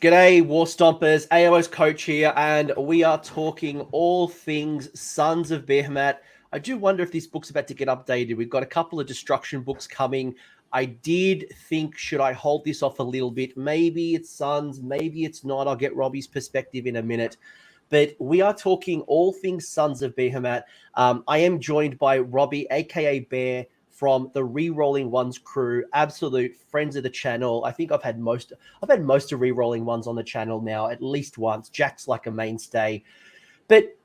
G'day, War Stompers. AOS Coach here, and we are talking all things Sons of Behemat. I do wonder if this book's about to get updated. We've got a couple of destruction books coming. I did think, should I hold this off a little bit? Maybe it's Sons, maybe it's not. I'll get Robbie's perspective in a minute. But we are talking all things Sons of Behemat. I am joined by Robbie, aka Bear, from the Rerolling Ones crew, absolute friends of the channel. I think I've had most of Rerolling Ones on the channel now, at least once. Jack's like a mainstay. But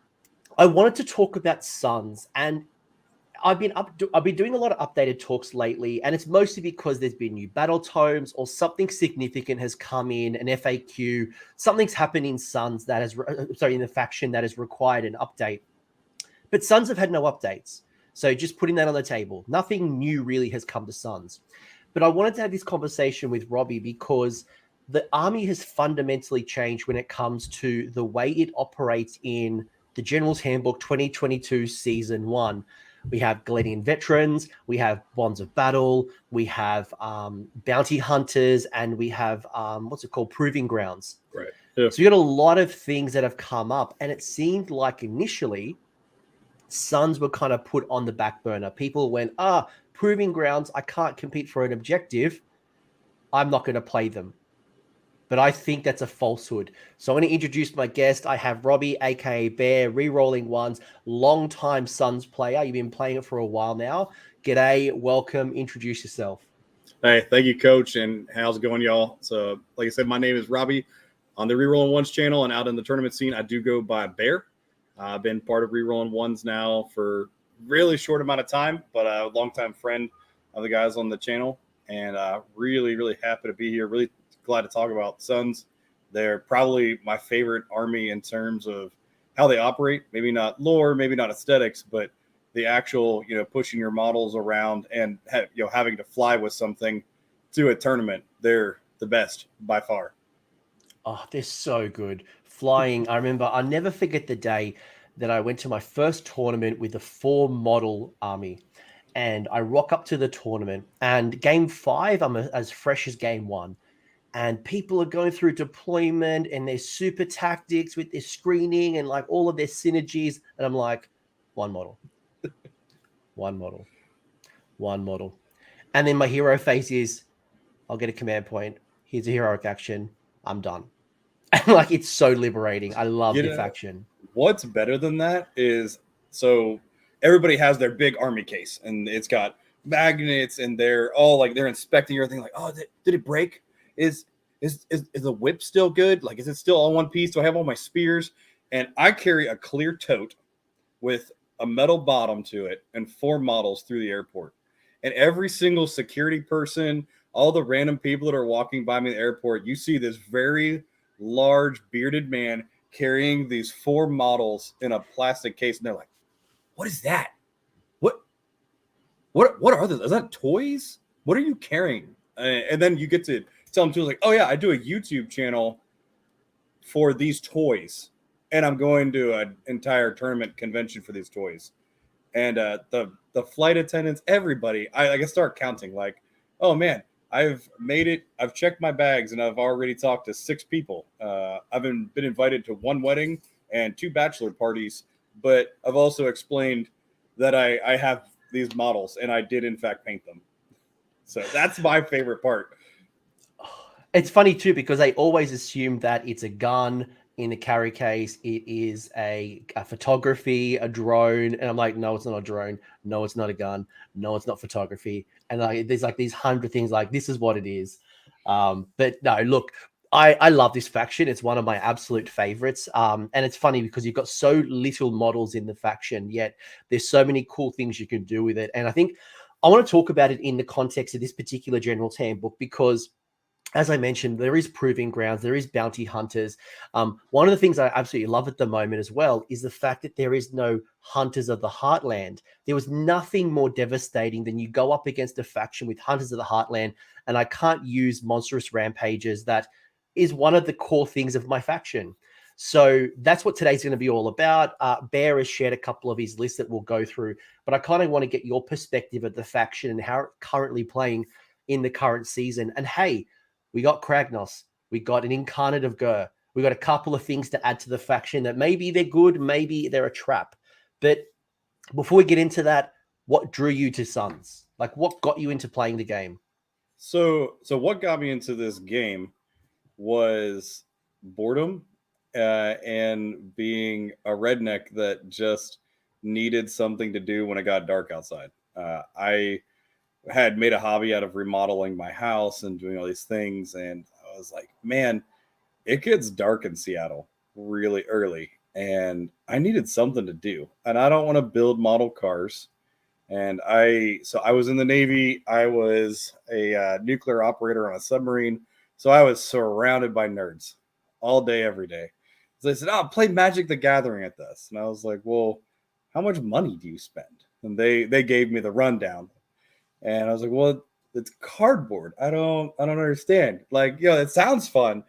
I wanted to talk about Sons, and I've been doing a lot of updated talks lately, and it's mostly because there's been new battle tomes or something significant has come in, an FAQ, something's happened in Sons that has, in the faction that has required an update. But Sons have had no updates. So just putting that on the table. Nothing new really has come to Sons. But I wanted to have this conversation with Robbie because the army has fundamentally changed when it comes to the way it operates in the Generals Handbook 2022 Season 1. We have Galletian Veterans, we have Bonds of Battle, we have Bounty Hunters, and we have, Proving Grounds. Right. Yeah. So you got a lot of things that have come up, and it seemed like initially Sons were kind of put on the back burner. People went, Proving Grounds, I can't compete for an objective. I'm not going to play them. But I think that's a falsehood. So I'm going to introduce my guest. I have Robbie, aka Bear, Rerolling Ones, long-time Sons player. You've been playing it for a while now. G'day, welcome, introduce yourself. Hey, thank you, Coach, and how's it going, y'all? So, like I said, my name is Robbie on the Rerolling Ones channel, and out in the tournament scene, I do go by Bear. I've been part of Rerolling Ones now for really short amount of time, but a longtime friend of the guys on the channel, and really, really happy to be here. Really glad to talk about Sons. They're probably my favorite army in terms of how they operate. Maybe not lore, maybe not aesthetics, but the actual, pushing your models around and having to fly with something to a tournament. They're the best by far. Oh, they're so good. Flying. I remember, I'll never forget the day that I went to my first tournament with a 4-model army. And I rock up to the tournament, and game 5, I'm as fresh as game 1. And people are going through deployment and their super tactics with their screening and like all of their synergies. And I'm like, one model, one model, one model. And then my hero phase is, I'll get a command point. Here's a heroic action. I'm done. And like, it's so liberating. I love the faction. What's better than that is, so everybody has their big army case and it's got magnets and they're all like, they're inspecting everything like, oh, did it break? Is the whip still good? Like, is it still all one piece? Do I have all my spears? And I carry a clear tote with a metal bottom to it and 4 models through the airport. And every single security person, all the random people that are walking by me in the airport, you see this very large bearded man carrying these 4 models in a plastic case. And they're like, what is that? What are those? Is that toys? What are you carrying? And then you get to tell them, like, oh yeah, I do a YouTube channel for these toys. And I'm going to an entire tournament convention for these toys. And the flight attendants, everybody, I can start counting like, oh man, I've made it. I've checked my bags and I've already talked to 6 people. I've been invited to 1 wedding and 2 bachelor parties, but I've also explained that I have these models and I did in fact paint them. So that's my favorite part. It's funny too, because they always assume that it's a gun in the carry case. It is a photography, a drone. And I'm like, no, it's not a drone. No, it's not a gun. No, it's not photography. And like, there's like these 100 things like, this is what it is. But no, look, I love this faction. It's one of my absolute favorites. And it's funny because you've got so little models in the faction, yet there's so many cool things you can do with it. And I think I want to talk about it in the context of this particular General's Handbook, because as I mentioned, there is Proving Grounds, there is Bounty Hunters. One of the things I absolutely love at the moment as well is the fact that there is no Hunters of the Heartland. There was nothing more devastating than you go up against a faction with Hunters of the Heartland, and I can't use monstrous rampages. That is one of the core things of my faction. So that's what today's going to be all about. Bear has shared a couple of his lists that we'll go through, but I kind of want to get your perspective of the faction and how it's currently playing in the current season. And hey, we got Kragnos. We got an incarnate of Gur. We got a couple of things to add to the faction that maybe they're good, maybe they're a trap. But before we get into that, what drew you to Sons? Like, what got you into playing the game? So what got me into this game was boredom and being a redneck that just needed something to do when it got dark outside. I had made a hobby out of remodeling my house and doing all these things, and I was like, man, it gets dark in Seattle really early, and I needed something to do. And I don't want to build model cars. And I was in the Navy. I was a nuclear operator on a submarine. So I was surrounded by nerds all day, every day. So they said, "Oh, play Magic the Gathering at this." And I was like, "Well, how much money do you spend?" And they gave me the rundown. And I was like, "Well, it's cardboard. I don't understand. Like, it sounds fun,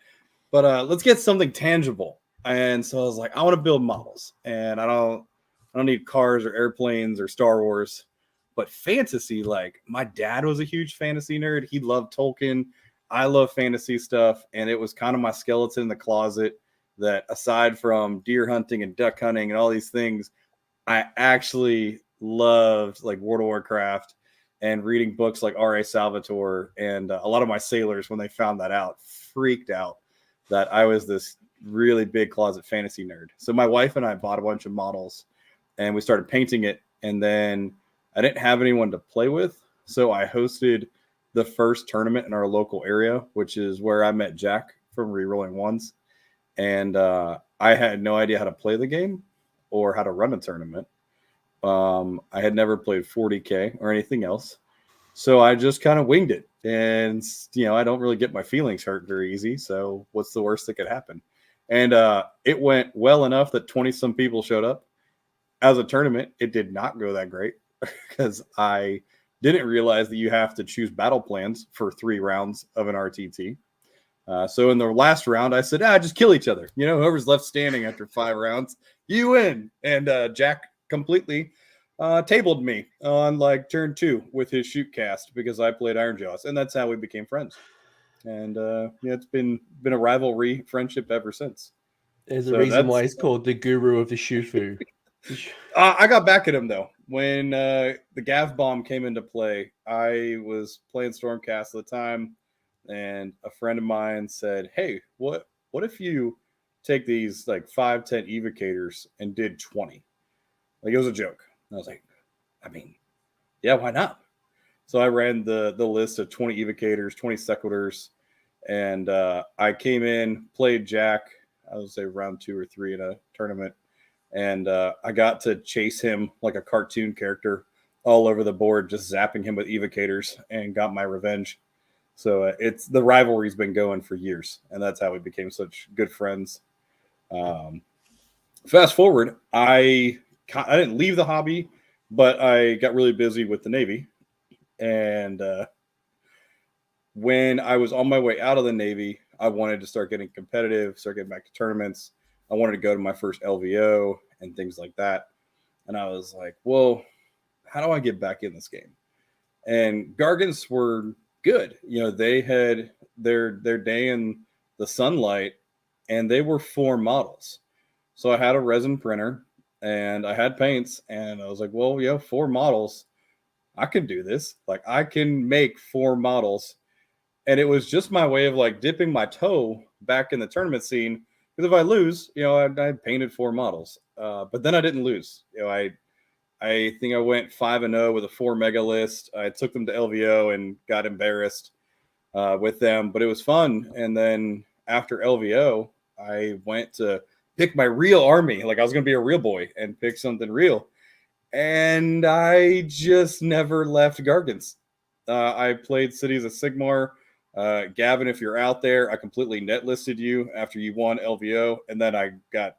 but let's get something tangible." And so I was like, "I want to build models, and I don't need cars or airplanes or Star Wars, but fantasy." Like, my dad was a huge fantasy nerd. He loved Tolkien. I love fantasy stuff, and it was kind of my skeleton in the closet that, aside from deer hunting and duck hunting and all these things, I actually loved like World of Warcraft and reading books like R.A. Salvatore. And a lot of my sailors, when they found that out, freaked out that I was this really big closet fantasy nerd. So my wife and I bought a bunch of models, and we started painting it. And then I didn't have anyone to play with, so I hosted the first tournament in our local area, which is where I met Jack from Rerolling Ones. And I had no idea how to play the game or how to run a tournament. I had never played 40K or anything else. So I just kind of winged it. And, I don't really get my feelings hurt very easy. So what's the worst that could happen? And it went well enough that 20-some people showed up. As a tournament, it did not go that great because I didn't realize that you have to choose battle plans for 3 rounds of an RTT. So in the last round, I said, just kill each other. Whoever's left standing after 5 rounds, you win. And Jack completely tabled me on like turn 2 with his shoot cast because I played Iron Jaws. And that's how we became friends. And it's been a rivalry friendship ever since. There's a reason why he's called the guru of the Shufu. I got back at him, though. When the Gav Bomb came into play, I was playing Stormcast at the time, and a friend of mine said, "Hey, what if you take these like 5-10 evocators and did 20?" Like, it was a joke. And I was like, yeah, why not? So I ran the list of 20 evocators, 20 sequitors, and I came in, played Jack, I would say round 2 or 3 in a tournament. And I got to chase him like a cartoon character all over the board, just zapping him with evocators, and got my revenge. So it's the rivalry's been going for years, and that's how we became such good friends. Fast forward, I didn't leave the hobby, but I got really busy with the Navy. And when I was on my way out of the Navy, I wanted to start getting competitive, start getting back to tournaments. I wanted to go to my first LVO and things like that. And I was like, well, how do I get back in this game? And Gargants were good. They had their day in the sunlight, and they were 4 models. So I had a resin printer and I had paints, and I was like, well, 4 models. I can do this. Like, I can make 4 models. And it was just my way of like dipping my toe back in the tournament scene. Because if I lose, I painted 4 models. But then I didn't lose. I think I went 5-0 with a 4 mega list. I took them to LVO and got embarrassed with them, but it was fun. And then after LVO, I went to pick my real army. Like, I was going to be a real boy and pick something real. And I just never left Gargants. I played Cities of Sigmar. Gavin, if you're out there, I completely net listed you after you won LVO, and then I got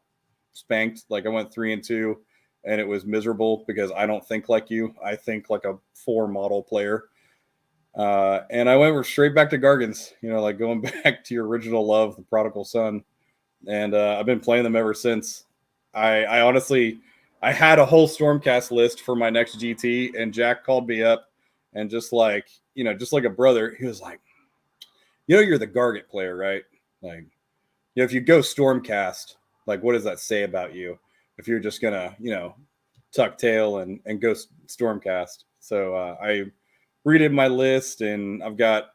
spanked. Like, I went 3-2, and it was miserable because I don't think like you. I think like a 4 model player. And I went straight back to Gargants, like going back to your original love, the Prodigal Son. And I've been playing them ever since. I honestly, I had a whole Stormcast list for my next GT, and Jack called me up, and just like a brother, he was like, you're the Gargant player, right? Like, if you go Stormcast, like, what does that say about you? If you're just gonna, tuck tail and go Stormcast. So I redid my list, and I've got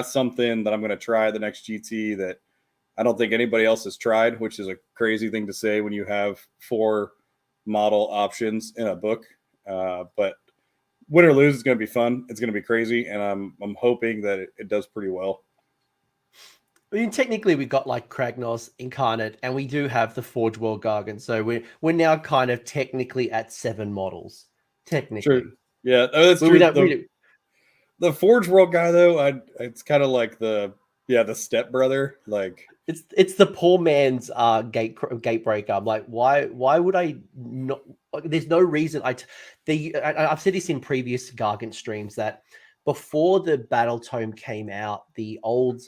something that I'm gonna try the next GT that I don't think anybody else has tried, which is a crazy thing to say when you have 4 model options in a book. But win or lose is going to be fun. It's going to be crazy, and I'm hoping that it does pretty well. I mean, technically, we got like Kragnos, Incarnate, and we do have the Forge World Gargant. So we're now kind of technically at 7 models. Technically, true. Yeah, that's but true. The Forge World guy, though, it's kind of like the stepbrother. Like, it's the poor man's gate breaker. I'm like, why would I not? There's no reason. I've said this in previous Gargant streams that before the Battle Tome came out, the old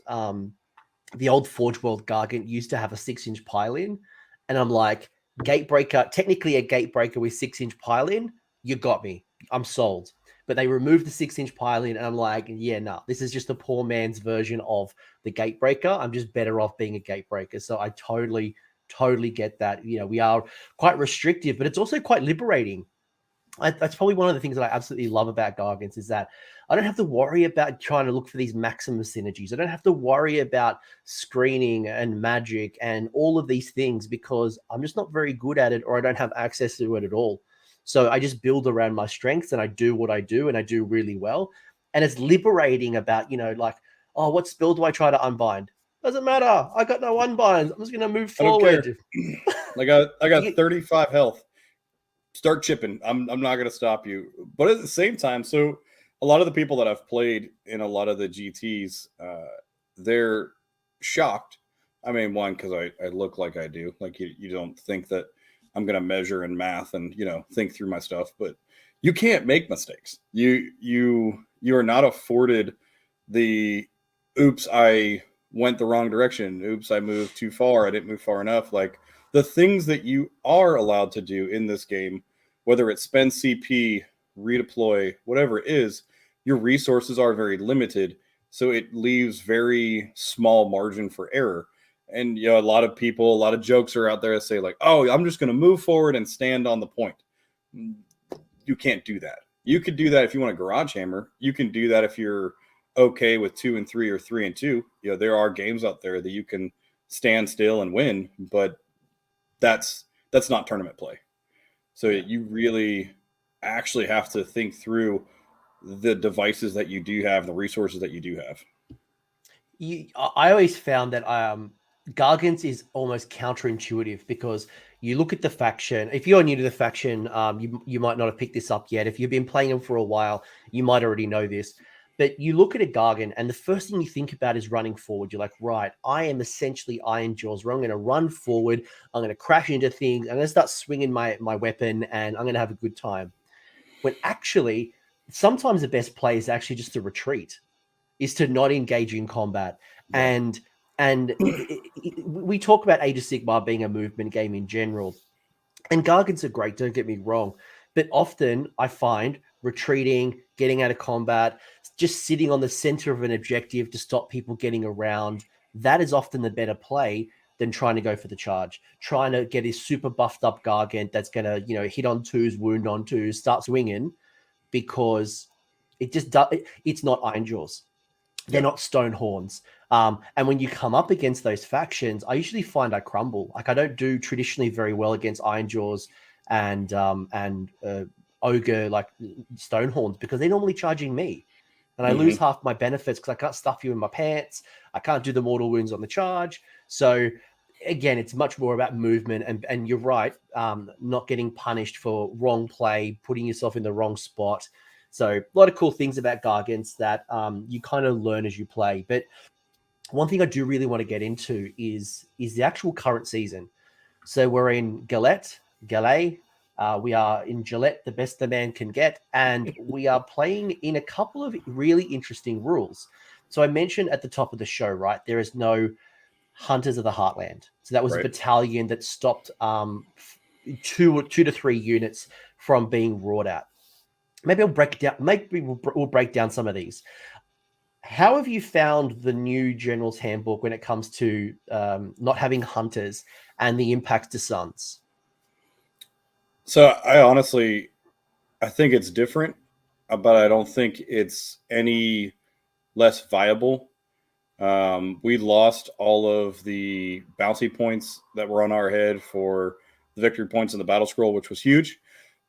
Forge World Gargant used to have a 6-inch pile-in, and I'm like, Gatebreaker, technically a Gatebreaker with 6-inch pile-in, you got me. I'm sold. But they removed the 6-inch pile-in, and I'm like, yeah, no, this is just a poor man's version of the Gatebreaker. I'm just better off being a Gatebreaker. So I totally get that. We are quite restrictive, but it's also quite liberating. That's probably one of the things that I absolutely love about Gargants is that I don't have to worry about trying to look for these maximum synergies. I don't have to worry about screening and magic and all of these things because I'm just not very good at it or I don't have access to it at all. So I just build around my strengths and I do what I do and I do really well. And it's liberating about, like, oh, what spell do I try to unbind? Doesn't matter. I got no unbinds. I'm just going to move forward. Like I got 35 health. Start chipping. I'm not going to stop you. But at the same time, so a lot of the people that I've played in a lot of the GTs, they're shocked. I mean, one, because I look like I do. Like you don't think that I'm going to measure in math and, think through my stuff. But you can't make mistakes. You are not afforded the, oops, I went the wrong direction. Oops, I moved too far. I didn't move far enough. Like, the things that you are allowed to do in this game, whether it's spend CP, redeploy, whatever it is, your resources are very limited. So it leaves very small margin for error. And, a lot of jokes are out there that say like, oh, I'm just going to move forward and stand on the point. You can't do that. You could do that if you want a garage hammer. You can do that if you're okay with 2 and 3 or 3 and 2. There are games out there that you can stand still and win, but that's not tournament play. So you really actually have to think through the devices that you do have, the resources that you do have. I always found that Gargants is almost counterintuitive because you look at the faction. If you're new to the faction, you might not have picked this up yet. If you've been playing them for a while, you might already know this. But you look at a Gargant, and the first thing you think about is running forward. You're like, right, I am essentially Iron Jaws, where I'm going to run forward. I'm going to crash into things. I'm going to start swinging my weapon, and I'm going to have a good time. When actually, sometimes the best play is actually just to retreat, is to not engage in combat. Yeah. And we talk about Age of Sigmar being a movement game in general. And Gargants are great, don't get me wrong. But often I find retreating, getting out of combat, just sitting on the center of an objective to stop people getting around, that is often the better play than trying to go for the charge. Trying to get his super buffed up Gargant that's going to, hit on 2s, wound on 2s, start swinging, because it's not Iron Jaws. They're not Stone Horns. And when you come up against those factions, I usually find I crumble. Like, I don't do traditionally very well against Iron Jaws and Ogre, like Stonehorns, because they're normally charging me. And I lose half my benefits because I can't stuff you in my pants. I can't do the mortal wounds on the charge. So again, it's much more about movement. And you're right, not getting punished for wrong play, putting yourself in the wrong spot. So a lot of cool things about Gargants that you kind of learn as you play. But one thing I do really want to get into is the actual current season. So we're in Gallet. We are in Gillette, the best the man can get. And we are playing in a couple of really interesting rules. So I mentioned at the top of the show, right, there is no Hunters of the Heartland. So that was a battalion that stopped 2 to 3 units from being roared at. Maybe I'll break down. Maybe we'll break down some of these. How have you found the new Generals Handbook when it comes to not having hunters and the impacts to Sons? So I think it's different, but I don't think it's any less viable. We lost all of the bouncy points that were on our head for the victory points in the battle scroll, which was huge.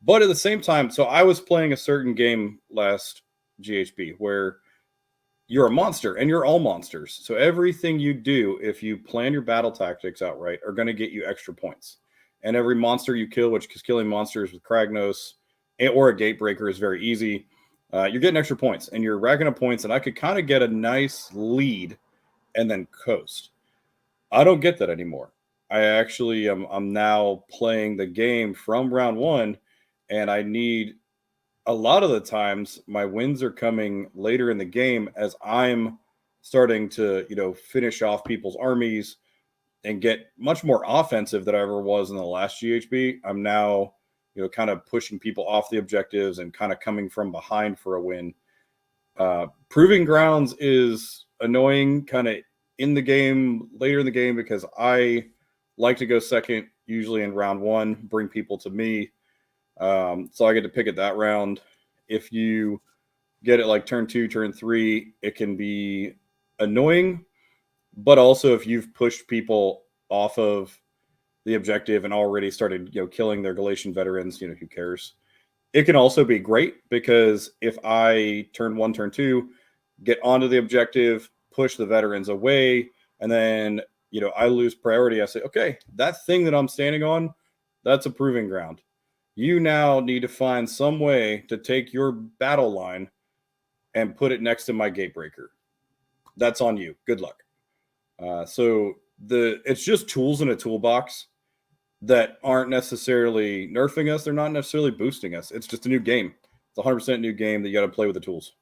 But at the same time, so I was playing a certain game last GHB where you're a monster and you're all monsters. So everything you do, if you plan your battle tactics out right, are going to get you extra points. And every monster you kill, which is killing monsters with Kragnos or a Gatebreaker, is very easy. You're getting extra points and you're racking up points. And I could kind of get a nice lead and then coast. I don't get that anymore. I actually I'm now playing the game from round one, and I need a lot of the times my wins are coming later in the game as I'm starting to, finish off people's armies and get much more offensive than I ever was in the last GHB. I'm now, kind of pushing people off the objectives and kind of coming from behind for a win. Proving Grounds is annoying kind of in the game, later in the game, because I like to go second, usually in round one, bring people to me. So I get to pick it that round. If you get it like turn 2, turn 3, it can be annoying. But also if you've pushed people off of the objective and already started, killing their Galletian veterans, who cares? It can also be great because if I turn 1, turn 2, get onto the objective, push the veterans away, and then, I lose priority, I say, okay, that thing that I'm standing on, that's a proving ground. You now need to find some way to take your battle line and put it next to my Gatebreaker. That's on you. Good luck. So it's just tools in a toolbox that aren't necessarily nerfing us. They're not necessarily boosting us. It's just a new game. It's a 100% new game that you got to play with the tools.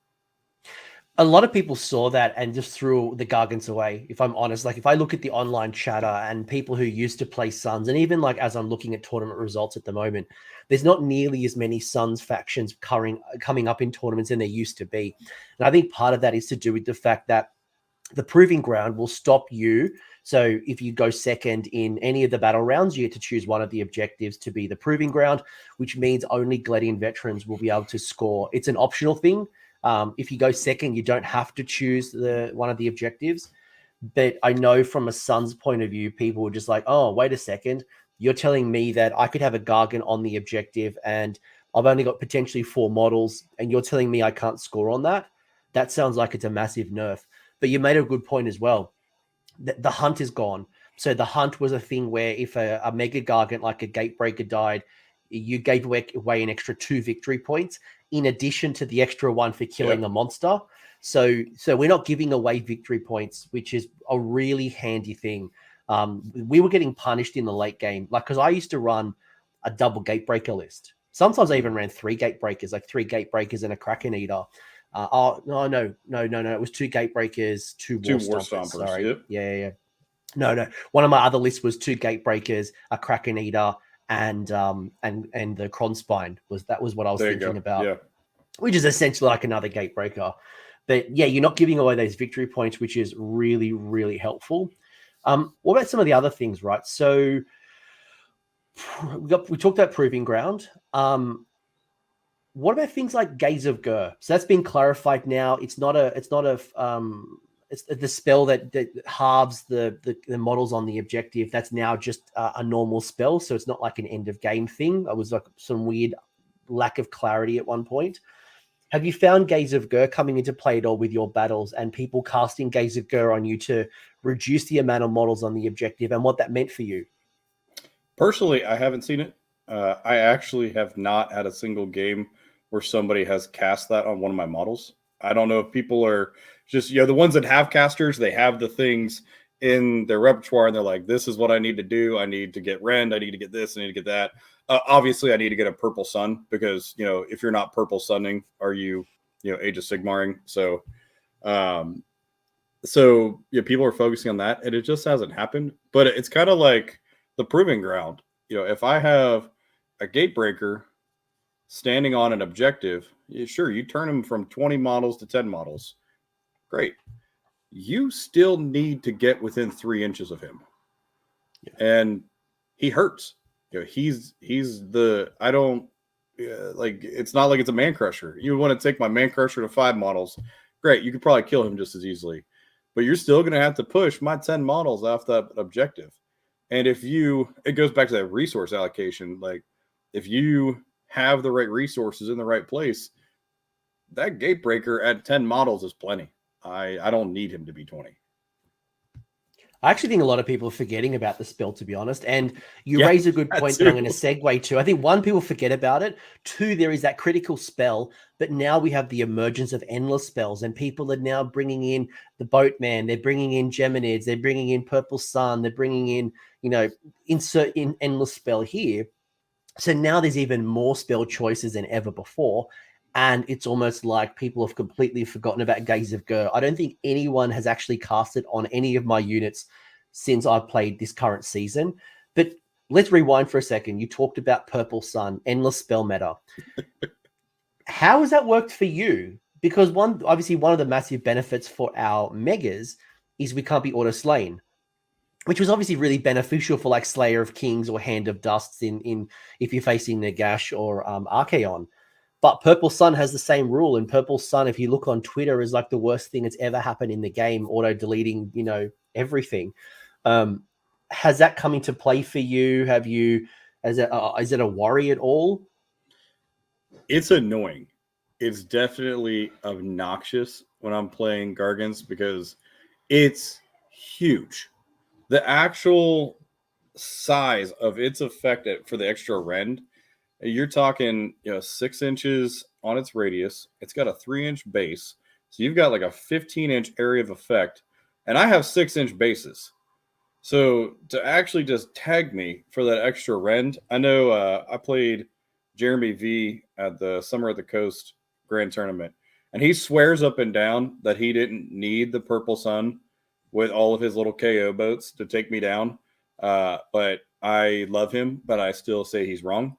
A lot of people saw that and just threw the Gargants away, if I'm honest. Like, if I look at the online chatter and people who used to play Sons, and even like as I'm looking at tournament results at the moment, there's not nearly as many Sons factions coming up in tournaments than there used to be. And I think part of that is to do with the fact that the proving ground will stop you. So if you go second in any of the battle rounds, you get to choose one of the objectives to be the proving ground, which means only Galletian veterans will be able to score. It's an optional thing. If you go second, you don't have to choose one of the objectives. But I know from a Sun's point of view, people are just like, oh, wait a second. You're telling me that I could have a Gargant on the objective and I've only got potentially 4 models, and you're telling me I can't score on that? That sounds like it's a massive nerf. But you made a good point as well. The hunt is gone. So the hunt was a thing where if a mega-gargant like a Gatebreaker died, you gave away an extra 2 victory points in addition to the extra 1 for killing a monster. So we're not giving away victory points, which is a really handy thing. We were getting punished in the late game, like, because I used to run a double Gatebreaker list. Sometimes I even ran 3 Gatebreakers, like 3 Gatebreakers and a Kraken Eater. No. It was 2 Gatebreakers, 2 War Stompers. Sorry. Yep. Yeah. No. One of my other lists was 2 Gatebreakers, a Kraken Eater, and the Kronspine. That was what I was thinking about. Yeah. Which is essentially like another Gatebreaker. But yeah, you're not giving away those victory points, which is really, really helpful. What about some of the other things, right? So we talked about Proving Ground. What about things like Gaze of Gur? So that's been clarified now. It's the spell that halves the models on the objective. That's now just a normal spell. So it's not like an end of game thing. It was like some weird lack of clarity at one point. Have you found Gaze of Gur coming into play at all with your battles and people casting Gaze of Gur on you to reduce the amount of models on the objective and what that meant for you? Personally, I haven't seen it. I actually have not had a single game where somebody has cast that on one of my models. I don't know if people are just, the ones that have casters, they have the things in their repertoire and they're like, this is what I need to do. I need to get Rend. I need to get this. I need to get that. Obviously, I need to get a Purple Sun because, if you're not Purple Sunning, are you, Age of Sigmaring? So people are focusing on that and it just hasn't happened. But it's kind of like the Proving Ground. If I have a Gatebreaker standing on an objective, sure, you turn them from 20 models to 10 models. Great. You still need to get within 3 inches of him. Yeah. And he hurts. He's the, I don't, like, it's not like it's a man crusher. You want to take my man crusher to 5 models. Great. You could probably kill him just as easily. But you're still going to have to push my 10 models off that objective. And it goes back to that resource allocation. Like, if you have the right resources in the right place, that gatebreaker at 10 models is plenty. I don't need him to be 20. I actually think a lot of people are forgetting about the spell, to be honest. And you raise a good point that I'm going to segue to. I think 1, people forget about it. 2, there is that critical spell, but now we have the emergence of endless spells, and people are now bringing in the Boatman. They're bringing in Geminids. They're bringing in Purple Sun. They're bringing in, insert in endless spell here. So now there's even more spell choices than ever before. And it's almost like people have completely forgotten about Gaze of Gur. I don't think anyone has actually cast it on any of my units since I've played this current season. But let's rewind for a second. You talked about Purple Sun, endless spell meta. How has that worked for you? Because obviously one of the massive benefits for our megas is we can't be auto-slain, which was obviously really beneficial for like Slayer of Kings or Hand of Dusts in if you're facing Nagash or Archaon. But Purple Sun has the same rule, and Purple Sun, if you look on Twitter, is like the worst thing that's ever happened in the game, auto-deleting, everything. Has that come into play for you? Is it a worry at all? It's annoying. It's definitely obnoxious when I'm playing Gargants because it's huge. The actual size of its effect for the extra rend, you're talking, 6 inches on its radius. It's got a 3-inch base. So you've got like a 15-inch area of effect. And I have 6-inch bases. So to actually just tag me for that extra rend, I know I played Jeremy V at the Summer at the Coast Grand Tournament. And he swears up and down that he didn't need the Purple Sun with all of his little KO boats to take me down. But I love him, but I still say he's wrong.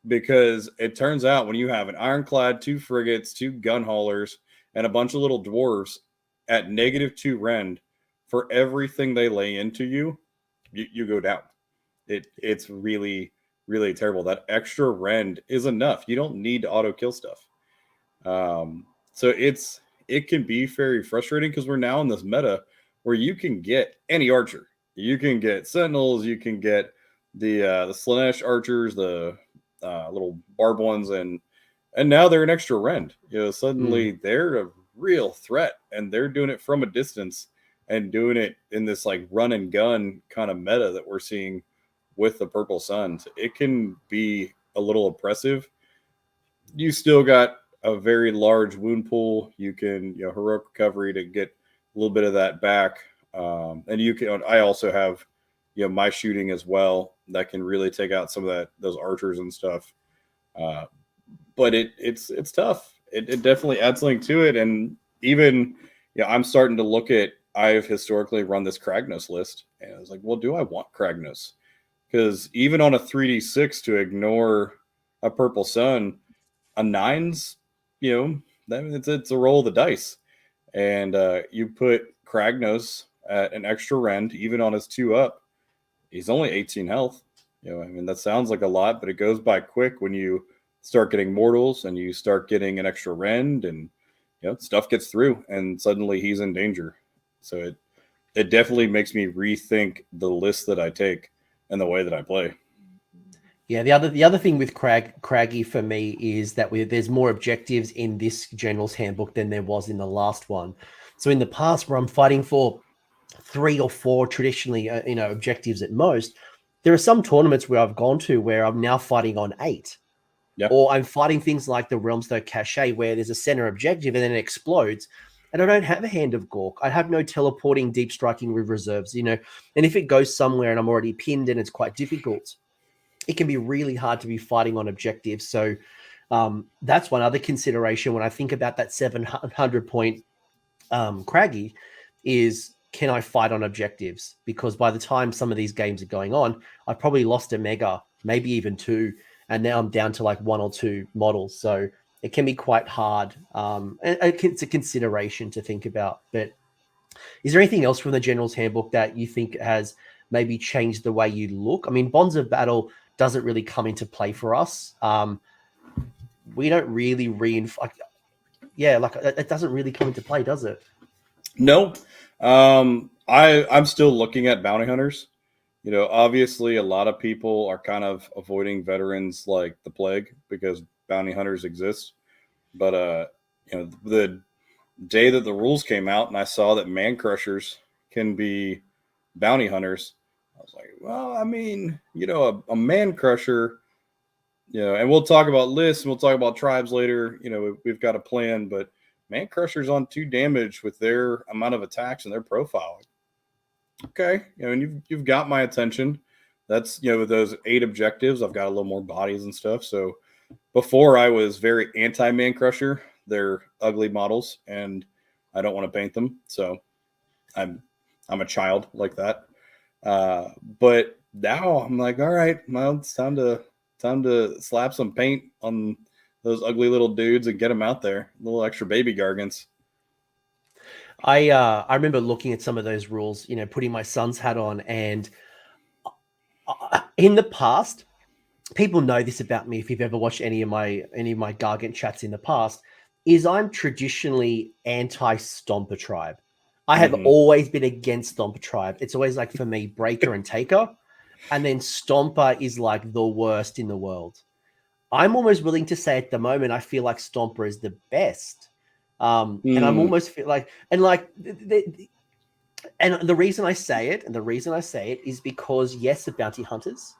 Because it turns out when you have an ironclad, 2 frigates, 2 gun haulers, and a bunch of little dwarves at -2 rend, for everything they lay into you, you go down. It's really, really terrible. That extra rend is enough. You don't need to auto kill stuff. So it can be very frustrating because we're now in this meta where you can get any archer. You can get sentinels. You can get the Slanesh archers, the little barb ones, and now they're an extra rend. Suddenly they're a real threat, and they're doing it from a distance and doing it in this like run and gun kind of meta that we're seeing with the Purple Suns. It can be a little oppressive. You still got a very large wound pool. You can heroic recovery to get a little bit of that back, and you can. I also have my shooting as well that can really take out some of those archers and stuff. But it's tough. It definitely adds something to it. And even, I'm starting to look at, I've historically run this Kragnos list. And I was like, well, do I want Kragnos? Because even on a 3d6 to ignore a Purple Sun, a 9's, it's a roll of the dice. And you put Kragnos at an extra rend, even on his 2 up, he's only 18 health. That sounds like a lot, but it goes by quick when you start getting mortals and you start getting an extra rend, and stuff gets through, and suddenly he's in danger. So it definitely makes me rethink the list that I take and the way that I play. Yeah, the other thing with Craggy for me is that there's more objectives in this General's Handbook than there was in the last one. So in the past, where I'm fighting for 3 or 4 traditionally, objectives at most, there are some tournaments where I've gone to where I'm now fighting on 8. Yep. Or I'm fighting things like the Realmstone Cache where there's a center objective and then it explodes. And I don't have a Hand of Gork. I have no teleporting, deep striking with reserves, And if it goes somewhere and I'm already pinned and it's quite difficult, it can be really hard to be fighting on objectives. So that's one other consideration when I think about that 700 point Craggy is, can I fight on objectives? Because by the time some of these games are going on, I probably lost a mega, maybe even 2, and now I'm down to like 1 or 2 models. So it can be quite hard. And it's a consideration to think about. But is there anything else from the General's Handbook that you think has maybe changed the way you look? I mean, Bonds of Battle doesn't really come into play for us. We don't really reinforce. Like it doesn't really come into play, does it? No. I'm still looking at bounty hunters. Obviously a lot of people are kind of avoiding veterans like the plague because bounty hunters exist. But the day that the rules came out and I saw that man crushers can be bounty hunters, I was like, well, I mean, a man crusher, and we'll talk about lists and we'll talk about tribes later. We've got a plan, but man crushers on 2 damage with their amount of attacks and their profile. Okay. And you've got my attention. That's, with those 8 objectives, I've got a little more bodies and stuff. So before I was very anti man crusher. They're ugly models and I don't want to paint them. So I'm a child like that. But now I'm like, all right, well, it's time to slap some paint on those ugly little dudes and get them out there. Little extra baby gargants. I remember looking at some of those rules, putting my son's hat on, and in the past, people know this about me if you've ever watched any of my Gargant chats in the past, is I'm traditionally anti-Stomper Tribe. I have always been against Stomper Tribe. It's always like, for me, Breaker and Taker, and then Stomper is like the worst in the world. I'm almost willing to say at the moment, I feel like Stomper is the best. And I'm almost feel like, and like, the reason I say it, is because yes, the bounty hunters,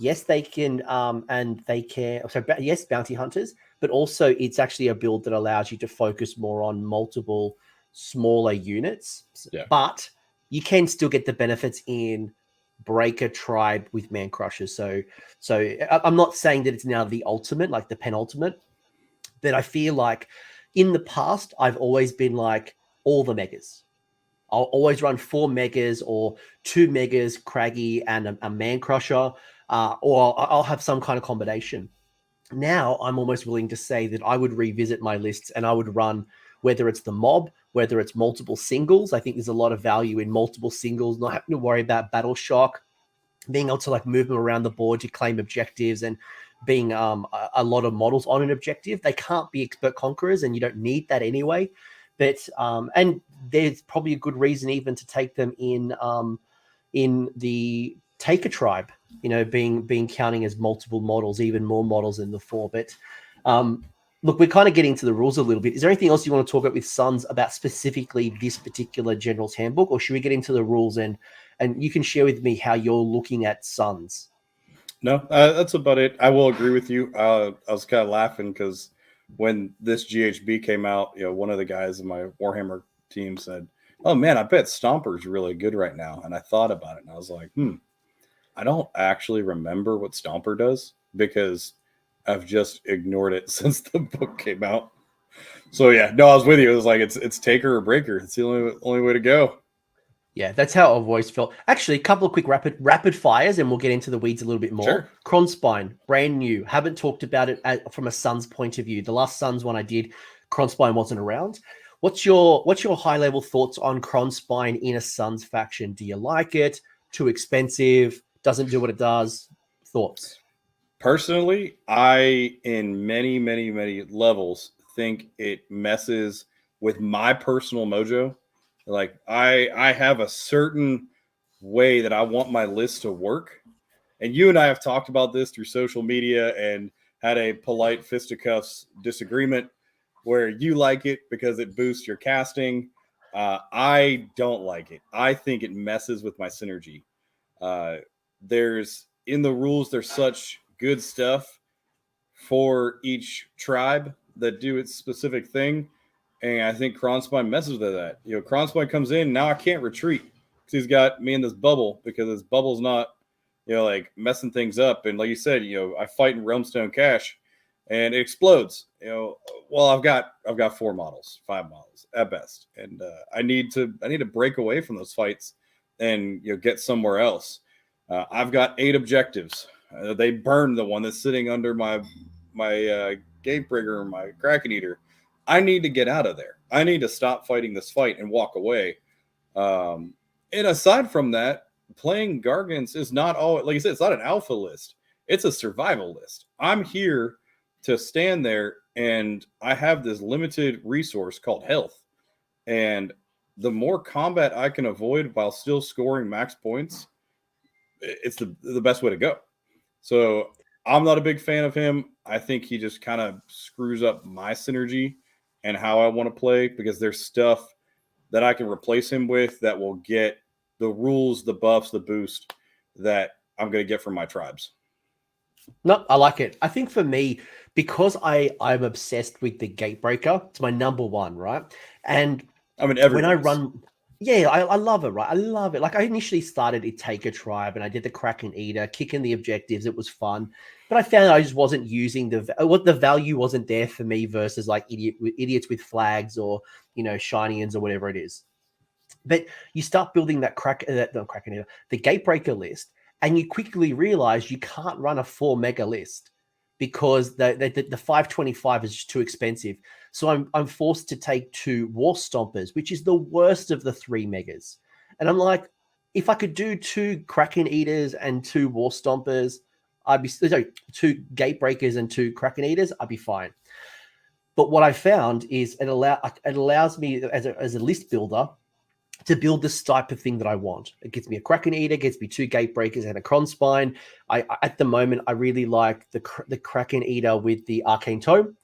yes, they can, and they can. So yes, bounty hunters, but also it's actually a build that allows you to focus more on multiple smaller units. Yeah. But you can still get the benefits in Breaker Tribe with Man Crushers. So I'm not saying that it's now the ultimate, like the penultimate, but I feel like in the past I've always been like all the megas. I'll always run 4 megas or 2 megas, Craggy, and a Man Crusher, or I'll have some kind of combination. Now I'm almost willing to say that I would revisit my lists and I would run, whether it's the mob, whether it's multiple singles. I think there's a lot of value in multiple singles, not having to worry about battle shock, being able to like move them around the board to claim objectives, and being a lot of models on an objective. They can't be expert conquerors, and you don't need that anyway. But and there's probably a good reason even to take them in the Taker Tribe, being counting as multiple models, even more models than the 4. But look, we're kind of getting to the rules a little bit. Is there anything else you want to talk about with Sons about specifically this particular General's Handbook, or should we get into the rules and you can share with me how you're looking at Sons? No, that's about it. I will agree with you. I was kind of laughing because when this GHB came out, one of the guys in my Warhammer team said, "Oh man, I bet Stomper's really good right now." And I thought about it and I was like, I don't actually remember what Stomper does because I've just ignored it since the book came out. So yeah, no, I was with you. It was like it's Taker or Breaker. It's the only way to go. Yeah, that's how I've always felt. Actually, a couple of quick rapid fires, and we'll get into the weeds a little bit more. Sure. Kronspine, brand new. Haven't talked about it from a Suns point of view. The last Suns one I did, Kronspine wasn't around. What's your high level thoughts on Kronspine in a Suns faction? Do you like it? Too expensive? Doesn't do what it does? Thoughts? Personally, I, in many, many, many levels, think it messes with my personal mojo. Like I have a certain way that I want my list to work. And you and I have talked about this through social media and had a polite fisticuffs disagreement where you like it because it boosts your casting. I don't like it. I think it messes with my synergy. There's in the rules, there's such good stuff for each tribe that do its specific thing. And I think Kronspine messes with that. Kronspine comes in, now I can't retreat because he's got me in this bubble because this bubble's not, like messing things up. And like you said, I fight in Realmstone Cache and it explodes. Well, I've got 4 models, 5 models at best. And I need to break away from those fights and get somewhere else. I've got 8 objectives. They burn the one that's sitting under my Gatebreaker or my Kraken Eater, I need to get out of there. I need to stop fighting this fight and walk away. And aside from that, playing Gargants is not all, like I said, it's not an alpha list. It's a survival list. I'm here to stand there, and I have this limited resource called health. And the more combat I can avoid while still scoring max points, it's the best way to go. So I'm not a big fan of him. I think he just kind of screws up my synergy and how I want to play, because there's stuff that I can replace him with that will get the rules, the buffs, the boost that I'm going to get from my tribes. No, I like it. I think for me, because I'm obsessed with the Gatebreaker, it's my number one, right? And I mean, when I run, yeah, I love it, right? I love it. Like, I initially started at Taker Tribe, and I did the Kraken Eater, kicking the objectives. It was fun, but I found I just wasn't using the value wasn't there for me versus like idiots with flags, or Shinians or whatever it is. But you start building that Kraken Eater, the Gatebreaker list, and you quickly realize you can't run a 4 mega list because the 525 is just too expensive. So I'm forced to take 2 War Stompers, which is the worst of the 3 megas. And I'm like, if I could do 2 Kraken Eaters and 2 War Stompers, I'd be 2 Gatebreakers and 2 Kraken Eaters, I'd be fine. But what I found is it allows me as a list builder to build this type of thing that I want. It gets me a Kraken Eater, gets me 2 Gatebreakers and a Cronspine. At the moment, I really like the Kraken Eater with the Arcane Toe.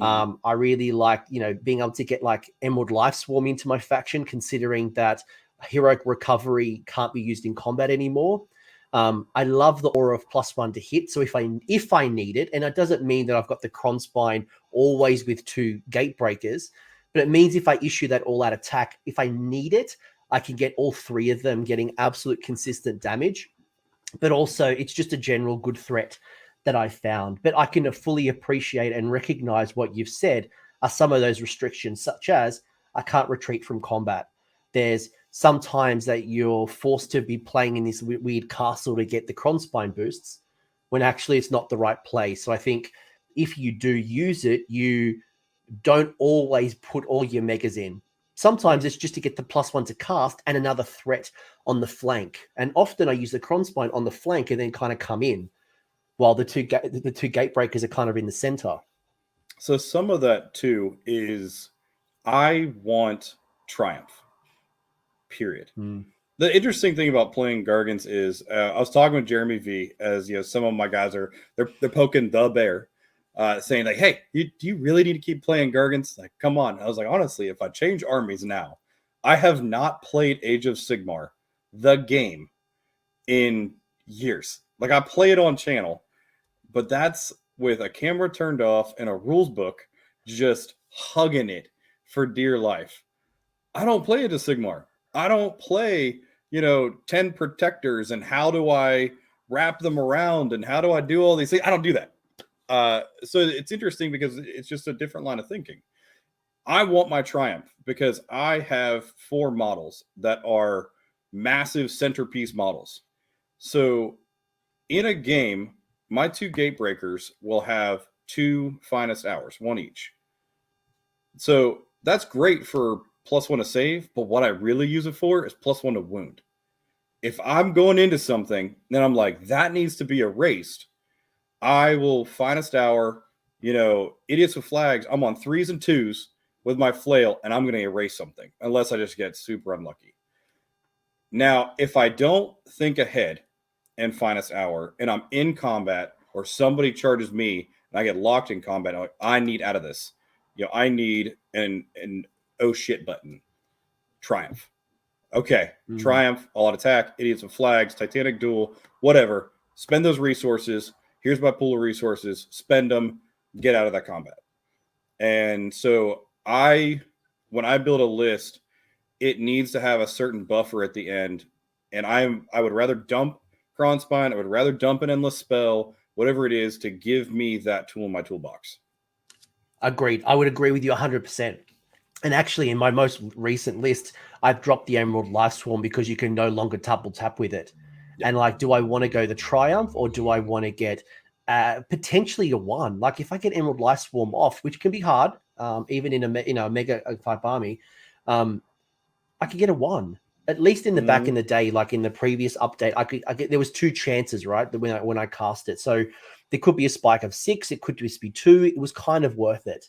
I really like, being able to get like Emerald Life Swarm into my faction, considering that Heroic Recovery can't be used in combat anymore. I love the aura of +1 to hit. So if I need it, and it doesn't mean that I've got the Cronspine always with 2 Gatebreakers, but it means if I issue that all-out attack, if I need it, I can get all 3 of them getting absolute consistent damage. But also, it's just a general good threat that I found. But I can fully appreciate and recognize what you've said are some of those restrictions, such as I can't retreat from combat. There's sometimes that you're forced to be playing in this weird castle to get the Cronspine boosts, when actually it's not the right play. So I think if you do use it, you don't always put all your megas in. Sometimes it's just to get the +1 to cast and another threat on the flank. And often I use the Cronspine on the flank and then kind of come in, while the two Gatebreakers are kind of in the center. So some of that too is I want Triumph. Period. The interesting thing about playing Gargants is I was talking with Jeremy V, as some of my guys they're poking the bear, saying like, hey, do you really need to keep playing Gargants? Like, come on. I was like, honestly, if I change armies now, I have not played Age of Sigmar, the game, in years. Like, I play it on channel, but that's with a camera turned off and a rules book just hugging it for dear life. I don't play Age of Sigmar. I don't play, 10 protectors and how do I wrap them around and how do I do all these things? I don't do that. So it's interesting because it's just a different line of thinking. I want my Triumph because I have 4 models that are massive centerpiece models. So in a game, my 2 Gatebreakers will have 2 finest hours, 1 each. So that's great for +1 to save, but what I really use it for is +1 to wound. If I'm going into something, then I'm like, that needs to be erased. I will finest hour, idiots with flags. I'm on 3s and 2s with my flail, and I'm going to erase something, unless I just get super unlucky. Now, if I don't think ahead and finest hour, and I'm in combat, or somebody charges me, and I get locked in combat, I'm like, I need out of this. I need an oh shit button. Triumph. Okay. Triumph, all out attack, idiots with flags, Titanic duel, whatever. Spend those resources. Here's my pool of resources. Spend them. Get out of that combat. And so when I build a list, it needs to have a certain buffer at the end. And I would rather dump Cronspine. I would rather dump an endless spell, whatever it is, to give me that tool in my toolbox. Agreed. I would agree with you 100%. And actually, in my most recent list, I've dropped the Emerald Life Swarm because you can no longer double tap with it. Yep. And like, do I want to go the Triumph or do I want to get potentially a 1. Like if I get Emerald Life Swarm off, which can be hard, even in a mega 5 army, I could get a 1. At least in the back in the day, like in the previous update, I get there was 2 chances, right? When I cast it, so there could be a spike of 6. It could just be 2. It was kind of worth it.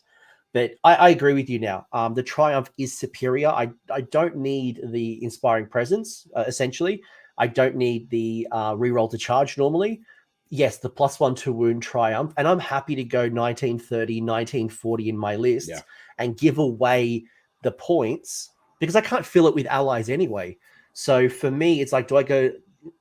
But I agree with you now. The Triumph is superior. I don't need the Inspiring Presence, essentially. I don't need the reroll to charge normally. Yes, the +1 to wound Triumph. And I'm happy to go 1930, 1940 in my list and give away the points because I can't fill it with allies anyway. So for me, it's like, do I go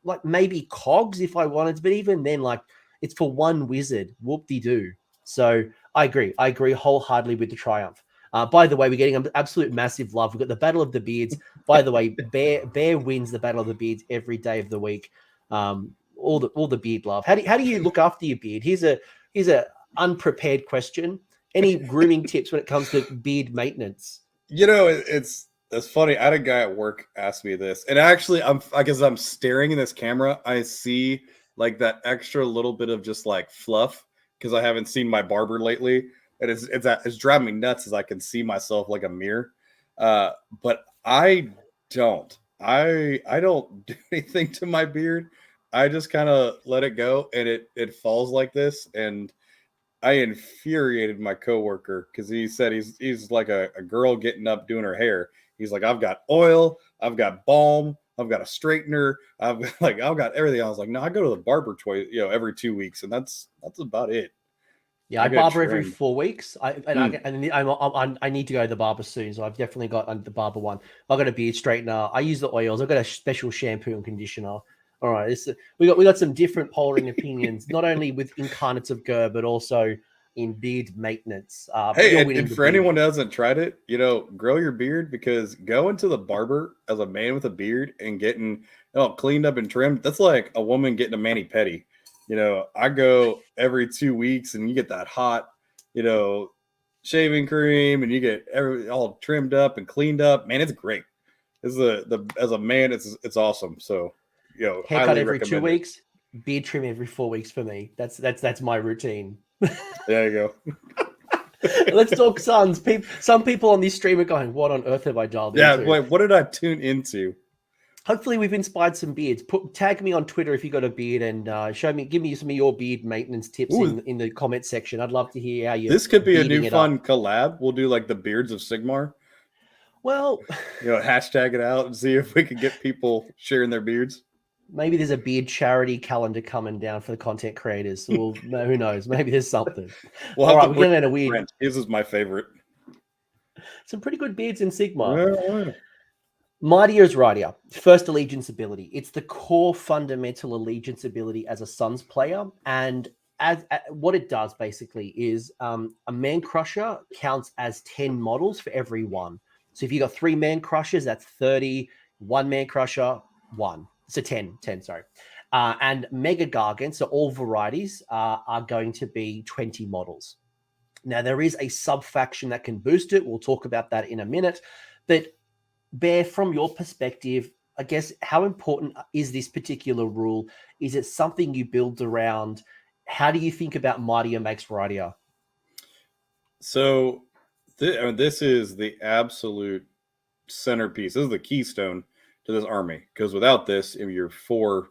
like maybe Cogs if I wanted, but even then, like it's for 1 wizard. Whoop-de-doo. So I agree wholeheartedly with the Triumph. By the way, we're getting an absolute massive love. We've got the Battle of the Beards. By the way, Bear wins the Battle of the Beards every day of the week. All the beard love. How do you look after your beard? Here's a unprepared question. Any grooming tips when it comes to beard maintenance? It's funny. I had a guy at work ask me this, and actually, I'm staring in this camera. I see like that extra little bit of just like fluff because I haven't seen my barber lately, and it's driving me nuts as I can see myself like a mirror. But I don't do anything to my beard. I just kind of let it go, and it falls like this. And I infuriated my coworker because he said he's like a girl getting up doing her hair. He's like, I've got oil, I've got balm, I've got a straightener, I've got everything. I was like, no, I go to the barber every 2 weeks, and that's about it. Yeah, I barber every 4 weeks. I need to go to the barber soon, so I've definitely got the barber one. I've got a beard straightener. I use the oils. I've got a special shampoo and conditioner. All right, we got some different polling opinions, not only with Incarnates of Gur, but also in beard maintenance. Hey, and for anyone who hasn't tried it, grow your beard, because going to the barber as a man with a beard and getting cleaned up and trimmed, that's like a woman getting a mani-pedi. I go every 2 weeks, and you get that hot, shaving cream, and you get all trimmed up and cleaned up. Man, it's great. As a man, it's awesome. So, haircut every 2 weeks, beard trim every 4 weeks for me. That's my routine. There you go. Let's talk Sons. Some people on this stream are going, "What on earth have I dialed into?" Yeah, wait, what did I tune into? Hopefully, we've inspired some beards. Tag me on Twitter if you got a beard, and give me some of your beard maintenance tips in the comment section. I'd love to hear how you. This could be a new fun collab. We'll do like the beards of Sigmar. Well, hashtag it out and see if we can get people sharing their beards. Maybe there's a beard charity calendar coming down for the content creators. So who knows? Maybe there's something. All right, we're getting at a weird. Brent. His is my favorite. Some pretty good beards in Sigmar. Yeah. Mightier is Rightier. First allegiance ability. It's the core fundamental allegiance ability as a Sons player. And what it does basically is a Man Crusher counts as 10 models for every 1. So if you got 3 Man Crushers, that's 30. 1 Man Crusher, 1. So 10, sorry. And mega-gargant, so all varieties are going to be 20 models. Now, there is a sub-faction that can boost it. We'll talk about that in a minute. But Bear, from your perspective, I guess, how important is this particular rule? Is it something you build around? How do you think about Mightier makes Rightier? So this is the absolute centerpiece. This is the keystone to this army, because without this, your 4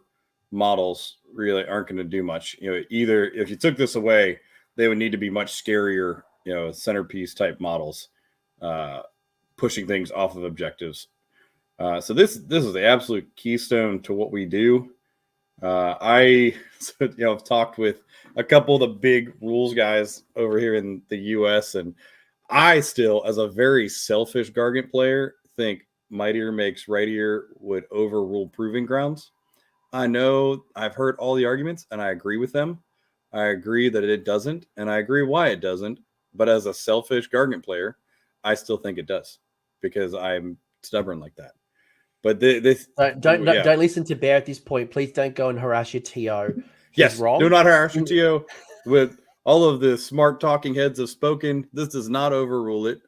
models really aren't going to do much. Either if you took this away, they would need to be much scarier, centerpiece type models, pushing things off of objectives. So this is the absolute keystone to what we do. I've talked with a couple of the big rules guys over here in the US, and I still, as a very selfish Gargant player, think Mightier makes Rightier would overrule Proving Grounds. I know I've heard all the arguments, and I agree with them. I agree that it doesn't, and I agree why it doesn't. But as a selfish Gargant player, I still think it does, because I'm stubborn like that. But don't listen to Bear at this point. Please don't go and harass your TO. Yes, wrong. Do not harass your TO. With all of the smart talking heads have spoken, this does not overrule it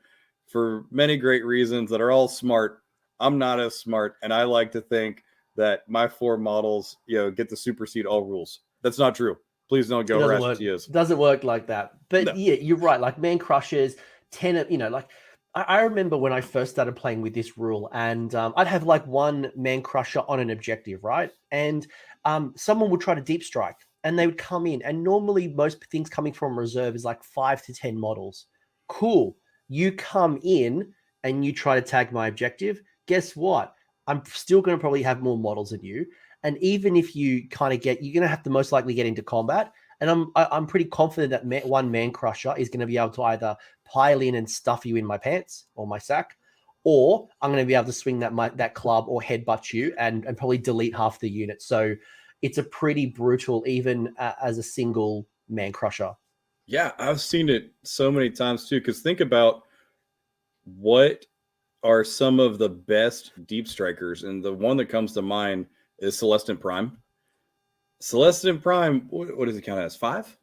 for many great reasons that are all smart. I'm not as smart, and I like to think that my 4 models, get to supersede all rules. That's not true. Please don't go harass work. TOs. Doesn't work like that. But No. yeah, you're right. Like man crushers, 10, like I remember when I first started playing with this rule, and I'd have like one man crusher on an objective, right? And someone would try to deep strike, and they would come in, and normally most things coming from reserve is like 5 to 10 models. Cool. You come in and you try to tag my objective. Guess what? I'm still going to probably have more models than you. And even if you kind of you're going to have to most likely get into combat. And I'm pretty confident that one man crusher is going to be able to either pile in and stuff you in my pants or my sack, or I'm going to be able to swing that club or headbutt you and probably delete half the unit. So it's a pretty brutal, even as a single man crusher. Yeah, I've seen it so many times too. Because think about what are some of the best deep strikers, and the one that comes to mind is Celestin Prime. Celestin Prime, what does he count as? 5?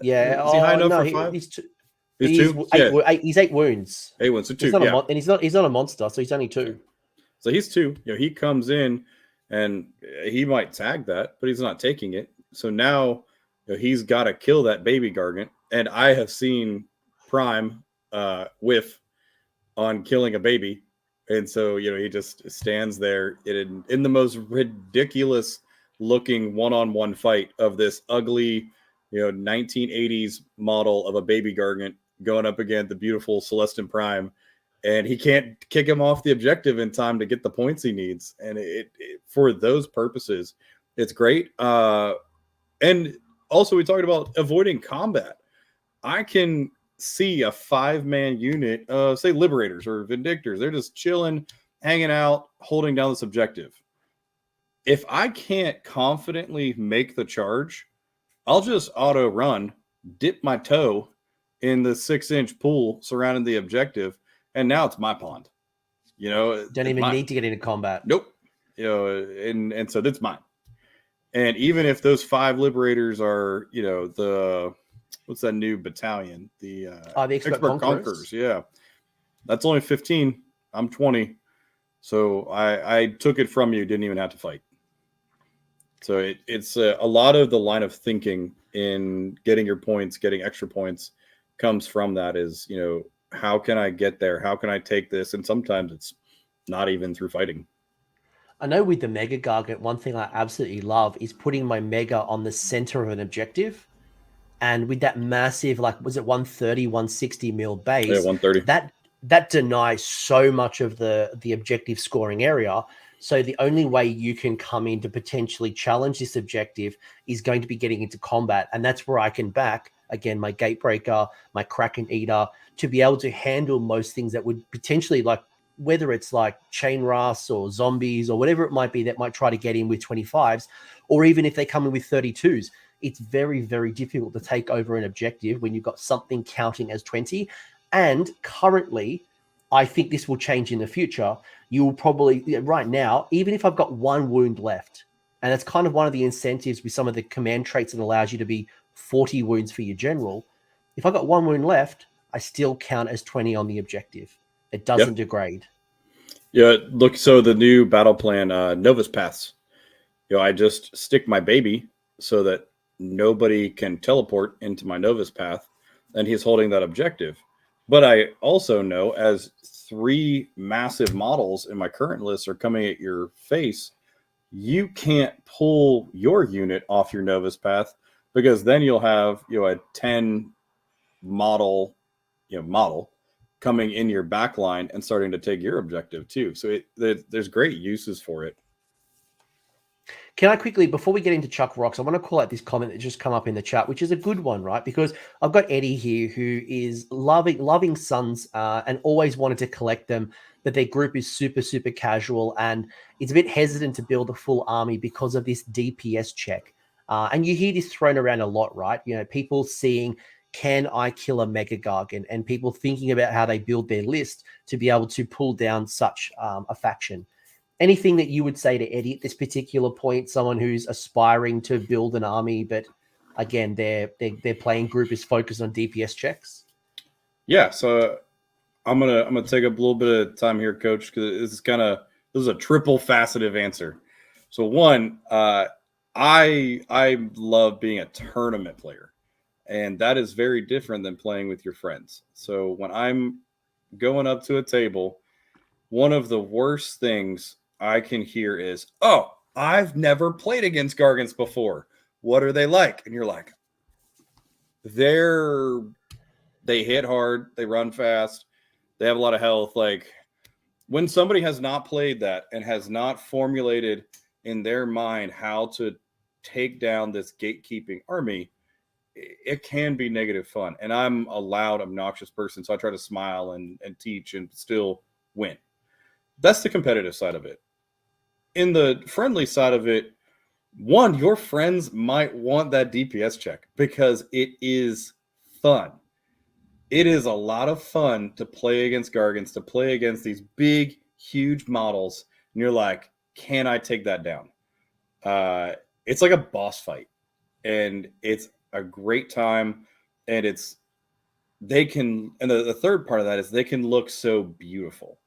Yeah. Is he high enough for 5? He's 2. He's 2? He's 8 wounds. 8 wounds, so 2. And he's not a monster, so he's only 2. So he's 2. He comes in and he might tag that, but he's not taking it. So now he's got to kill that baby gargant. And I have seen Prime whiff on killing a baby. And so, he just stands there in the most ridiculous looking one-on-one fight of this ugly, 1980s model of a baby gargant going up against the beautiful Celestin Prime. And he can't kick him off the objective in time to get the points he needs. And it for those purposes, it's great. And also we talked about avoiding combat. I can see a 5-man unit, say Liberators or Vindictors. They're just chilling, hanging out, holding down this objective. If I can't confidently make the charge, I'll just auto run, dip my toe in the 6-inch pool surrounding the objective, and now it's my pond. Don't even need to get into combat. Nope. And so that's mine. And even if those 5 Liberators are, what's that new battalion? The Expert Conquerors. Yeah. That's only 15. I'm 20. So I took it from you. Didn't even have to fight. So it's a lot of the line of thinking in getting your points, getting extra points comes from that is, how can I get there? How can I take this? And sometimes it's not even through fighting. I know with the mega-gargant, one thing I absolutely love is putting my mega on the center of an objective. And with that massive, was it 130, 160 mil base? Yeah, 130. That denies so much of the objective scoring area. So the only way you can come in to potentially challenge this objective is going to be getting into combat. And that's where I can back, again, my Gatebreaker, my Kraken Eater, to be able to handle most things that would potentially, whether it's like chain rust or zombies or whatever it might be that might try to get in with 25s, or even if they come in with 32s. It's very, very difficult to take over an objective when you've got something counting as 20. And currently, I think this will change in the future. You will probably, right now, even if I've got 1 wound left, and that's kind of one of the incentives with some of the command traits that allows you to be 40 wounds for your general. If I've got 1 wound left, I still count as 20 on the objective. It doesn't degrade. Yeah, look, so the new battle plan, Novus Paths. I just stick my baby so that nobody can teleport into my Novus Path, and he's holding that objective. But I also know as 3 massive models in my current list are coming at your face, you can't pull your unit off your Novus Path because then you'll have a 10 model coming in your back line and starting to take your objective too. So there's great uses for it. Can I quickly, before we get into Chuck Rocks, I want to call out this comment that just come up in the chat, which is a good one, right? Because I've got Eddie here who is loving Sons and always wanted to collect them, but their group is super, super casual and it's a bit hesitant to build a full army because of this DPS check. And you hear this thrown around a lot, right? People seeing, can I kill a mega-gargant? And people thinking about how they build their list to be able to pull down such a faction. Anything that you would say to Eddie at this particular point, someone who's aspiring to build an army, but again, their playing group is focused on DPS checks? Yeah, so I'm gonna take up a little bit of time here, Coach, because this is a triple faceted answer. So one, I love being a tournament player, and that is very different than playing with your friends. So when I'm going up to a table, one of the worst things I can hear is, "Oh, I've never played against Gargants before. What are they like?" And you're like, "They're they hit hard, they run fast, they have a lot of health." Like when somebody has not played that and has not formulated in their mind how to take down this gatekeeping army, it can be negative fun. And I'm a loud, obnoxious person, so I try to smile and teach and still win. That's the competitive side of it. In the friendly side of it, one, your friends might want that DPS check because it is fun. It is a lot of fun to play against Gargants, to play against these big, huge models. And you're like, can I take that down? It's like a boss fight. And it's a great time. And the third part of that is they can look so beautiful.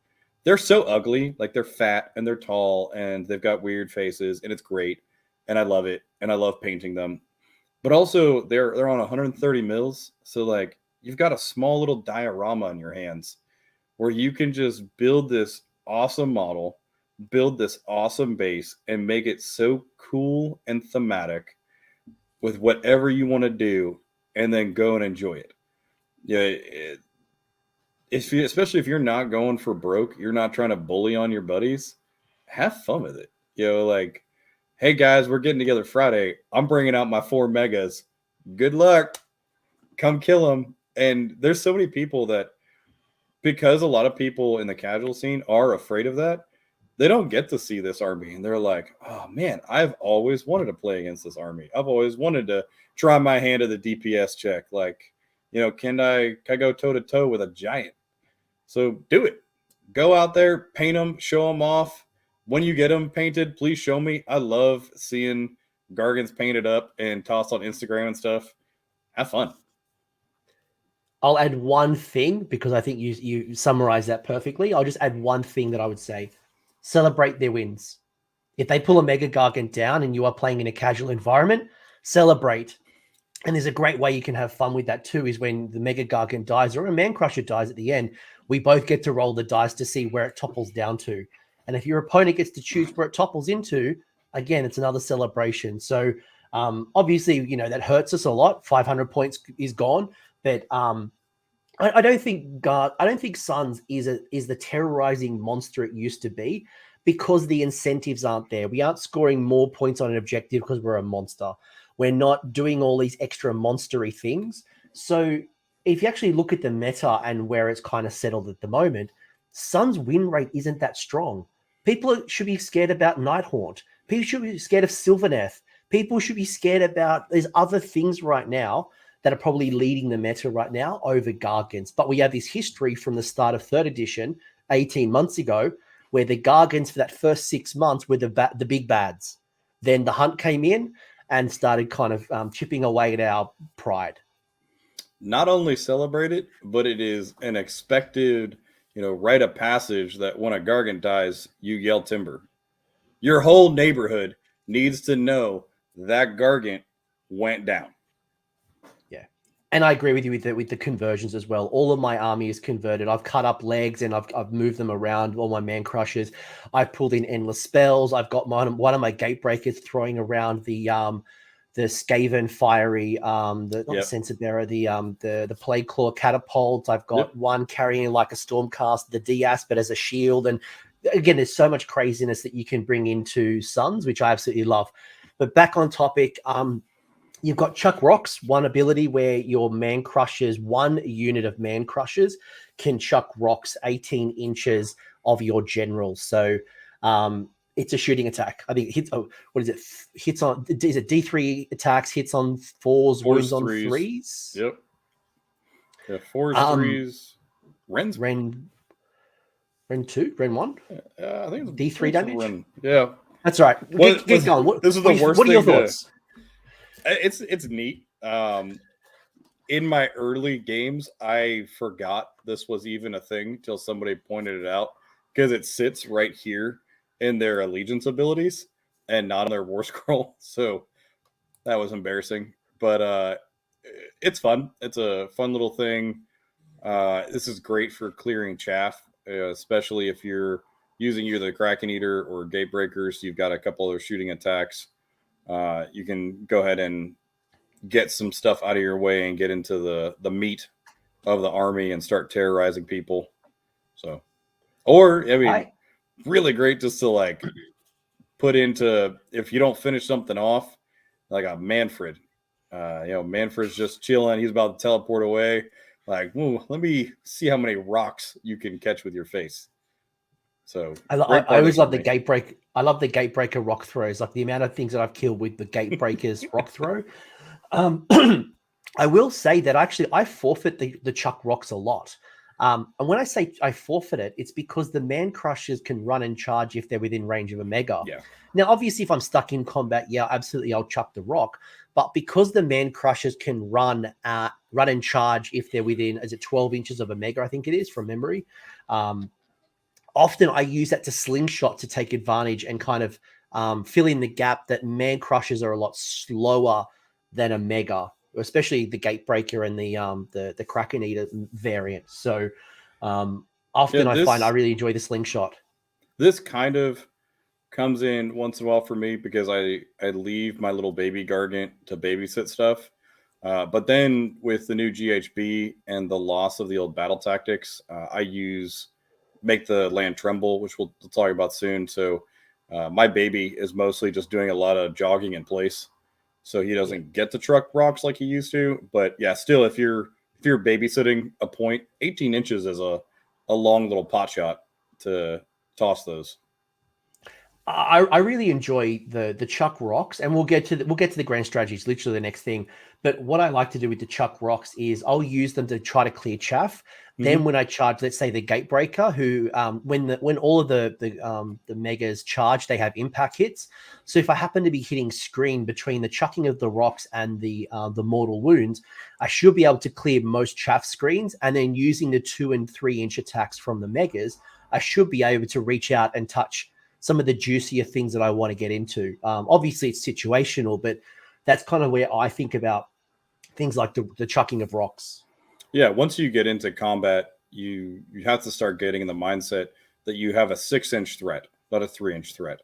They're so ugly, like they're fat and they're tall and they've got weird faces, and it's great. And I love it. And I love painting them. But also they're on 130 mils. So like you've got a small little diorama in your hands where you can just build this awesome model, build this awesome base, and make it so cool and thematic with whatever you want to do, and then go and enjoy it. Yeah, especially if you're not going for broke, you're not trying to bully on your buddies, have fun with it. Like, hey guys, we're getting together Friday. I'm bringing out my 4 megas. Good luck. Come kill them. And there's so many people that, because a lot of people in the casual scene are afraid of that, they don't get to see this army. And they're like, oh man, I've always wanted to play against this army. I've always wanted to try my hand at the DPS check. Like, can I go toe to toe with a giant? So do it. Go out there, paint them, show them off. When you get them painted, please show me. I love seeing Gargants painted up and tossed on Instagram and stuff. Have fun. I'll add one thing because I think you summarized that perfectly. I'll just add one thing that I would say. Celebrate their wins. If they pull a mega-gargant down and you are playing in a casual environment, celebrate. And there's a great way you can have fun with that too, is when the mega-gargant dies or a man-crusher dies at the end, we both get to roll the dice to see where it topples down to. And if your opponent gets to choose where it topples into, again, it's another celebration. So obviously, that hurts us a lot. 500 points is gone. But I don't think Suns is the terrorizing monster it used to be, because the incentives aren't there. We aren't scoring more points on an objective because we're a monster. We're not doing all these extra monstery things. So if you actually look at the meta and where it's kind of settled at the moment, Suns win rate isn't that strong. People should be scared about Nighthaunt. People should be scared of Sylvaneth. People should be scared about there's other things right now that are probably leading the meta right now over Gargants. But we have this history from the start of 3rd edition, 18 months ago, where the Gargants for that first 6 months were the big bads. Then the hunt came in and started kind of chipping away at our pride. Not only celebrate it, but it is an expected, rite of passage that when a Gargant dies, you yell timber. Your whole neighborhood needs to know that Gargant went down. Yeah. And I agree with you with the conversions as well. All of my army is converted. I've cut up legs and I've moved them around. All my man crushers. I've pulled in endless spells. I've got one of my gate breakers throwing around the Skaven fiery, the Sensor Bearer, the Plague Claw catapult. I've got one carrying like a Stormcast, the Dias, but as a shield. And again, there's so much craziness that you can bring into Suns, which I absolutely love. But back on topic, you've got Chuck Rocks, one ability where your man crushers, one unit of man crushers can chuck rocks 18 inches of your general. So it's a shooting attack. I think it hits. Oh, what is it? Hits on. Is it D3 attacks? Hits on 4s, wounds on 3s. Yep. Yeah, 4s, 3s. Ren 2, Ren 1. I think it's D3 damage. Ren. Yeah, that's right. Get going. This is the worst. What are your thoughts? It's neat. In my early games, I forgot this was even a thing till somebody pointed it out, because it sits right here in their allegiance abilities. and not on their war scroll. So that was embarrassing. But it's fun. It's a fun little thing. This is great for clearing chaff, especially if you're using either the Kraken Eater or Gate Breakers. You've got a couple other shooting attacks. You can go ahead and get some stuff out of your way and get into the meat of the army and start terrorizing people. So, or I mean, really great just to like put into, if you don't finish something off, like a Manfred. Manfred's just chilling. He's about to teleport away. Like, ooh, let me see how many rocks you can catch with your face. So I always love the gate break. I love the gate breaker rock throws. Like the amount of things that I've killed with the gate breakers rock throw. I will say that actually I forfeit the chuck rocks a lot. And when I say I forfeit it, it's because the man crushers can run and charge if they're within range of a mega. Yeah. Now, obviously, if I'm stuck in combat, yeah, absolutely, I'll chuck the rock. But because the man crushers can run and charge if they're within, is it 12 inches of a mega? I think it is from memory. Often I use that to slingshot to take advantage and kind of fill in the gap that man crushers are a lot slower than a mega, especially the gate breaker and the Kraken Eater variant. So often I find I really enjoy the slingshot. This kind of comes in once in a while for me because I leave my little baby Gargant to babysit stuff. But then with the new GHB and the loss of the old battle tactics, I make the land tremble, which we'll talk about soon. So my baby is mostly just doing a lot of jogging in place. So he doesn't get to truck rocks like he used to. But yeah, still, if you're babysitting a point, 18 inches is a long little pot shot to toss those. I really enjoy the chuck rocks, and we'll get to the grand strategies, literally the next thing. But what I like to do with the chuck rocks is I'll use them to try to clear chaff. Mm-hmm. Then when I charge, let's say the gate breaker, who when all of the megas charge, they have impact hits. So if I happen to be hitting screen between the chucking of the rocks and the mortal wounds, I should be able to clear most chaff screens, and then using the 2 and 3 inch attacks from the megas, I should be able to reach out and touch some of the juicier things that I want to get into. Obviously, it's situational, but that's kind of where I think about things like the chucking of rocks. Yeah, once you get into combat, you have to start getting in the mindset that you have a 6-inch threat, not a 3-inch threat.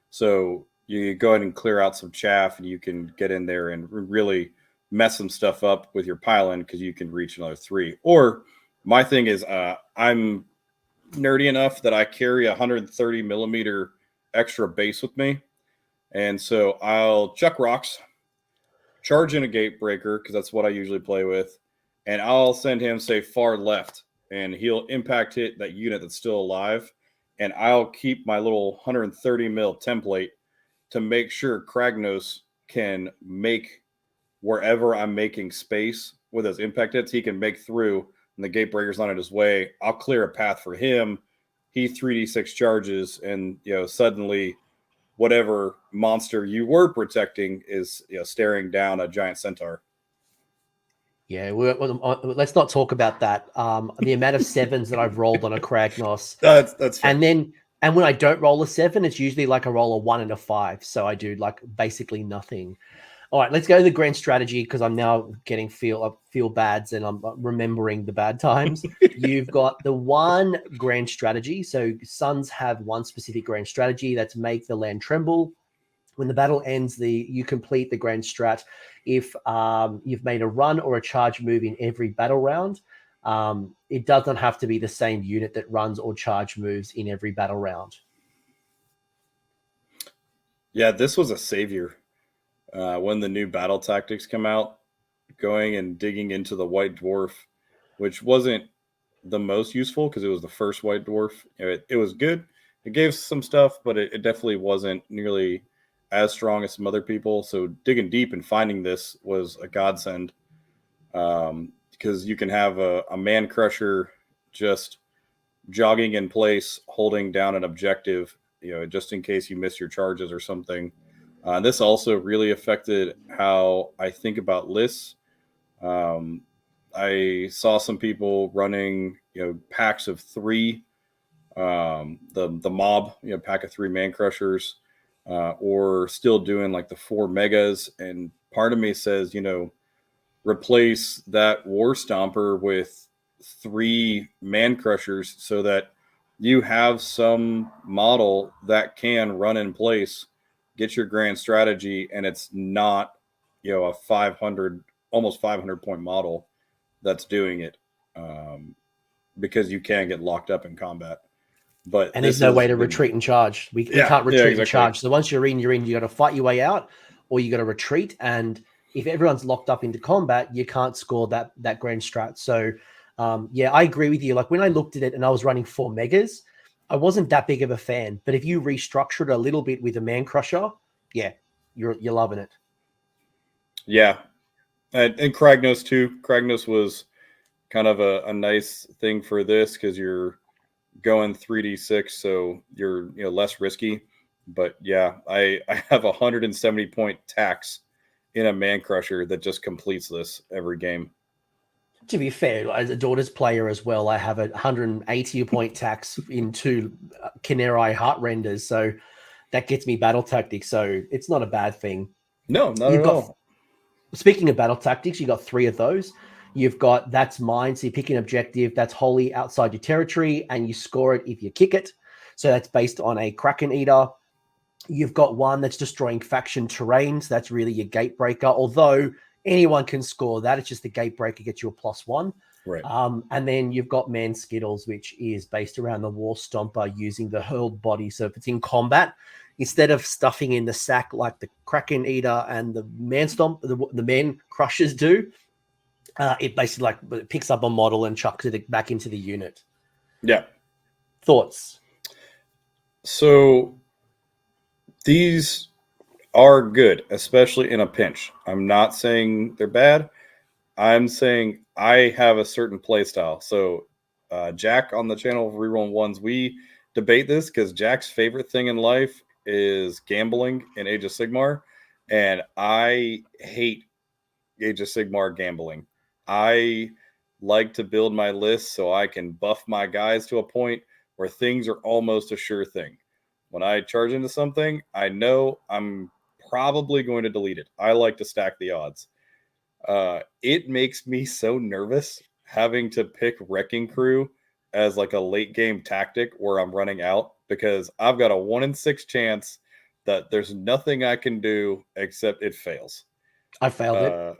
So you go ahead and clear out some chaff, and you can get in there and really mess some stuff up with your pile-in because you can reach another 3. Or my thing is I'm nerdy enough that I carry 130 millimeter extra base with me. And so I'll chuck rocks, charge in a gate breaker, because that's what I usually play with. And I'll send him, say, far left, and he'll impact hit that unit that's still alive. And I'll keep my little 130 mil template to make sure Kragnos can make wherever I'm making space with those impact hits, he can make through. And the gate breaker's not in his way. I'll clear a path for him. He 3d6 charges, and suddenly whatever monster you were protecting is staring down a giant centaur. Yeah, let's not talk about that. The amount of 7s that I've rolled on a Kragnos. That's fair. And when I don't roll a 7, it's usually like I roll a 1 and a 5. So I do like basically nothing. All right, let's go to the grand strategy, because I'm now getting feel bads and I'm remembering the bad times. You've got the one grand strategy. So Sons have one specific grand strategy, that's make the land tremble. When the battle ends, you complete the grand strat if you've made a run or a charge move in every battle round. It doesn't have to be the same unit that runs or charge moves in every battle round. Yeah, this was a savior. When the new battle tactics come out, going and digging into the White Dwarf, which wasn't the most useful because it was the first White Dwarf. It was good. It gave some stuff, but it definitely wasn't nearly as strong as some other people. So digging deep and finding this was a godsend, because you can have a man crusher just jogging in place, holding down an objective, just in case you miss your charges or something. This also really affected how I think about lists. I saw some people running, packs of 3, the mob, pack of 3 man crushers, or still doing like the 4 megas. And part of me says, replace that War Stomper with 3 man crushers so that you have some model that can run in place, get your grand strategy, and it's not, a 500, almost 500 point model that's doing it, because you can get locked up in combat. But And there's no way to retreat and charge. We can't retreat and charge. So once you're in, you got to fight your way out, or you got to retreat. And if everyone's locked up into combat, you can't score that grand strat. So I agree with you. Like when I looked at it and I was running 4 megas, I wasn't that big of a fan. But if you restructure it a little bit with a man crusher, yeah, you're loving it. Yeah. And Kragnos too. Kragnos was kind of a nice thing for this because you're going 3d6, so you're less risky. But yeah, I have 170 point tax in a man crusher that just completes this every game. To be fair, as a Daughters player as well, I have a 180 point tax in 2 Canary Heart renders, so that gets me battle tactics. So it's not a bad thing. No, not at all. Speaking of battle tactics, you got 3 of those. You've got That's Mine. So you pick an objective that's wholly outside your territory and you score it if you kick it. So that's based on a Kraken Eater. You've got one that's destroying faction terrain. So that's really your Gatebreaker. Although anyone can score that. It's just the Gatebreaker gets you a +1. Right. And then you've got Man Skittles, which is based around the War Stomper using the hurled body. So if it's in combat, instead of stuffing in the sack like the Kraken Eater and the Man the Man Crushers do, it basically it picks up a model and chucks it back into the unit. Yeah. Thoughts? So these are good, especially in a pinch. I'm not saying they're bad. I'm saying I have a certain play style. So Jack on the channel of Rerolling Ones, we debate this because Jack's favorite thing in life is gambling in Age of Sigmar. And I hate Age of Sigmar gambling. I like to build my list so I can buff my guys to a point where things are almost a sure thing. When I charge into something, I know I'm probably going to delete it. I like to stack the odds. It makes me so nervous having to pick Wrecking Crew as like a late game tactic where I'm running out, because I've got a 1 in 6 chance that there's nothing I can do except it fails. I failed it.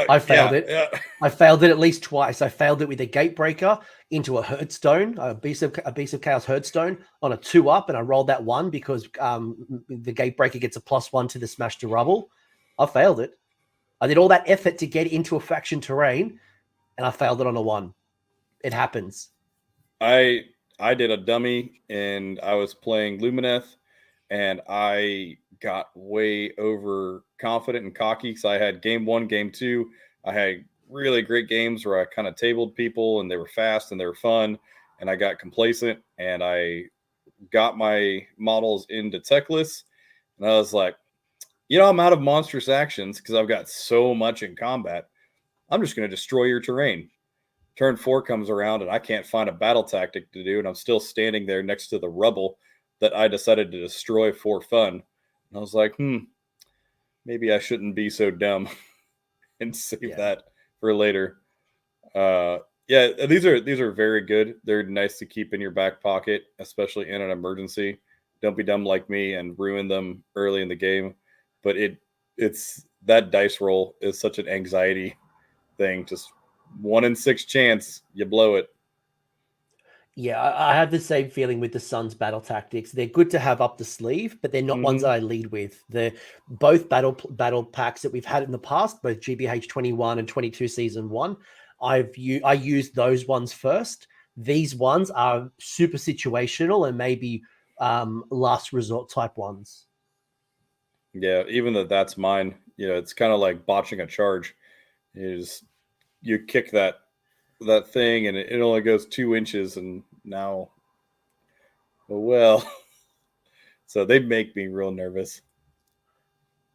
I failed it. Yeah. I failed it at least twice. I failed it with a Gatebreaker into a Herdstone, a Beast of Chaos Herdstone on a 2-up, and I rolled that 1 because the Gatebreaker gets a +1 to the smash to rubble. I failed it. I did all that effort to get into a faction terrain, and I failed it on a 1. It happens. I did a dummy, and I was playing Lumineth, and I got way over confident and cocky because I had game 1, game 2. I had really great games where I kind of tabled people and they were fast and they were fun, and I got complacent and I got my models into tech lists, and I was like, I'm out of monstrous actions because I've got so much in combat. I'm just going to destroy your terrain. Turn 4 comes around and I can't find a battle tactic to do, and I'm still standing there next to the rubble that I decided to destroy for fun. And I was like, maybe I shouldn't be so dumb and save that for later. These are very good. They're nice to keep in your back pocket, especially in an emergency. Don't be dumb like me and ruin them early in the game. But it's that dice roll is such an anxiety thing. Just 1 in 6 chance you blow it. Yeah, I have the same feeling with the Suns battle tactics. They're good to have up the sleeve, but they're not ones that I lead with. They're both battle packs that we've had in the past, both GBH 21 and 22 season 1. I used those ones first. These ones are super situational and maybe last resort type ones. Yeah, even though That's Mine, it's kind of like botching a charge. You kick that thing and it only goes 2 inches, and now, so they make me real nervous.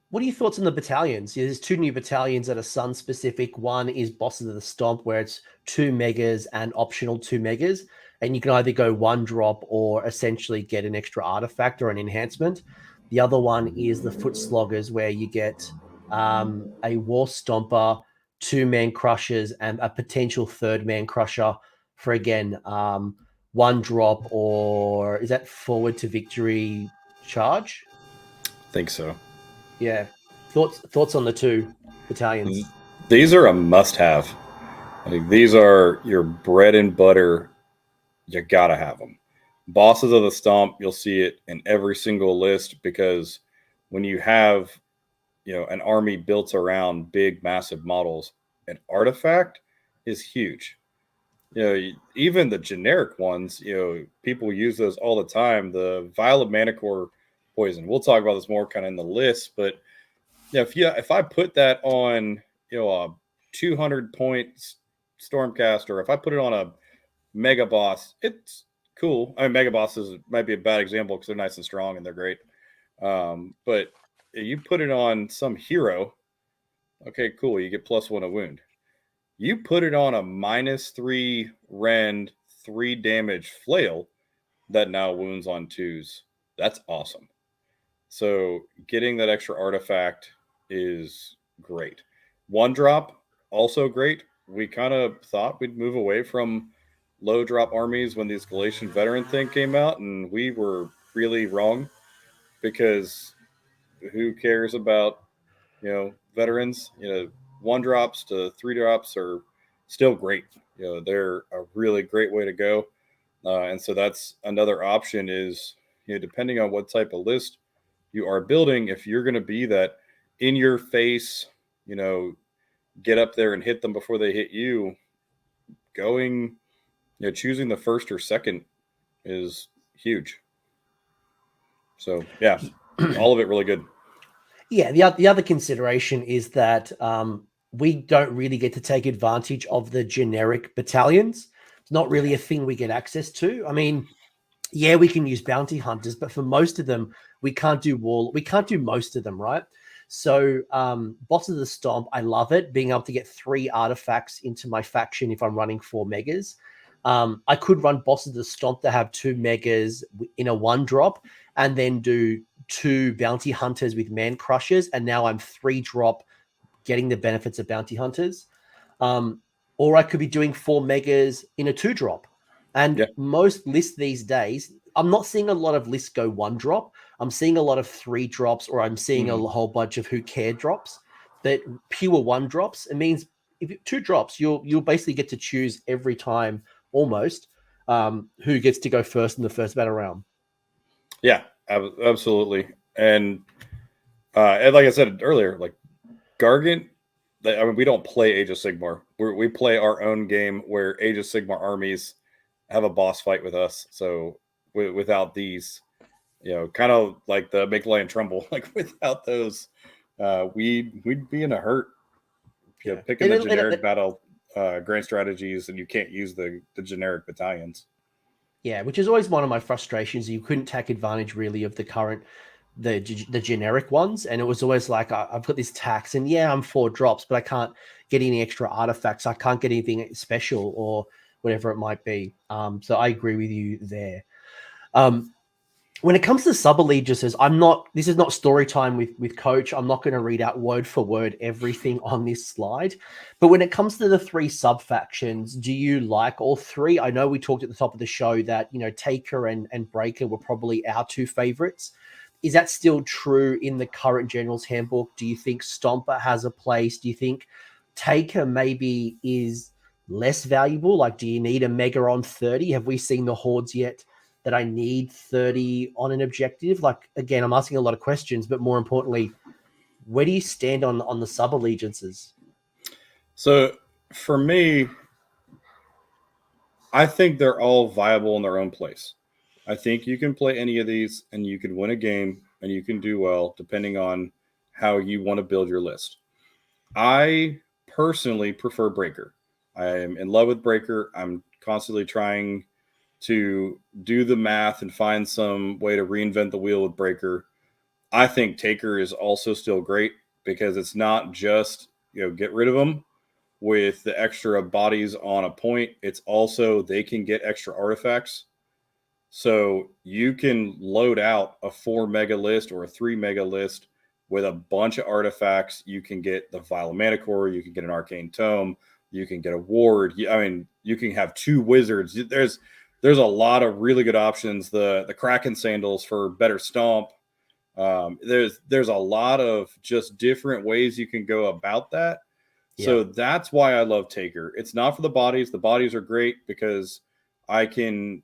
What are your thoughts on the battalions? There's 2 new battalions that are Sun specific. One is Bosses of the Stomp, where it's 2 megas and optional 2 megas, and you can either go 1 drop or essentially get an extra artifact or an enhancement. The other one is the Foot Sloggers, where you get a War Stomper, 2 Man Crushers, and a potential 3rd Man Crusher for, again, 1 drop, or is that Forward to Victory charge? I think so. Yeah. Thoughts on the 2 battalions? These are a must-have. Like, these are your bread and butter. You gotta have them. Bosses of the Stomp, you'll see it in every single list, because when you have, an army built around big, massive models, an artifact is huge. Even the generic ones, people use those all the time. The Vial of Manicore Poison. We'll talk about this more kind of in the list, but if I put that on, a 200 point Stormcaster, if I put it on a Mega Boss, it's cool. I mean, Mega Bosses might be a bad example because they're nice and strong and they're great. But you put it on some hero, okay, cool. You get +1 a wound. You put it on a -3 rend, 3 damage flail that now wounds on 2s. That's awesome. So getting that extra artifact is great. 1 drop, also great. We kind of thought we'd move away from low drop armies when this Galletian veteran thing came out, and we were really wrong, because who cares about, veterans? 1 drops to 3 drops are still great. They're a really great way to go. And so that's another option is, depending on what type of list you are building, if you're going to be that in your face, get up there and hit them before they hit you, going, choosing the 1st or 2nd is huge. So yeah, all of it really good. Yeah, the other consideration is that we don't really get to take advantage of the generic battalions. It's not really a thing we get access to. I mean, yeah, we can use bounty hunters, but for most of them, we can't do most of them, right? So Boss of the Stomp, I love it, being able to get 3 artifacts into my faction if I'm running 4 megas. I could run Boss of the Stomp to have 2 megas in a 1 drop, and then do 2 bounty hunters with Man Crushers, and now I'm 3 drop getting the benefits of bounty hunters. Or I could be doing 4 megas in a 2 drop. And most lists these days, I'm not seeing a lot of lists go 1 drop. I'm seeing a lot of 3 drops, or I'm seeing a whole bunch of who care drops. But pure 1 drops, it means if 2 drops, you'll basically get to choose every time almost who gets to go first in the first battle round. Yeah, absolutely. And like I said earlier, like Gargant, I mean, we don't play Age of Sigmar. We play our own game where Age of Sigmar armies have a boss fight with us. So without these, kind of like the Make Lion Tremble, like without those, we'd be in a hurt. Picking the generic battle grand strategies, and you can't use the generic battalions. Yeah, which is always one of my frustrations. You couldn't take advantage really of the generic ones, and it was always like I've got this tax, and yeah, I'm 4 drops, but I can't get any extra artifacts. I can't get anything special or whatever it might be. So I agree with you there. When it comes to sub-allegiances, this is not story time with Coach. I'm not going to read out word for word everything on this slide. But when it comes to the 3 sub-factions, do you like all 3? I know we talked at the top of the show that, Taker and Breaker were probably our 2 favorites. Is that still true in the current Generals Handbook? Do you think Stomper has a place? Do you think Taker maybe is less valuable? Like, do you need a Mega on 30? Have we seen the hordes yet that I need 30 on an objective? Like, again, I'm asking a lot of questions, but more importantly, where do you stand on the sub-allegiances? So for me, I think they're all viable in their own place. I think you can play any of these and you can win a game and you can do well depending on how you want to build your list. I personally prefer Breaker. I'm in love with Breaker. I'm constantly trying to do the math and find some way to reinvent the wheel with Breaker. I think Taker is also still great because it's not just, get rid of them with the extra bodies on a point. It's also they can get extra artifacts. So you can load out a 4 mega list or a 3 mega list with a bunch of artifacts. You can get the Vial of Manticore, you can get an Arcane Tome, you can get a Ward. I mean, you can have 2 Wizards. There's a lot of really good options. The Kraken Sandals for better stomp. There's a lot of just different ways you can go about that. So that's why I love Taker. It's not for the bodies. The bodies are great because I can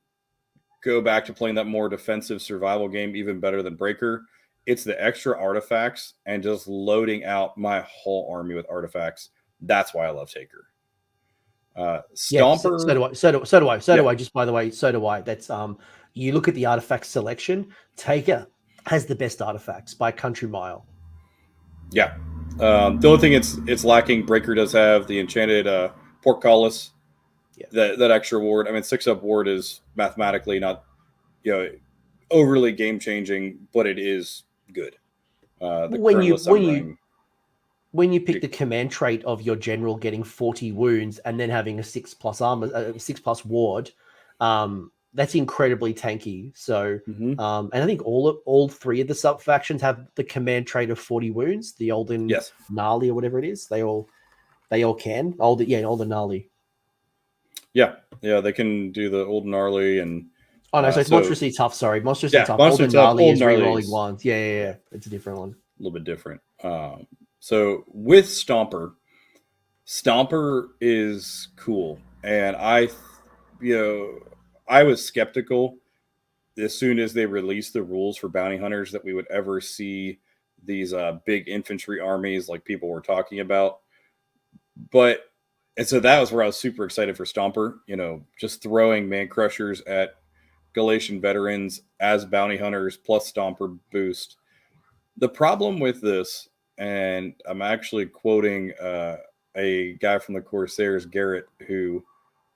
go back to playing that more defensive survival game even better than Breaker. It's the extra artifacts and just loading out my whole army with artifacts. That's why I love Taker. Stomper. So do I. Just by the way, so do I. That's you look at the artifact selection. Taker has the best artifacts by a country mile. Yeah. The only thing it's lacking, Breaker does have the enchanted Portcullis. That extra ward. I mean, 6-up ward is mathematically not, overly game changing, but it is good. When you pick the command trait of your general getting 40 wounds and then having a 6+ armor, 6+ ward, that's incredibly tanky. So, and I think all 3 of the sub factions have the command trait of 40 wounds. The Olden Gnarly or whatever it is, they all can. Olden Gnarly. Yeah, they can do the Old Gnarly and. Oh no, so it's monstrously tough. Sorry, monstrously tough. Olden Gnarly is rerolling ones. Yeah, it's a different one. A little bit different. So with Stomper is cool, and I was skeptical as soon as they released the rules for bounty hunters that we would ever see these big infantry armies like people were talking about. And so that was where I was super excited for Stomper, just throwing man crushers at Galletian veterans as bounty hunters plus Stomper boost. The problem with this, and I'm actually quoting a guy from the Corsairs, Garrett, who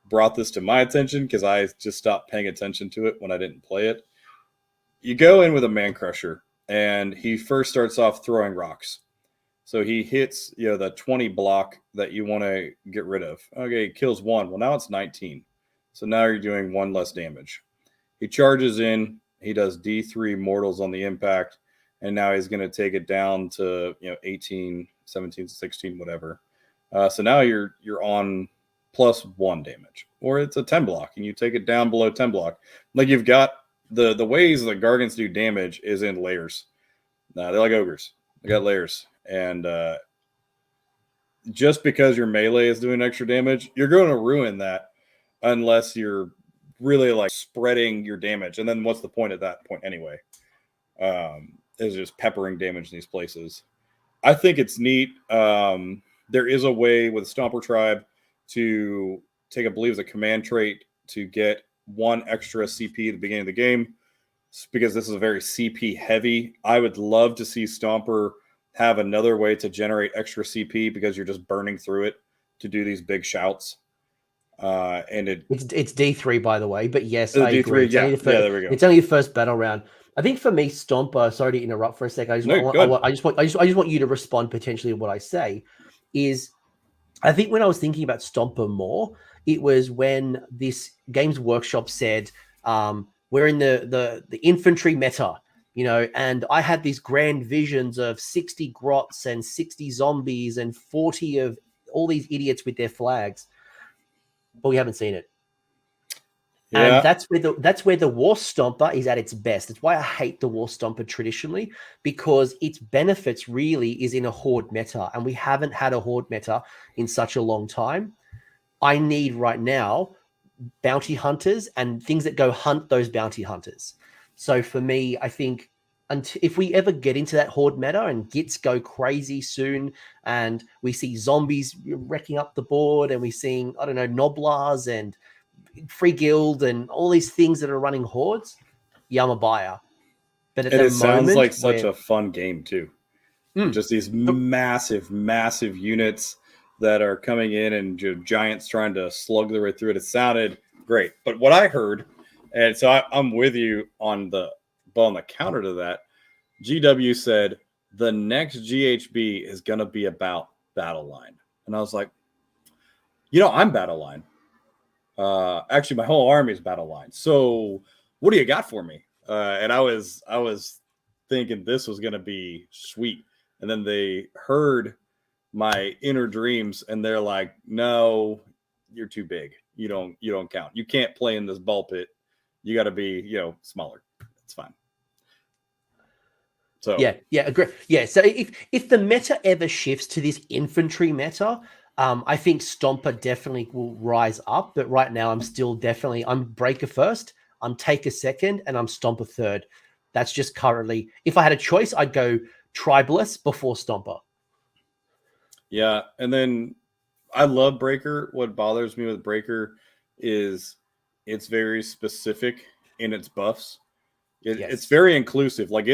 brought this to my attention because I just stopped paying attention to it when I didn't play it. You go in with a man crusher, and he first starts off throwing rocks. So he hits, the 20 block that you want to get rid of. Okay, he kills 1. Well, now it's 19. So now you're doing 1 less damage. He charges in. He does D3 mortals on the impact. And now he's going to take it down to, 18, 17, 16, whatever. So now you're on +1 damage. Or it's a 10 block, and you take it down below 10 block. Like you've got the ways that Gargants do damage is in layers. They're like ogres. They got layers. And just because your melee is doing extra damage, you're going to ruin that unless you're really like spreading your damage. And then what's the point at that point anyway? Is just peppering damage in these places. I think it's neat. There is a way with Stomper Tribe to take, I believe, a command trait to get 1 extra CP at the beginning of the game, because this is a very CP heavy. I would love to see Stomper have another way to generate extra CP because you're just burning through it to do these big shouts. And it's D3, by the way, but yes, I agree. There we go. It's only the first battle round. I think for me, Stomper, sorry to interrupt for a second. I just want you to respond potentially to what I say. Is I think when I was thinking about Stomper more, it was when this Games Workshop said, we're in the infantry meta, and I had these grand visions of 60 grots and 60 zombies and 40 of all these idiots with their flags, but we haven't seen it. Yeah. And that's where the War Stomper is at its best. That's why I hate the War Stomper traditionally, because its benefits really is in a Horde meta, and we haven't had a Horde meta in such a long time. I need right now bounty hunters and things that go hunt those bounty hunters. So for me, I think if we ever get into that Horde meta and gits go crazy soon, and we see zombies wrecking up the board, and we're seeing, Noblars and Free Guild and all these things that are running hordes, I'm a buyer. But at the moment, sounds like such a fun game too. Just these massive units that are coming in and giants trying to slug their way through it. It sounded great. But what I heard, and so I'm with you on the counter to that, GW said the next GHB is going to be about battle line. And I was like, I'm battle line. Actually, my whole army is battle line. So what do you got for me? And I was thinking this was going to be sweet. And then they heard my inner dreams and they're like, no, you're too big. You don't count. You can't play in this ball pit. You got to be, smaller. It's fine. So yeah, agree. Yeah, so if the meta ever shifts to this infantry meta, I think Stomper definitely will rise up. But right now, I'm Breaker first, I'm Taker second, and I'm Stomper third. That's just currently. If I had a choice, I'd go Tribeless before Stomper. Yeah, and then I love Breaker. What bothers me with Breaker is it's very specific in its buffs. It's very inclusive. Like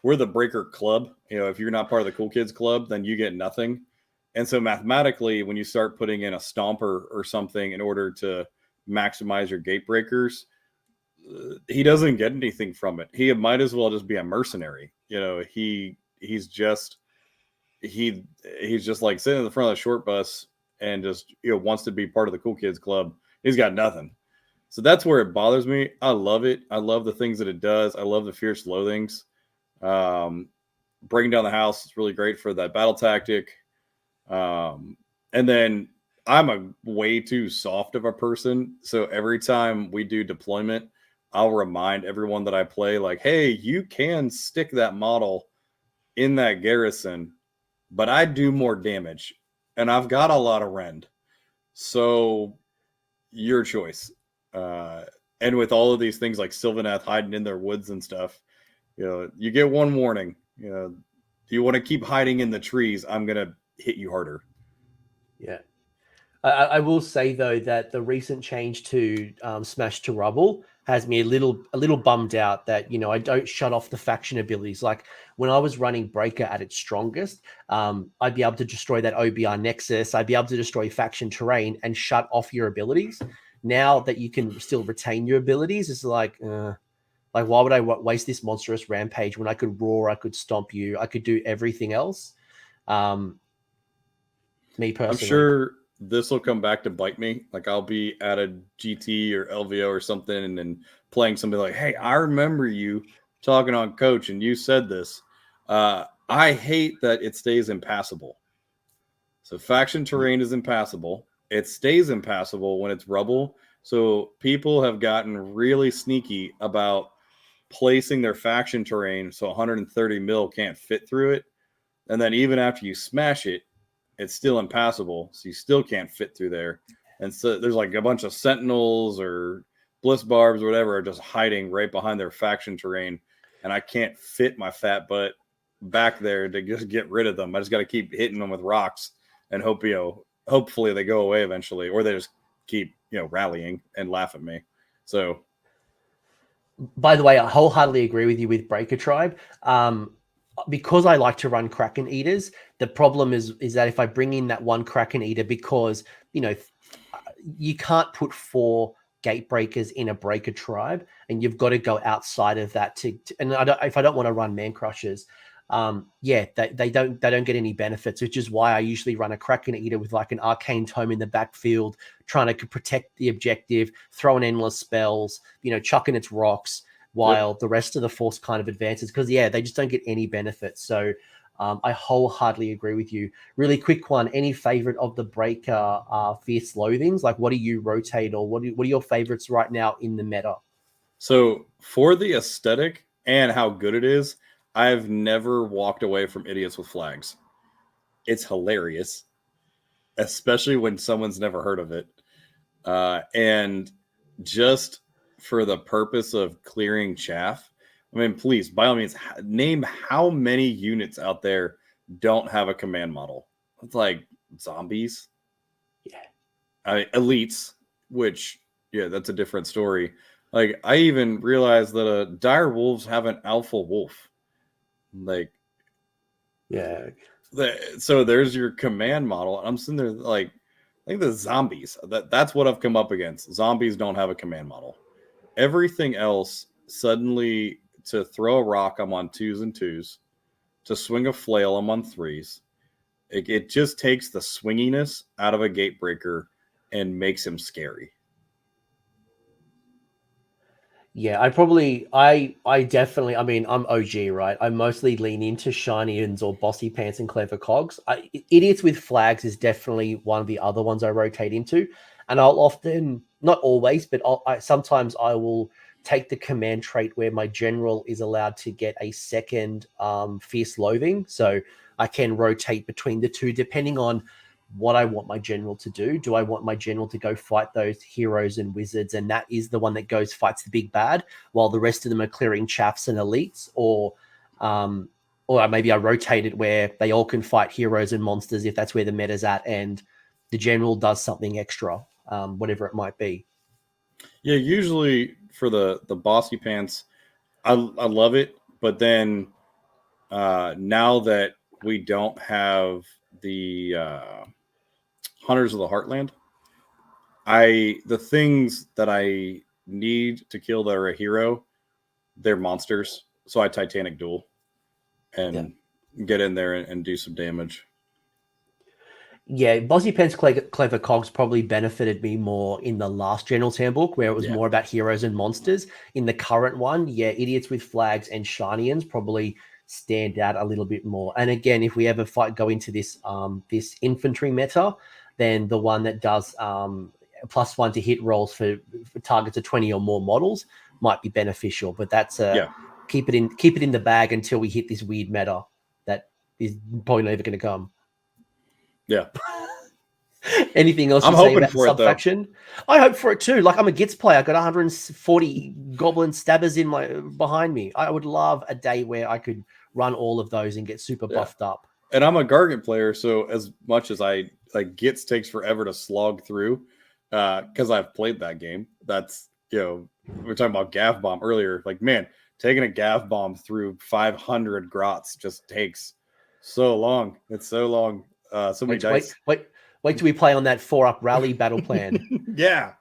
we're the Breaker club. If you're not part of the Cool Kids club, then you get nothing. And so mathematically, when you start putting in a Stomper or something in order to maximize your gate breakers, he doesn't get anything from it. He might as well just be a mercenary. He's just like sitting in the front of the short bus and just wants to be part of the Cool Kids club. He's got nothing. So that's where it bothers me. I love it. I love the things that it does. I love the fierce loathings. Breaking down the house is really great for that battle tactic. And then I'm a way too soft of a person. So every time we do deployment, I'll remind everyone that I play like, hey, you can stick that model in that garrison, but I do more damage and I've got a lot of rend. So your choice. And with all of these things like Sylvaneth hiding in their woods and stuff, you get one warning. Do you want to keep hiding in the trees? I'm going to hit you harder. Yeah. I will say though that the recent change to Smash to Rubble has me a little bummed out that I don't shut off the faction abilities. Like when I was running Breaker at its strongest, I'd be able to destroy that OBR Nexus. I'd be able to destroy faction terrain and shut off your abilities. Now that you can still retain your abilities, it's like why would I waste this monstrous rampage when I could roar, I could stomp you, I could do everything else. Me personally, I'm sure this will come back to bite me. Like I'll be at a GT or LVO or something and then playing something like, hey, I remember you talking on Coach and you said this. I hate that it stays impassable. So faction terrain is impassable. It stays impassable when it's rubble. So people have gotten really sneaky about placing their faction terrain so 130 mil can't fit through it. And then even after you smash it, it's still impassable, so you still can't fit through there. And so there's like a bunch of sentinels or bliss barbs or whatever are just hiding right behind their faction terrain, and I can't fit my fat butt back there to just get rid of them. I just got to keep hitting them with rocks and hopefully they go away eventually, or they just keep rallying and laugh at me. So, by the way, I wholeheartedly agree with you with Breaker Tribe. Because I like to run Kraken Eaters, the problem is that if I bring in that one Kraken Eater, because you can't put 4 gate breakers in a Breaker Tribe, and you've got to go outside of that and if I don't want to run Man Crushers, they don't get any benefits, which is why I usually run a Kraken Eater with like an Arcane Tome in the backfield, trying to protect the objective, throwing endless spells, chucking its rocks, while the rest of the force kind of advances, because they just don't get any benefits. So I wholeheartedly agree with you. Really quick one, any favorite of the Breaker fierce loathings? Like what do you rotate, or what are your favorites right now in the meta? So for the aesthetic and how good it is, I've never walked away from Idiots with Flags. It's hilarious, especially when someone's never heard of it. And just for the purpose of clearing chaff, I mean, please, by all means, name how many units out there don't have a command model. It's like zombies. Yeah. Elites, which, that's a different story. Like, I even realized that dire wolves have an alpha wolf. Like, so there's your command model. And I'm sitting there like, I think the zombies, that's what I've come up against. Zombies don't have a command model. Everything else, suddenly to throw a rock, I'm on 2s and 2s. To swing a flail, I'm on 3s. It just takes the swinginess out of a gatebreaker and makes him scary. Yeah, I definitely, I mean, I'm OG, right? I mostly lean into Shinians or Bossy Pants and Clever Cogs. Idiots with Flags is definitely one of the other ones I rotate into. And I'll often, not always, but sometimes I will take the command trait where my general is allowed to get a second Fierce Loathing. So I can rotate between the two depending on what I want my general to do. Do I want my general to go fight those heroes and wizards, and that is the one that goes fights the big bad, while the rest of them are clearing chaffs and elites, um, or maybe I rotate it where they all can fight heroes and monsters if that's where the meta's at, and the general does something extra, whatever it might be. Yeah, usually for the Bossy Pants, I love it, but then now that we don't have the Hunters of the Heartland, the things that I need to kill that are a hero, they're monsters. So I Titanic Duel and get in there and do some damage. Yeah, Bossy Pence Clever Cogs probably benefited me more in the last General's Handbook, where it was more about heroes and monsters. In the current one, yeah, Idiots with Flags and Shinians probably stand out a little bit more. And again, if we ever go into this this infantry meta, then the one that does +1 to hit rolls for targets of 20 or more models might be beneficial. But that's keep it in the bag until we hit this weird meta that is probably never going to come. Yeah. Anything else you say about the subfaction? I hope for it too. Like, I'm a Gits player. I got 140 goblin stabbers behind me. I would love a day where I could run all of those and get super buffed up. And I'm a Gargant player, so as much as I like, Gits takes forever to slog through because I've played that game. That's, we were talking about Gav Bomb earlier. Like, man, taking a Gav Bomb through 500 grots just takes so long. It's so long. So many dice. Wait till we play on that 4-up rally battle plan. Yeah.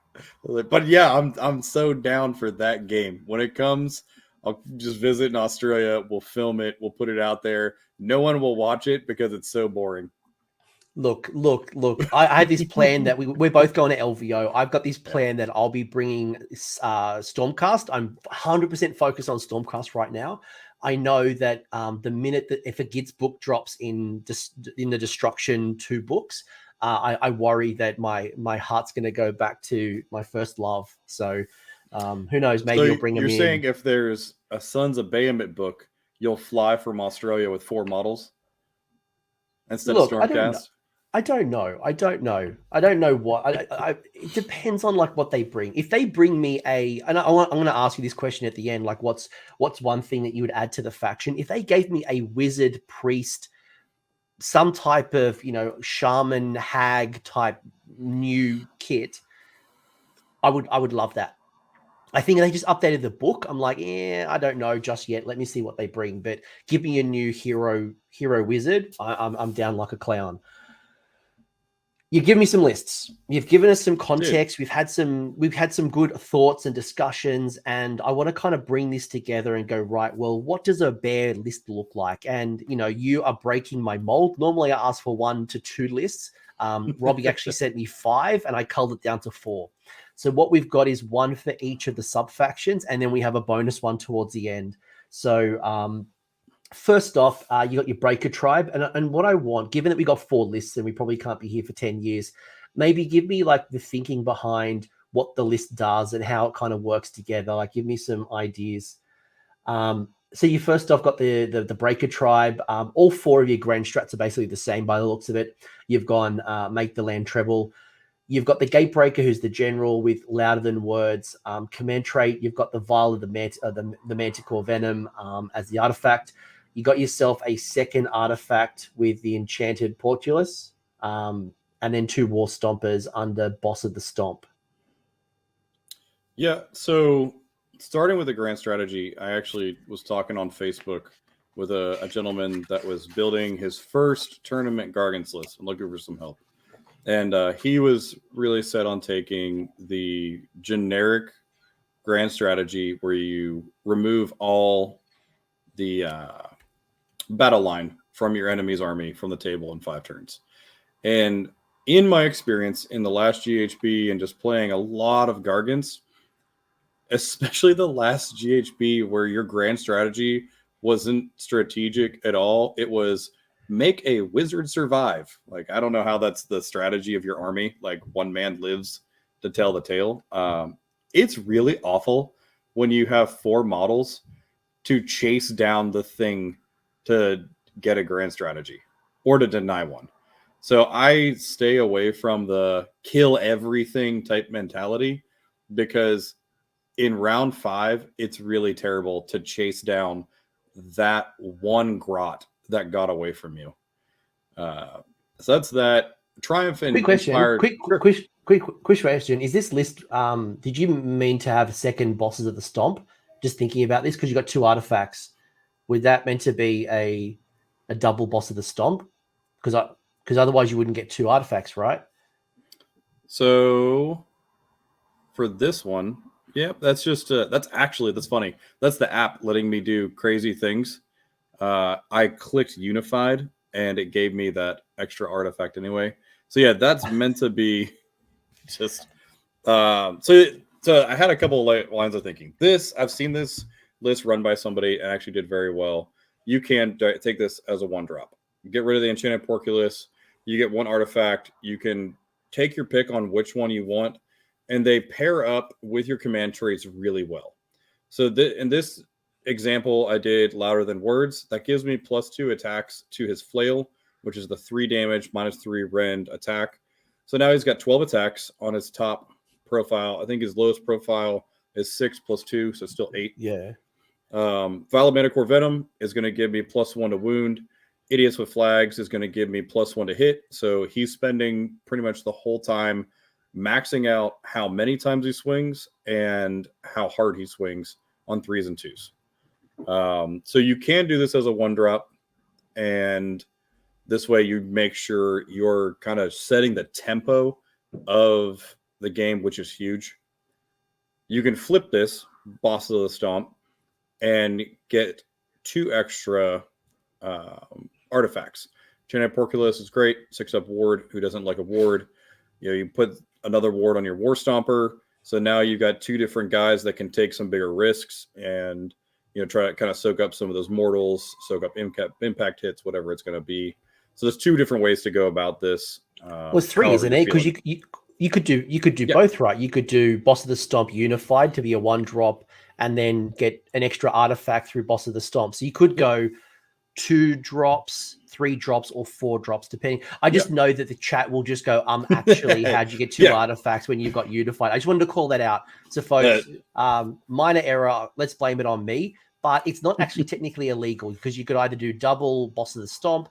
But yeah, I'm so down for that game. When it comes, I'll just visit in Australia. We'll film it. We'll put it out there. No one will watch it because it's so boring. Look. I had this plan that we're both going to LVO. I've got this plan that I'll be bringing Stormcast. I'm 100% focused on Stormcast right now. I know that the minute that if a Gits book drops in the Destruction 2 books, I worry that my heart's going to go back to my first love. So who knows? Maybe you'll bring them in. You're saying if there's a Sons of Behemat book, you'll fly from Australia with 4 models instead of Stormcast? I don't know. I don't know what. It depends on like what they bring. If they bring me and I'm going to ask you this question at the end. Like, what's one thing that you would add to the faction? If they gave me a wizard, priest, some type of shaman, hag type new kit, I would love that. I think they just updated the book. I'm like, I don't know just yet. Let me see what they bring. But give me a new hero wizard. I'm down like a clown. You give me some lists. You've given us some context. Dude. We've had some good thoughts and discussions, and I want to kind of bring this together and go, right, well, what does a bear list look like? And you are breaking my mold. Normally I ask for 1 to 2 lists. Robbie actually sent me 5 and I culled it down to 4. So what we've got is 1 for each of the sub factions, and then we have a bonus one towards the end. So first off, you got your Breaker Tribe. And what I want, given that we got 4 lists and we probably can't be here for 10 years, maybe give me like the thinking behind what the list does and how it kind of works together. Like, give me some ideas. So you first off got the Breaker Tribe. All 4 of your grand strats are basically the same by the looks of it. You've gone make the land treble. You've got the Gatebreaker, who's the general with louder than words. Command trait, you've got the Vial of the Manticore Venom as the artifact. You got yourself a second artifact with the Enchanted Portulus, and then 2 War Stompers under Boss of the Stomp. Yeah, so starting with the grand strategy, I actually was talking on Facebook with a gentleman that was building his first tournament Gargants list and looking for some help. And he was really set on taking the generic grand strategy where you remove all the battle line from your enemy's army from the table in 5 turns. And in my experience in the last GHB and just playing a lot of Gargants, especially the last GHB where your grand strategy wasn't strategic at all. It was make a wizard survive. Like, I don't know how that's the strategy of your army. Like, one man lives to tell the tale. It's really awful when you have 4 models to chase down the thing to get a grand strategy or to deny one. So I stay away from the kill everything type mentality, because in round 5, it's really terrible to chase down that one grot that got away from you. So that's that. Triumph and Quick question. Inspired. Quick question. Is this list? Did you mean to have second bosses of the Stomp? Just thinking about this because you got 2 artifacts. Would that meant to be a double boss of the Stomp? Because otherwise you wouldn't get 2 artifacts, right? So for this one, yeah, that's just that's funny. That's the app letting me do crazy things. I clicked Unified and it gave me that extra artifact anyway. So yeah, that's meant to be just so I had a couple of lines of thinking. I've seen this list run by somebody and actually did very well. You can take this as a 1-drop. Get rid of the Enchanted Porculus. You get 1 artifact. You can take your pick on which one you want, and they pair up with your command traits really well. So in this example, I did Louder Than Words. That gives me +2 attacks to his flail, which is the 3 damage, -3 rend attack. So now he's got 12 attacks on his top profile. I think his lowest profile is 6 + 2, so still 8. Yeah. Violet Manicore Venom is going to give me +1 to wound. Idiots with Flags is going to give me +1 to hit. So he's spending pretty much the whole time maxing out how many times he swings and how hard he swings on 3s and 2s. So you can do this as a 1-drop, and this way you make sure you're kind of setting the tempo of the game, which is huge. You can flip this Boss of the Stomp and get 2 extra artifacts. Enchanted Porculus is great. 6-up ward. Who doesn't like a ward? You put another ward on your War Stomper. So now you've got 2 different guys that can take some bigger risks and try to kind of soak up some of those mortals, soak up impact hits, whatever it's going to be. So there's 2 different ways to go about this. Well, it's 3, isn't it? Because you could do both, right? You could do Boss of the Stomp Unified to be a 1-drop, and then get an extra artifact through Boss of the Stomp. So you could go 2 drops, 3 drops, or 4 drops, depending. I just know that the chat will just go, actually, how'd you get 2 artifacts when you've got Unified? I just wanted to call that out. So, folks, minor error, let's blame it on me. But it's not actually technically illegal, because you could either do double Boss of the Stomp,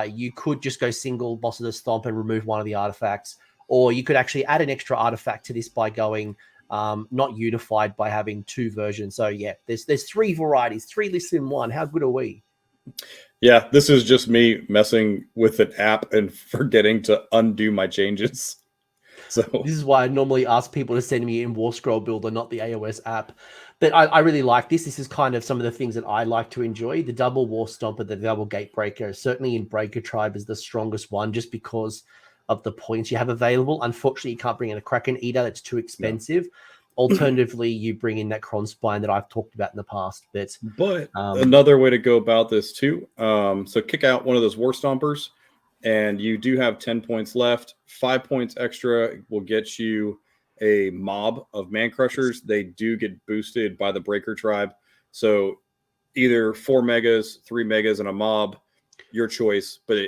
you could just go single Boss of the Stomp and remove 1 of the artifacts, or you could actually add an extra artifact to this by going not Unified, by having 2 versions. So yeah, there's 3 varieties, 3 lists in 1. How good are we? Yeah, this is just me messing with an app and forgetting to undo my changes. So this is why I normally ask people to send me in War Scroll Builder, not the AOS app. But I really like this. This is kind of some of the things that I like to enjoy. The double War Stomper, the double Gatebreaker, certainly in Breaker Tribe is the strongest one, just because of the points you have available. Unfortunately, you can't bring in a Kraken Eater. That's too expensive. Alternatively, you bring in that Kronspine that I've talked about in the past. But another way to go about this too. So kick out one of those War Stompers, and you do have 10 points left. 5 points extra will get you a mob of Man Crushers. They do get boosted by the Breaker Tribe. So either 4 megas, 3 megas, and a mob, your choice. But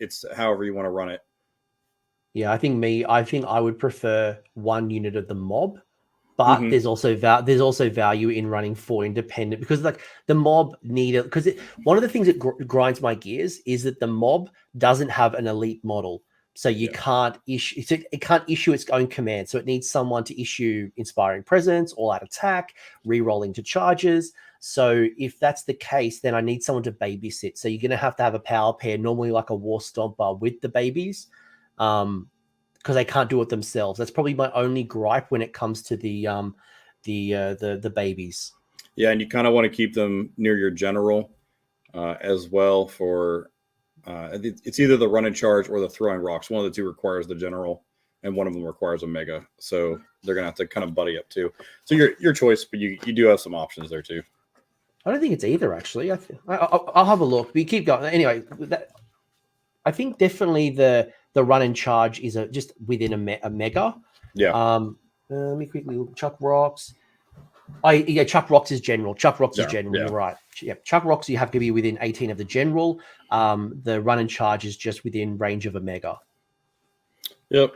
it's however you want to run it. Yeah, I think I would prefer 1 unit of the mob. But there's also value in running 4 independent, because like the mob because one of the things that grinds my gears is that the mob doesn't have an elite model, so you can't issue its own command. So it needs someone to issue Inspiring Presence, All Out Attack, re-rolling to charges. So if that's the case, then I need someone to babysit. So you're going to have a power pair, normally like a War Stomper with the babies. Because they can't do it themselves. That's probably my only gripe when it comes to the babies. Yeah, and you kind of want to keep them near your general as well. For it's either the run and charge or the throwing rocks. One of the 2 requires the general, and one of them requires a mega. So they're gonna have to kind of buddy up too. So your choice, but you do have some options there too. I don't think it's either, actually. I'll have a look. We keep going. Anyway, I think definitely the run and charge is just within a mega. Yeah. Let me quickly look. Chuck Rocks. Chuck Rocks is general. Chuck Rocks is general. You're right. Yeah, Chuck Rocks, you have to be within 18 of the general. The run and charge is just within range of a mega. Yep.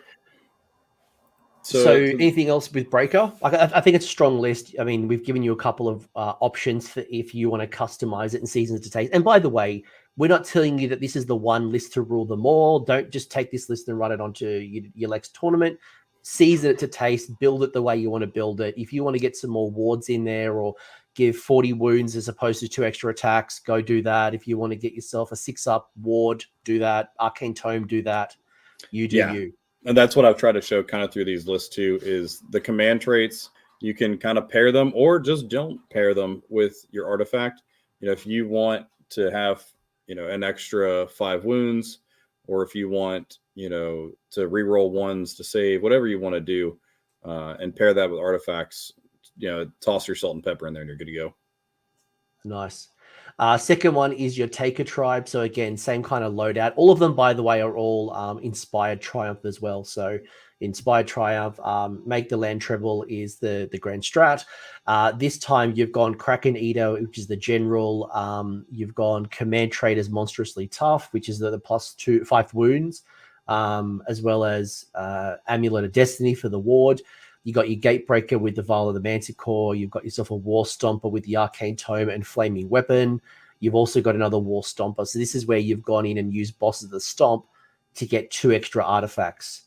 So anything else with Breaker? I think it's a strong list. I mean, we've given you a couple of options for if you want to customize it and seasons to taste. And by the way, we're not telling you that this is the one list to rule them all. Don't just take this list and run it onto your next tournament. Season it to taste, build it the way you want to build it. If you want to get some more wards in there or give 40 wounds as opposed to 2 extra attacks, go do that. If you want to get yourself a 6-up ward, do that. Arcane Tome, do that. You do you. And that's what I've tried to show kind of through these lists too, is the command traits. You can kind of pair them or just don't pair them with your artifact. If you want to have, an extra 5 wounds, or if you want, to reroll ones to save, whatever you want to do, and pair that with artifacts, toss your salt and pepper in there and you're good to go. Nice. Second one is your Taker Tribe. So again, same kind of loadout. All of them, by the way, are all Inspired Triumph as well. So Inspired Triumph, Make the Land Treble is the Grand Strat. This time you've gone Kraken Eater, which is the general. You've gone Command Traders Monstrously Tough, which is the +5 wounds, as well as Amulet of Destiny for the ward. You got your Gatebreaker with the Vial of the Manticore. You've got yourself a War Stomper with the Arcane Tome and Flaming Weapon. You've also got another War Stomper. So this is where you've gone in and used Bosses of the Stomp to get 2 extra artifacts.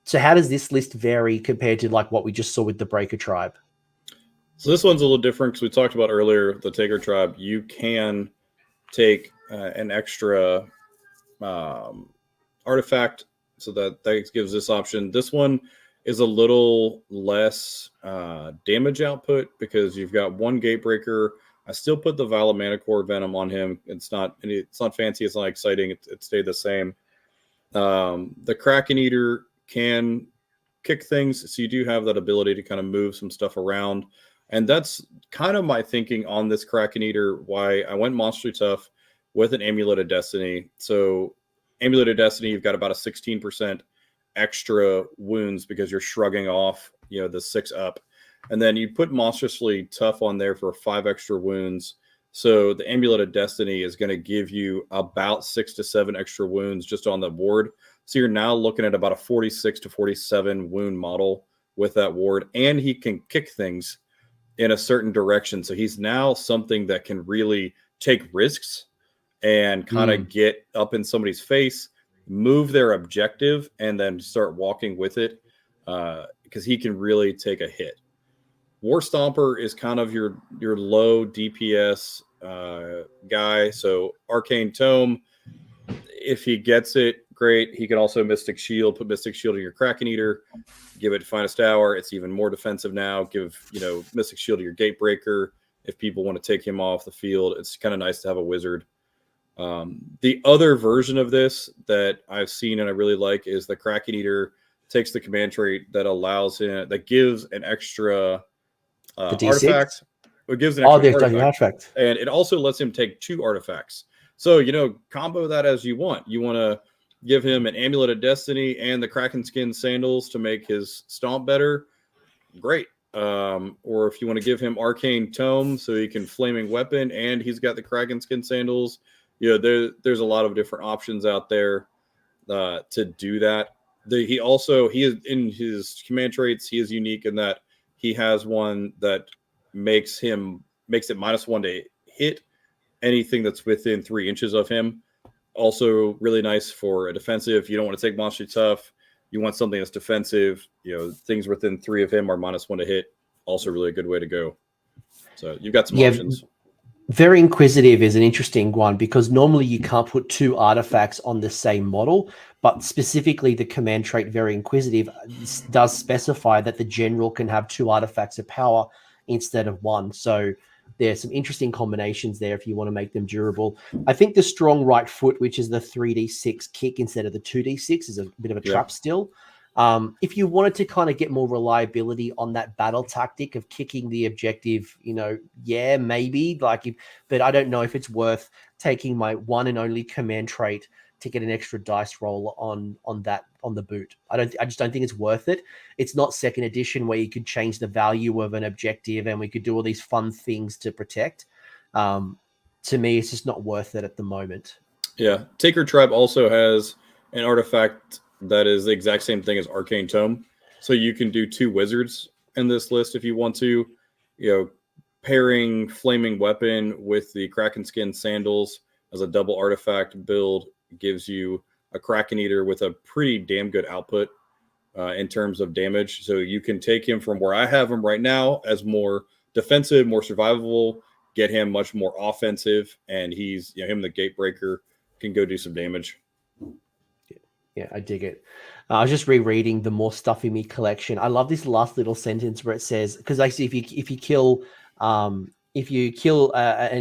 So how does this list vary compared to like what we just saw with the Breaker Tribe? So this one's a little different because we talked about earlier, the Taker Tribe. You can take an extra artifact, so that gives this option. This one is a little less damage output because you've got 1 Gatebreaker. I still put the Vial of Manticore Venom on him. It's not fancy. It's not exciting. It stayed the same. The Kraken Eater can kick things, so you do have that ability to kind of move some stuff around. And that's kind of my thinking on this Kraken Eater, why I went Monstrously Tough with an Amulet of Destiny. So Amulet of Destiny, you've got about a 16% extra wounds because you're shrugging off, the 6-up. And then you put Monstrously Tough on there for 5 extra wounds. So the Amulet of Destiny is going to give you about 6 to 7 extra wounds just on the ward. So you're now looking at about a 46 to 47 wound model with that ward. And he can kick things in a certain direction. So he's now something that can really take risks and kind of get up in somebody's face, move their objective, and then start walking with it, because he can really take a hit. War Stomper is kind of your low DPS guy. So Arcane Tome, if he gets it, great. He can also Mystic Shield, put Mystic Shield in your Kraken Eater, give it Finest Hour. It's even more defensive now. Give, Mystic Shield to your Gatebreaker. If people want to take him off the field, it's kind of nice to have a wizard. The other version of this that I've seen and I really like is the Kraken Eater takes the command trait that allows him, that gives an extra artifact. It gives an extra artifact. And it also lets him take 2 artifacts. So, combo that as you want. You want to give him an Amulet of Destiny and the Kraken Skin Sandals to make his stomp better. Great. Or if you want to give him Arcane Tome so he can Flaming Weapon and he's got the Kraken Skin Sandals. There's a lot of different options out there to do that. He is in his command traits. He is unique in that he has one that makes it -1 to hit anything that's within 3 inches of him. Also really nice for a defensive. You don't want to take Monstrously Tough. You want something that's defensive. Things within 3 of him are -1 to hit. Also really a good way to go. So you've got some options. Very Inquisitive is an interesting one because normally you can't put 2 artifacts on the same model, but specifically the command trait Very Inquisitive does specify that the general can have 2 artifacts of power instead of 1. So there's some interesting combinations there if you want to make them durable. I think the Strong Right Foot, which is the 3d6 kick instead of the 2d6, is a bit of a trap still. If you wanted to kind of get more reliability on that battle tactic of kicking the objective, yeah, maybe but I don't know if it's worth taking my one and only command trait to get an extra dice roll on the boot. I just don't think it's worth it. It's not second edition where you could change the value of an objective and we could do all these fun things to protect. To me, it's just not worth it at the moment. Yeah. Taker Tribe also has an artifact that is the exact same thing as Arcane Tome. So you can do 2 wizards in this list if you want to. Pairing Flaming Weapon with the Kraken Skin Sandals as a double artifact build gives you a Kraken Eater with a pretty damn good output in terms of damage. So you can take him from where I have him right now as more defensive, more survivable, get him much more offensive, and he's him the Gatebreaker can go do some damage. Yeah, I dig it. I was just rereading the More Stuff in Me collection. I love this last little sentence where it says, because actually if you kill an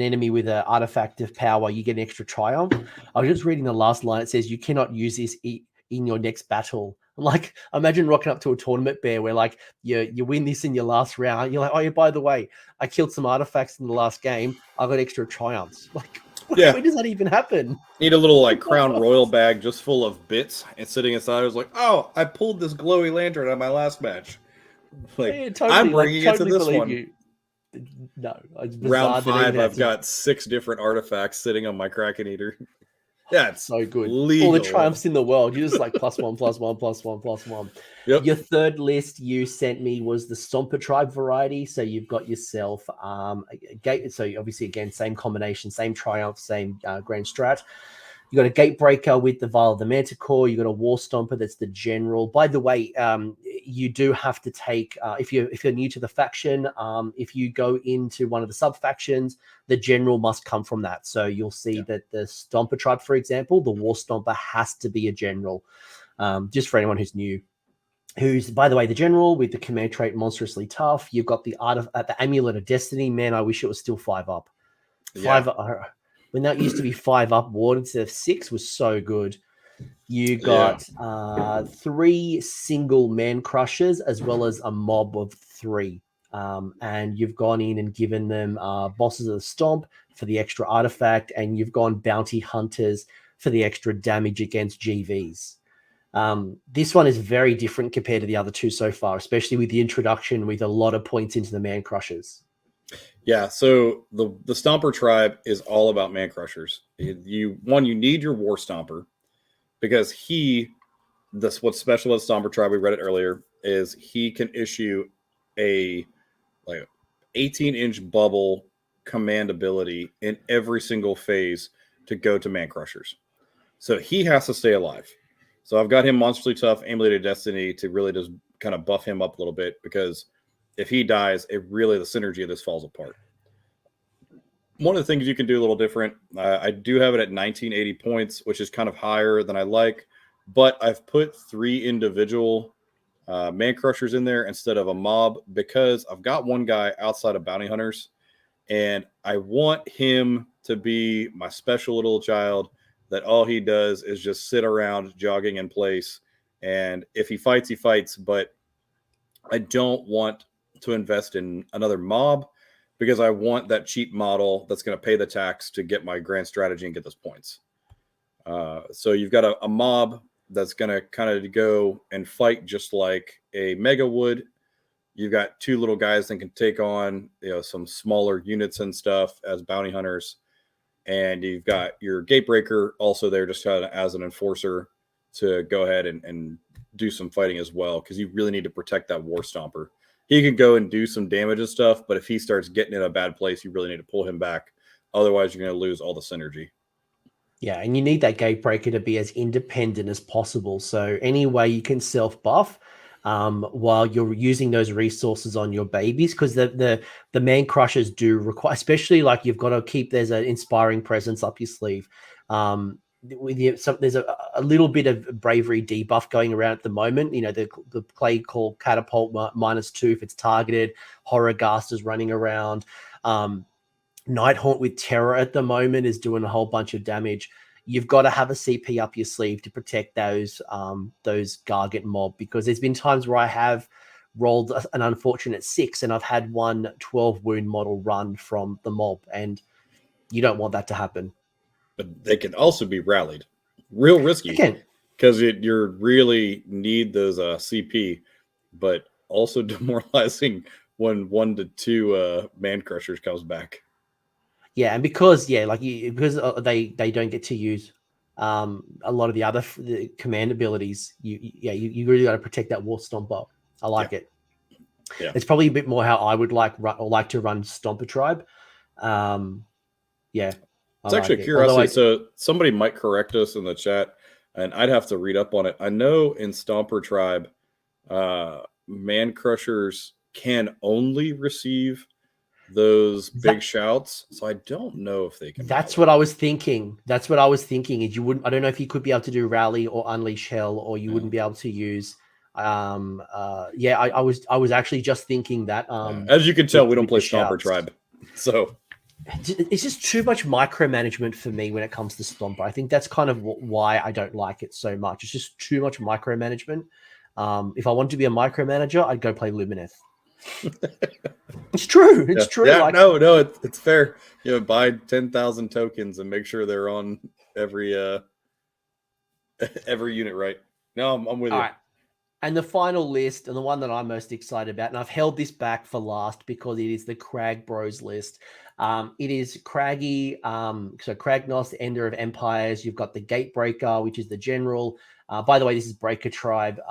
enemy with an artifact of power, you get an extra triumph. I was just reading the last line. It says you cannot use this in your next battle. Like, imagine rocking up to a tournament, Bear, where like you win this in your last round. You're like, oh yeah, by the way, I killed some artifacts in the last game. I got extra triumphs. Like, yeah, when does that even happen? Need a little like Crown Royal bag just full of bits and sitting inside. I was like, oh, I pulled this glowy lantern on my last match. Like, yeah, totally, I'm bringing it to this one. You. No, it's round 5. I've got 6 different artifacts sitting on my Kraken Eater. Yeah, it's so good. Legal. All the triumphs in the world. You're just like +1, +1, +1, +1. Yep. Your third list you sent me was the Stomper Tribe variety. So you've got yourself gate. So obviously, again, same combination, same triumph, same grand strat. You got a Gatebreaker with the Vial of the Manticore. You got a War Stomper that's the general. By the way, you do have to take if you're new to the faction. If you go into one of the sub factions, the general must come from that. So you'll see that the Stomper Tribe, for example, the War Stomper has to be a general. Just for anyone who's new. Who's, by the way, the general with the command trait monstrously tough. You've got the the Amulet of Destiny. Man, I wish it was still 5 up. 5 up. When that used to be 5 up ward instead of 6 was so good. You got 3 single man crushers as well as a mob of 3. And you've gone in and given them bosses of the stomp for the extra artifact, and you've gone bounty hunters for the extra damage against GVs. This one is very different compared to the other 2 so far, especially with the introduction with a lot of points into the man crushers. Yeah, so the Stomper Tribe is all about man crushers. You need your War Stomper because what's special about Stomper Tribe, we read it earlier, is he can issue a 18-inch bubble command ability in every single phase to go to man crushers. So he has to stay alive. So I've got him monstrously tough, Amulet of Destiny to really just kind of buff him up a little bit, because if he dies, the synergy of this falls apart. One of the things you can do a little different, I do have it at 1980 points, which is kind of higher than I like, but I've put 3 individual man crushers in there instead of a mob, because I've got one guy outside of bounty hunters, and I want him to be my special little child that all he does is just sit around jogging in place, and if he fights, he fights, but I don't want to invest in another mob, because I want that cheap model that's going to pay the tax to get my grand strategy and get those points. So you've got a mob that's going to kind of go and fight just like a mega would. You've got 2 little guys that can take on some smaller units and stuff as bounty hunters, and you've got your Gatebreaker also there just kind of as an enforcer to go ahead and do some fighting as well, because you really need to protect that War Stomper. He can go and do some damage and stuff, but if he starts getting in a bad place, you really need to pull him back. Otherwise, you're going to lose all the synergy. Yeah, and you need that Gatebreaker to be as independent as possible. So any way you can self-buff while you're using those resources on your babies, because the man crushers do require, especially like you've got to keep, there's an inspiring presence up your sleeve. There's a little bit of bravery debuff going around at the moment. The play called Catapult -2 if it's targeted. Horrorghast is running around. Nighthaunt with Terror at the moment is doing a whole bunch of damage. you've got to have a CP up your sleeve to protect those Gargant mob, because there's been times where I have rolled an unfortunate 6 and I've had one 12 wound model run from the mob, and you don't want that to happen. But they can also be rallied. Real risky. Again, because you really need those CP, but also demoralizing when 1 to 2 man crushers comes back. Yeah, and because they don't get to use a lot of the other the command abilities, you really got to protect that War Stomper. I like it. Yeah, it's probably a bit more how I would like to run Stomper Tribe. Yeah, it's actually like a curiosity. So somebody might correct us in the chat, and I'd have to read up on it. I know in Stomper Tribe, man crushers can only receive those big shouts, so I don't know if they can. That's what I was thinking. Is you wouldn't. I don't know if you could be able to do rally or unleash hell, or you wouldn't be able to use. I was actually just thinking that. As you can tell, we don't play Stomper Tribe, so it's just too much micromanagement for me when it comes to Stomper. I think that's kind of why I don't like it so much. It's just too much micromanagement. If I wanted to be a micromanager, I'd go play Lumineth. It's true. It's true. Yeah, no, it's fair. Buy 10,000 tokens and make sure they're on every unit, right? No, I'm with you. All right. And the final list, and the one that I'm most excited about, and I've held this back for last because it is the Crag Bros list. It is Craggy, so Kragnos, the Ender of Empires. You've got the Gatebreaker, which is the General. By the way, this is Breaker Tribe.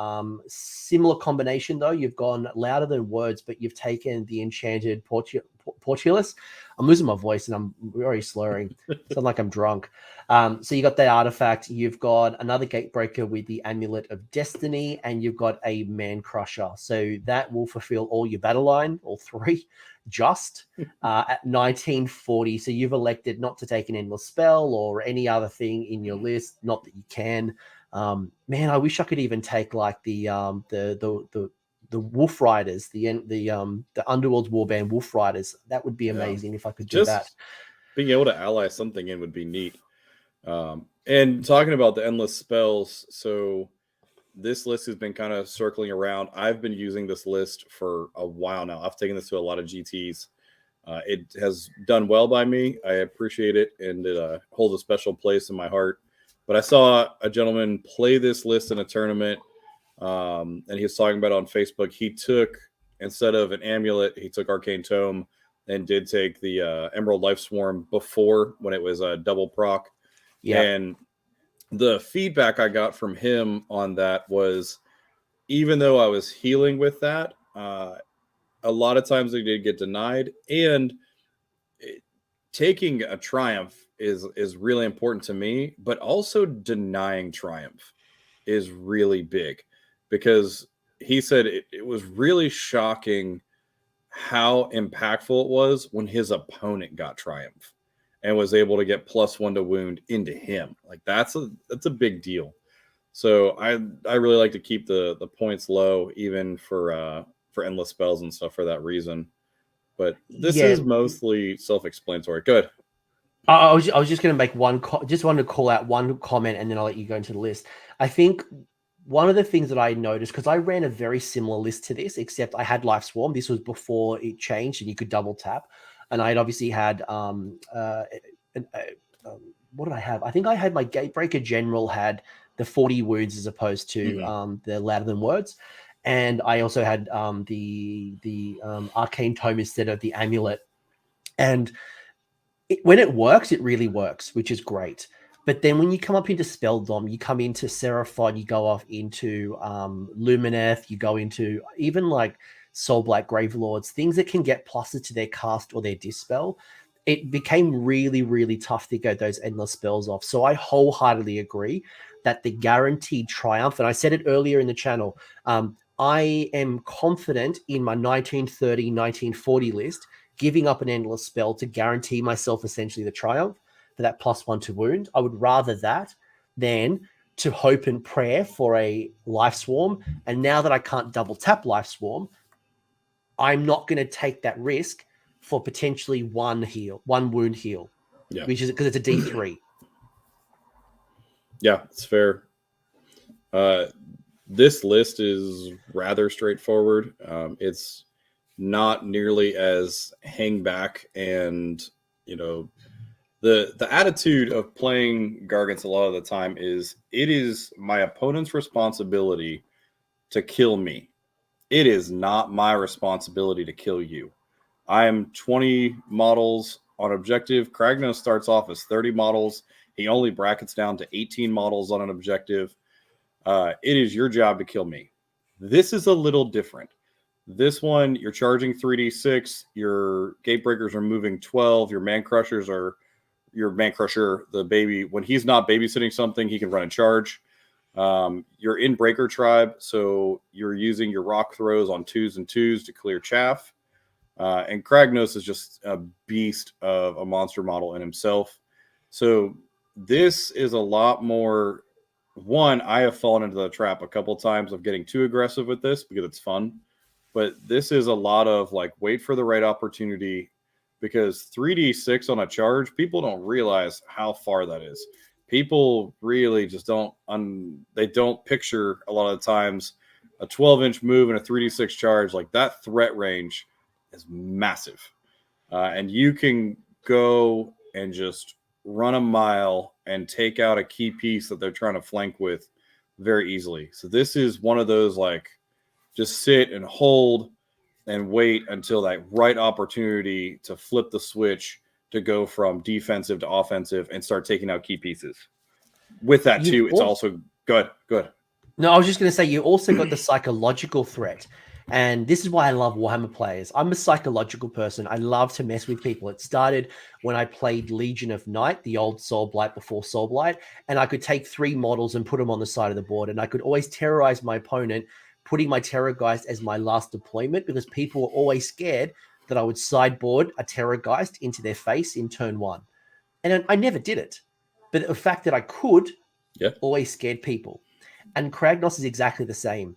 Similar combination, though. You've gone louder than words, but you've taken the Enchanted Portulus. I'm losing my voice, and I'm very slurring. Sound like I'm drunk. So you got that artifact. You've got another Gatebreaker with the Amulet of Destiny, and you've got a Man Crusher. So that will fulfill all your battle line, all three, just at 1940. So you've elected not to take an endless spell or any other thing in your list. Not that you can. Man, I wish I could even take like the Wolf Riders, the Underworld's Warband Wolf Riders. That would be amazing if I could do that. Being able to ally something in would be neat. And talking about the endless spells, so this list has been kind of circling around. I've been using this list for a while now. I've taken this to a lot of GTs. It has done well by me. I appreciate it, and it holds a special place in my heart. But I saw a gentleman play this list in a tournament, and he was talking about it on Facebook. He took, instead of an amulet, he took Arcane Tome and did take the Emerald Life Swarm before, when it was a double proc. Yeah. And the feedback I got from him on that was, even though I was healing with that, a lot of times they did get denied. And taking a Triumph is really important to me, but also denying Triumph is really big, because he said it was really shocking how impactful it was when his opponent got Triumph and was able to get +1 to wound into him. Like that's a big deal. So I really like to keep the points low, even for endless spells and stuff, for that reason. But this is mostly self-explanatory. Good. I was just going to make just wanted to call out one comment, and then I'll let you go into the list. I think one of the things that I noticed, because I ran a very similar list to this, except I had Life Swarm. This was before it changed and you could double tap. And I had obviously had, what did I have? I think I had my Gatebreaker General had the 40 wounds as opposed to the louder than words. And I also had the Arcane Tome instead of the Amulet. And when it works, it really works, which is great. But then when you come up into Spelldom, you come into Seraphon, you go off into Lumineth, you go into even like Soul Black Gravelords, things that can get pluses to their cast or their dispel. It became really, really tough to get those endless spells off. So I wholeheartedly agree that the guaranteed Triumph, and I said it earlier in the channel, I am confident in my 1930, 1940 list, giving up an endless spell to guarantee myself essentially the Triumph for that +1 to wound. I would rather that than to hope and prayer for a Life Swarm. And now that I can't double tap Life Swarm, I'm not going to take that risk for potentially one wound heal, which is because it's a D3. Yeah, it's fair. This list is rather straightforward. It's not nearly as hang back, and you know the attitude of playing Gargants a lot of the time is it is my opponent's responsibility to kill me. It is not my responsibility to kill you. I am 20 models on objective. Kragnos starts off as 30 models. He only brackets down to 18 models on an objective. It is your job to kill me. This is a little different. This one, you're charging 3d6. Your gate breakers are moving 12. Your man crushers are your man crusher, the baby. When he's not babysitting something, he can run and charge. You're in breaker tribe, so you're using your rock throws on 2s and 2s to clear chaff. And Kragnos is just a beast of a monster model in himself. So this is a lot more. One, I have fallen into the trap a couple of times of getting too aggressive with this because it's fun. But this is a lot of like wait for the right opportunity, because 3d6 on a charge, people don't realize how far that is. People really just don't they don't picture a lot of the times a 12-inch move and a 3d6 charge. Like that threat range is massive. And you can go and just run a mile and take out a key piece that they're trying to flank with very easily. So this is one of those like just sit and hold and wait until that right opportunity to flip the switch to go from defensive to offensive and start taking out key pieces. With that too, it's also good. No, I was just going to say, you also got the psychological threat. And this is why I love Warhammer players. I'm a psychological person. I love to mess with people. It started when I played Legion of Night, the old Soul Blight before Soul Blight, and I could take 3 models and put them on the side of the board. And I could always terrorize my opponent, putting my Terrorgeist as my last deployment, because people were always scared that I would sideboard a Terrorgeist into their face in turn 1. And I never did it. But the fact that I could always scared people. And Kragnos is exactly the same.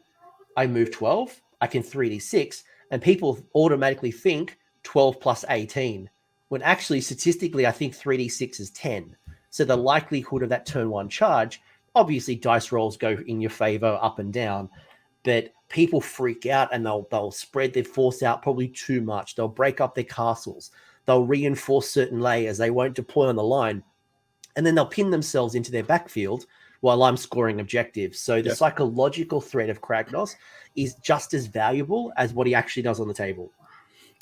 I move 12, I can 3d6, and people automatically think 12 plus 18, when actually statistically I think 3d6 is 10. So the likelihood of that turn 1 charge, obviously dice rolls go in your favor up and down, but people freak out and they'll spread their force out probably too much. They'll break up their castles. They'll reinforce certain layers. They won't deploy on the line. And then they'll pin themselves into their backfield while I'm scoring objectives. So the psychological threat of Kragnos is just as valuable as what he actually does on the table.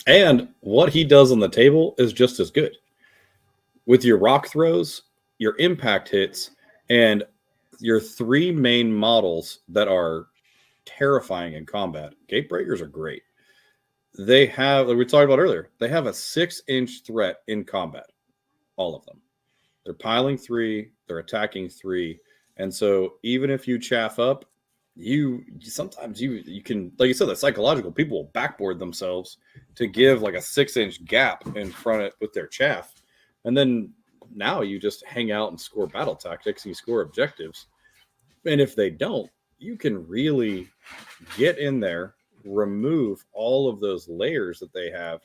And what he does on the table is just as good. With your rock throws, your impact hits, and your 3 main models that are terrifying in combat. Gate breakers are great. They have, like we talked about earlier, they have a 6-inch threat in combat. All of them. They're piling 3, they're attacking 3. And so even if you chaff up, sometimes you can, like you said, the psychological, people will backboard themselves to give like a 6-inch gap in front of with their chaff. And then now you just hang out and score battle tactics and you score objectives. And if they don't, you can really get in there, remove all of those layers that they have.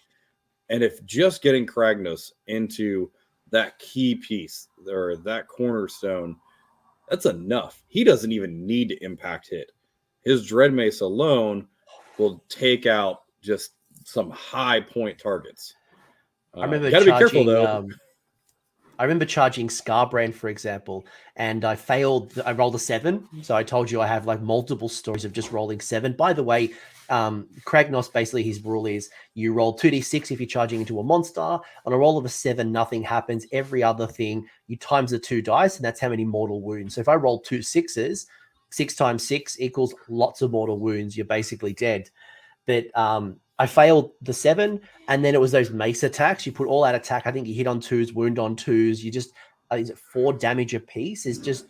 And if just getting Kragnos into that key piece or that cornerstone, that's enough. He doesn't even need to impact hit. His Dread Mace alone will take out just some high point targets. I remember gotta be careful though. I remember charging Scarbrand, for example, and I failed. I rolled a 7. So I told you I have like multiple stories of just rolling 7. By the way, Kragnos, basically his rule is you roll 2d6 if you're charging into a monster. On a roll of a 7, nothing happens. Every other thing, you times the 2 dice, and that's how many mortal wounds. So if I roll 2 6s, 6 times 6 equals lots of mortal wounds. You're basically dead. But I failed the 7, and then it was those mace attacks. You put all out attack. I think you hit on 2s, wound on 2s. You just, is it 4 damage a piece? Is just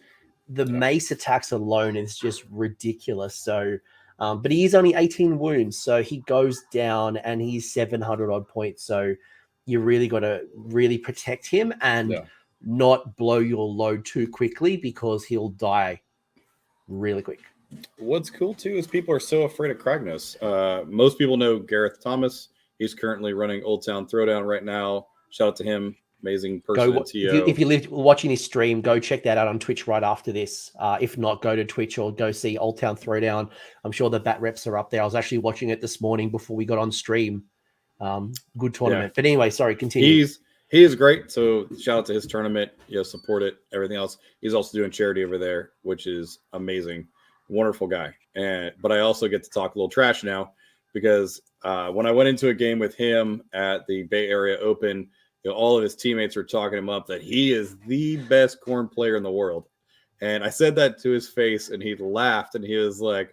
the mace attacks alone is just ridiculous. So, but he is only 18 wounds, so he goes down and he's 700 odd points. So you really got to really protect him and not blow your load too quickly, because he'll die really quick. What's cool too is people are so afraid of Kragnos. Most people know Gareth Thomas. He's currently running Old Town Throwdown right now. Shout out to him. amazing person Go at TO. if you lived watching his stream, go check that out on Twitch right after this. If not, go to Twitch or go see Old Town Throwdown. I'm sure the bat reps are up there. I was actually watching it this morning before we got on stream. Good tournament. But anyway, sorry, continue. He is great. So shout out to his tournament. Support it. Everything else. He's also doing charity over there, which is amazing. Wonderful guy. But I also get to talk a little trash now because when I went into a game with him at the Bay Area Open, all of his teammates were talking him up that he is the best corn player in the world. And I said that to his face, and he laughed, and he was like,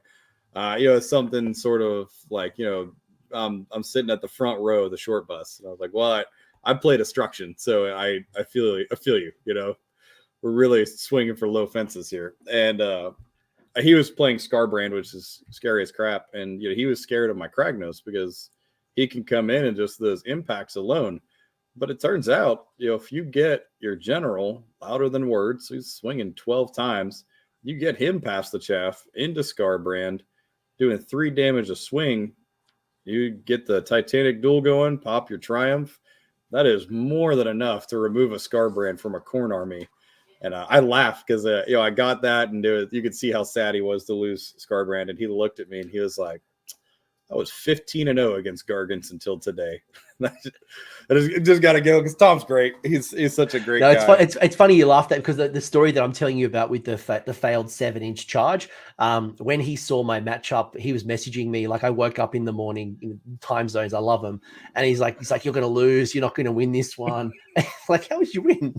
something sort of like, I'm sitting at the front row of the short bus. And I was like, well, I played destruction, so I feel you. We're really swinging for low fences here. And he was playing Scarbrand, which is scary as crap. And he was scared of my Kragnos because he can come in and just those impacts alone. But it turns out, if you get your general louder than words, he's swinging 12 times, you get him past the chaff into Scarbrand, doing 3 damage a swing. You get the Titanic duel going, pop your Triumph. That is more than enough to remove a Scarbrand from a corn army. And I laughed because, I got that, and you could see how sad he was to lose Scarbrand. And he looked at me and he was like, I was 15-0 against Gargants until today. I just got to go because Tom's great. He's such a great guy. It's funny you laughed at because the story that I'm telling you about with the failed 7-inch charge, when he saw my matchup, he was messaging me. Like I woke up in the morning in time zones. I love him. And he's like, you're going to lose. You're not going to win this one. Like, how would you win?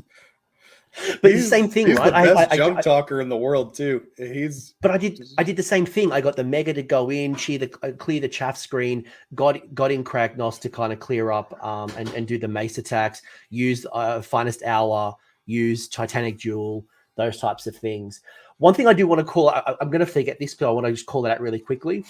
But the same thing, he's right? The best jump talker in the world too. But I did the same thing. I got the mega to go in, clear the chaff screen, got in Kragnos to kind of clear up and do the mace attacks, use finest hour, use Titanic duel, those types of things. One thing I do want to call, I'm going to forget this, but I want to just call it out really quickly.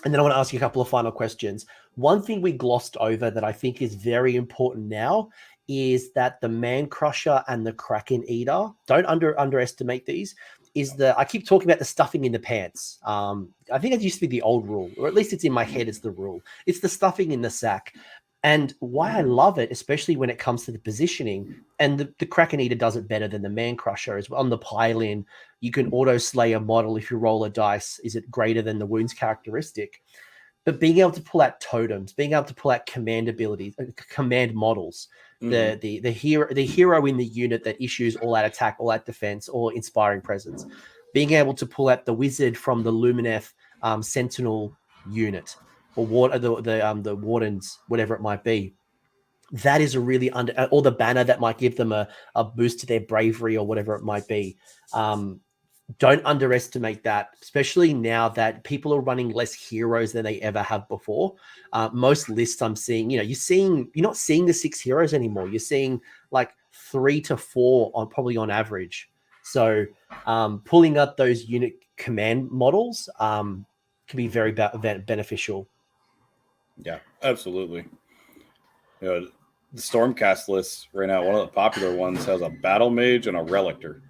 And then I want to ask you a couple of final questions. One thing we glossed over that I think is very important now is that the Man Crusher and the Kraken Eater, don't underestimate these, I keep talking about the stuffing in the pants. I think it used to be the old rule, or at least it's in my head as the rule. It's the stuffing in the sack. And why I love it, especially when it comes to the positioning, and the Kraken Eater does it better than the Man Crusher as well. On the pile-in, you can auto-slay a model if you roll a dice. Is it greater than the wounds characteristic? But being able to pull out totems, being able to pull out command abilities, command models, the hero in the unit that issues all out attack, all out defense, or inspiring presence, being able to pull out the wizard from the Lumineth Sentinel unit, or the wardens, whatever it might be. That is a really or the banner that might give them a boost to their bravery or whatever it might be. Don't underestimate that, especially now that people are running less heroes than they ever have before. Most lists I'm seeing, you're not seeing the 6 heroes anymore. You're seeing like 3 to 4 probably on average. So pulling up those unit command models can be very beneficial. Yeah, absolutely. The Stormcast list right now, one of the popular ones has a Battle Mage and a Relictor.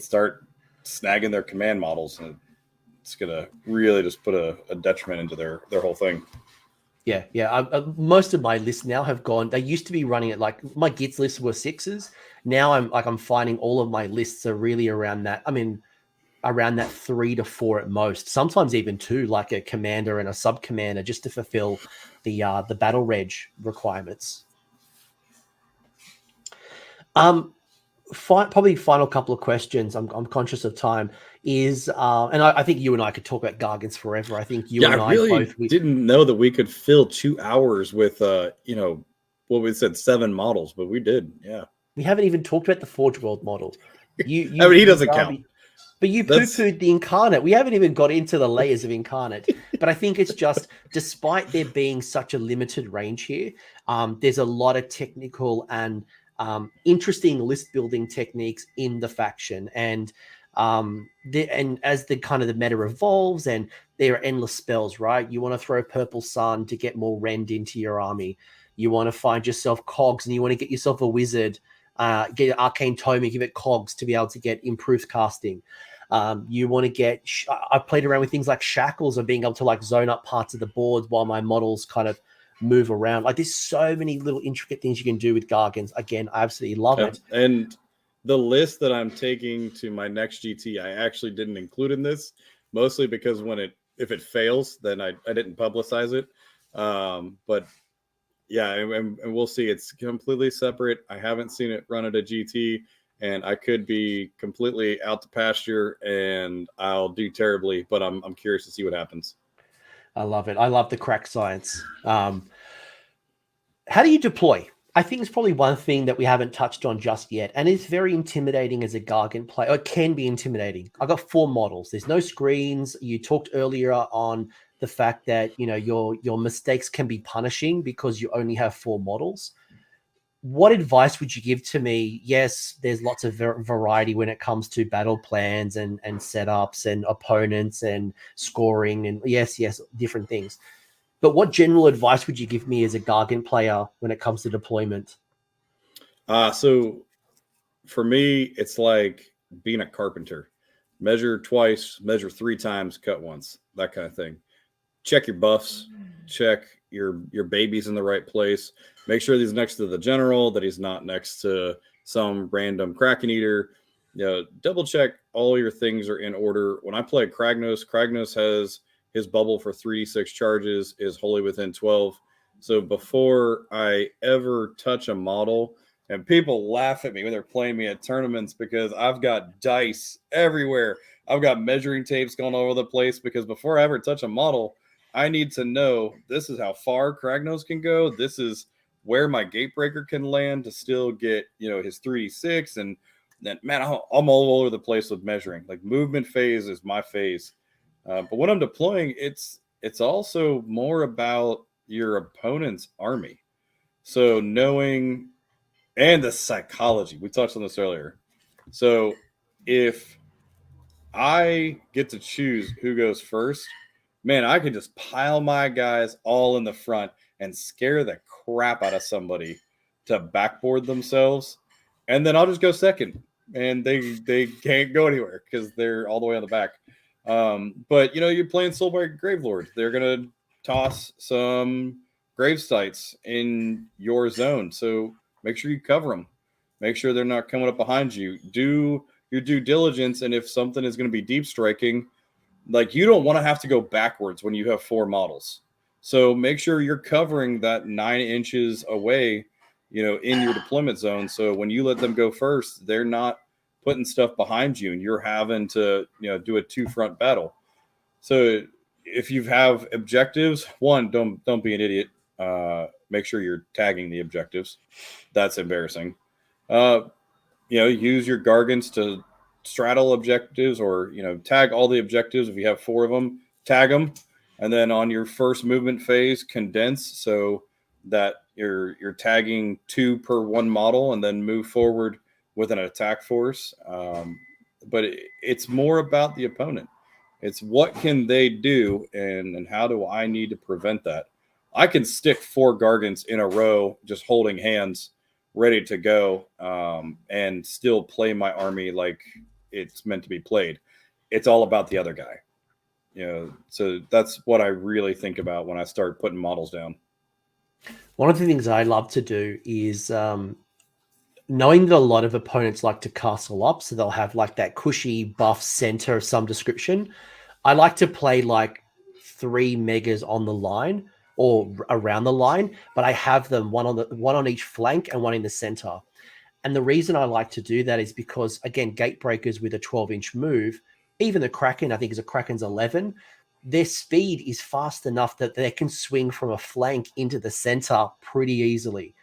Start snagging their command models, and it's gonna really just put a detriment into their whole thing. Yeah. Most of my lists now have gone. They used to be running it like my Gits lists were 6s. Now I'm finding all of my lists are really around that. I mean, around that 3 to 4 at most. Sometimes even 2, like a commander and a sub commander, just to fulfill the battle reg requirements. Probably final couple of questions. I'm conscious of time. And I think you and I could talk about Gargants forever. I think you and I really both didn't know that we could fill 2 hours with what we said 7 models, but we did. Yeah, we haven't even talked about the Forge World model. He doesn't count. But you poo-pooed the Incarnate. We haven't even got into the layers of Incarnate. But I think it's just, despite there being such a limited range here, there's a lot of technical and interesting list building techniques in the faction, and as the kind of the meta evolves, and there are endless spells, right? You want to throw Purple Sun to get more rend into your army. You want to find yourself cogs, and you want to get yourself a wizard, get Arcane Tome and give it cogs to be able to get improved casting. You want to get I played around with things like shackles, or being able to like zone up parts of the board while my models kind of move around. Like there's so many little intricate things you can do with Gargants. Again, I absolutely love it. And the list that I'm taking to my next GT, I actually didn't include in this, mostly because if it fails, then I didn't publicize it. But yeah, and we'll see. It's completely separate. I haven't seen it run at a GT, and I could be completely out to pasture, and I'll do terribly. But I'm curious to see what happens. I love it. I love the crack science. How do you deploy? I think it's probably one thing that we haven't touched on just yet, and it's very intimidating as a Gargant player. It can be intimidating. I got 4 models. There's no screens. You talked earlier on the fact that your mistakes can be punishing because you only have 4 models. What advice would you give to me? Yes, there's lots of variety when it comes to battle plans and setups and opponents and scoring and yes, different things. But what general advice would you give me as a Gargant player when it comes to deployment? So for me, it's like being a carpenter. Measure twice, measure 3 times, cut once, that kind of thing. Check your buffs, check your babies in the right place. Make sure he's next to the general, that he's not next to some random Kraken eater. Double check all your things are in order. When I play Kragnos has his bubble for 3d6 charges is wholly within 12. So before I ever touch a model, and people laugh at me when they're playing me at tournaments because I've got dice everywhere. I've got measuring tapes going all over the place because before I ever touch a model, I need to know this is how far Kragnos can go. This is where my Gatebreaker can land to still get, his 3d6. And then, man, I'm all over the place with measuring. Like movement phase is my phase. But when I'm deploying, it's also more about your opponent's army. So knowing, and the psychology, we touched on this earlier. So if I get to choose who goes first, man, I can just pile my guys all in the front and scare the crap out of somebody to backboard themselves. And then I'll just go second. And they can't go anywhere because they're all the way on the back. But, you're playing Soulbright Gravelord. They're going to toss some grave sites in your zone. So make sure you cover them. Make sure they're not coming up behind you. Do your due diligence. And if something is going to be deep striking, like you don't want to have to go backwards when you have 4 models. So make sure you're covering that 9 inches away, in your deployment zone. So when you let them go first, they're not putting stuff behind you and you're having to, do a 2-front battle. So if you have objectives, one, don't be an idiot. Make sure you're tagging the objectives. That's embarrassing. Use your Gargants to straddle objectives or, tag all the objectives. If you have 4 of them, tag them. And then on your first movement phase, condense so that you're tagging 2 per 1 model and then move forward with an attack force. But it's more about the opponent. It's what can they do and how do I need to prevent that? I can stick 4 Gargants in a row, just holding hands, ready to go, and still play my army like it's meant to be played. It's all about the other guy. So that's what I really think about when I start putting models down. One of the things I love to do is knowing that a lot of opponents like to castle up, so they'll have like that cushy buff center of some description. I like to play like 3 megas on the line or around the line, but I have them one on each flank and one in the center. And the reason I like to do that is because, again, Gatebreakers with a 12-inch move, even the Kraken, I think is a Kraken's 11, their speed is fast enough that they can swing from a flank into the center pretty easily.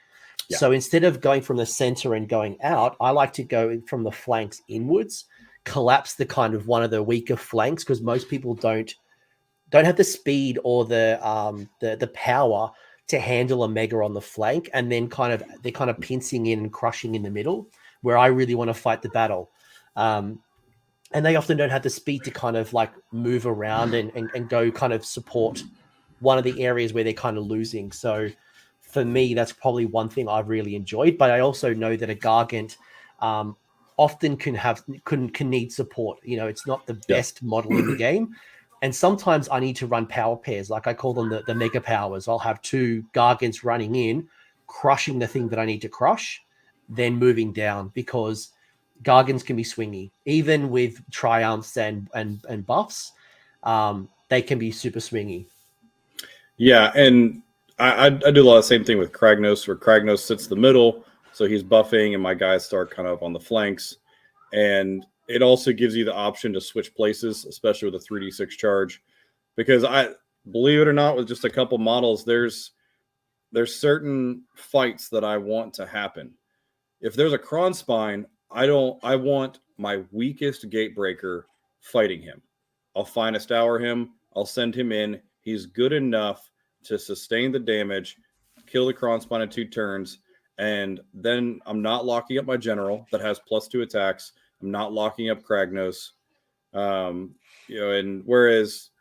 Yeah. So instead of going from the center and going out, I like to go from the flanks inwards, collapse the kind of one of the weaker flanks because most people don't have the speed or the power to handle a mega on the flank, and then they're kind of pincing in and crushing in the middle where I really want to fight the battle. And they often don't have the speed to kind of like move around and go kind of support one of the areas where they're kind of losing. So for me, that's probably one thing I've really enjoyed. But I also know that a Gargant often can need support. It's not the best model in the game, And sometimes I need to run power pairs, like I call them the mega powers. I'll have 2 gargants running in, crushing the thing that I need to crush, then moving down, because gargants can be swingy. Even with triumphs and buffs, they can be super swingy. Yeah, and I do a lot of the same thing with Kragnos, where Kragnos sits in the middle, so he's buffing, and my guys start kind of on the flanks. And it also gives you the option to switch places, especially with a 3d6 charge, because I believe it or not, with just a couple models, there's certain fights that I want to happen. If there's a Kron Spine, I want my weakest Gatebreaker fighting him. I'll finest hour him. I'll send him in. He's good enough to sustain the damage, kill the Kron Spine in 2 turns, and then I'm not locking up my general that has +2 attacks. I'm not locking up Kragnos. And whereas,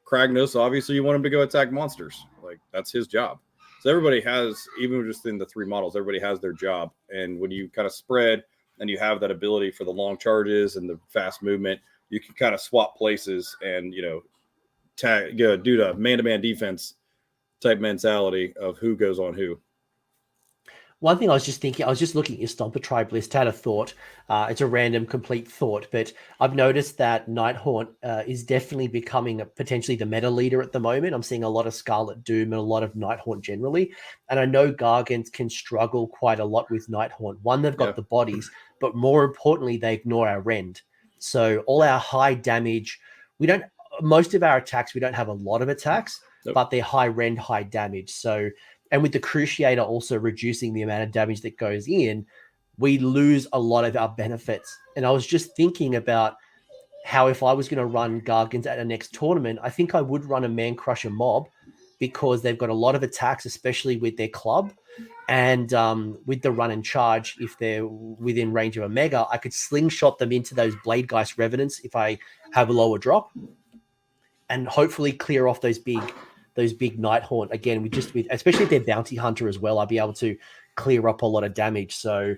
Kragnos, obviously you want him to go attack monsters. Like, that's his job. So everybody has, even just in the 3 models, everybody has their job. And when you kind of spread and you have that ability for the long charges and the fast movement, you can kind of swap places and, do the man-to-man defense type mentality of who goes on who. One thing I was just thinking, I was just looking at your Stomper Tribe list, had a thought. It's a random, complete thought, but I've noticed that Nighthaunt is definitely becoming potentially the meta leader at the moment. I'm seeing a lot of Scarlet Doom and a lot of Nighthaunt generally. And I know Gargants can struggle quite a lot with Nighthaunt. One, they've got the bodies, but more importantly, they ignore our rend. So all our high damage, most of our attacks, we don't have a lot of attacks, but they're high rend, high damage. So, and with the Cruciator also reducing the amount of damage that goes in, we lose a lot of our benefits. And I was just thinking about how if I was going to run Gargants at the next tournament, I think I would run a Man Crusher mob, because they've got a lot of attacks, especially with their club. And with the run and charge, if they're within range of a mega, I could slingshot them into those Bladegeist Revenants if I have a lower drop, and hopefully clear off those big Nighthaunt again. With especially if they're Bounty Hunter as well, I'll be able to clear up a lot of damage. So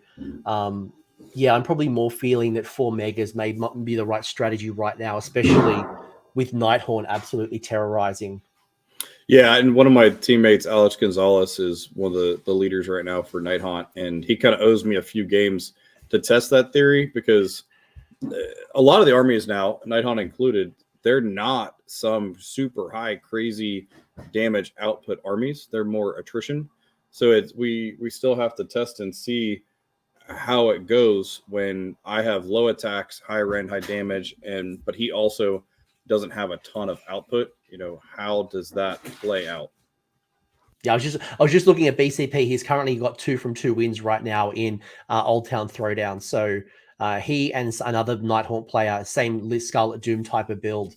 yeah, I'm probably more feeling that 4 megas may not be the right strategy right now, especially with Nighthaunt absolutely terrorizing. Yeah, and one of my teammates, Alex Gonzalez, is one of the leaders right now for Nighthaunt, and he kind of owes me a few games to test that theory, because a lot of the armies now, Nighthaunt included, they're not some super high, crazy damage output armies. They're more attrition. So we still have to test and see how it goes when I have low attacks, high rend, high damage, but he also doesn't have a ton of output. How does that play out? Yeah, I was just looking at BCP. He's currently got 2 from 2 wins right now in Old Town Throwdown. So he and another Nighthaunt player, same Scarlet Doom type of build.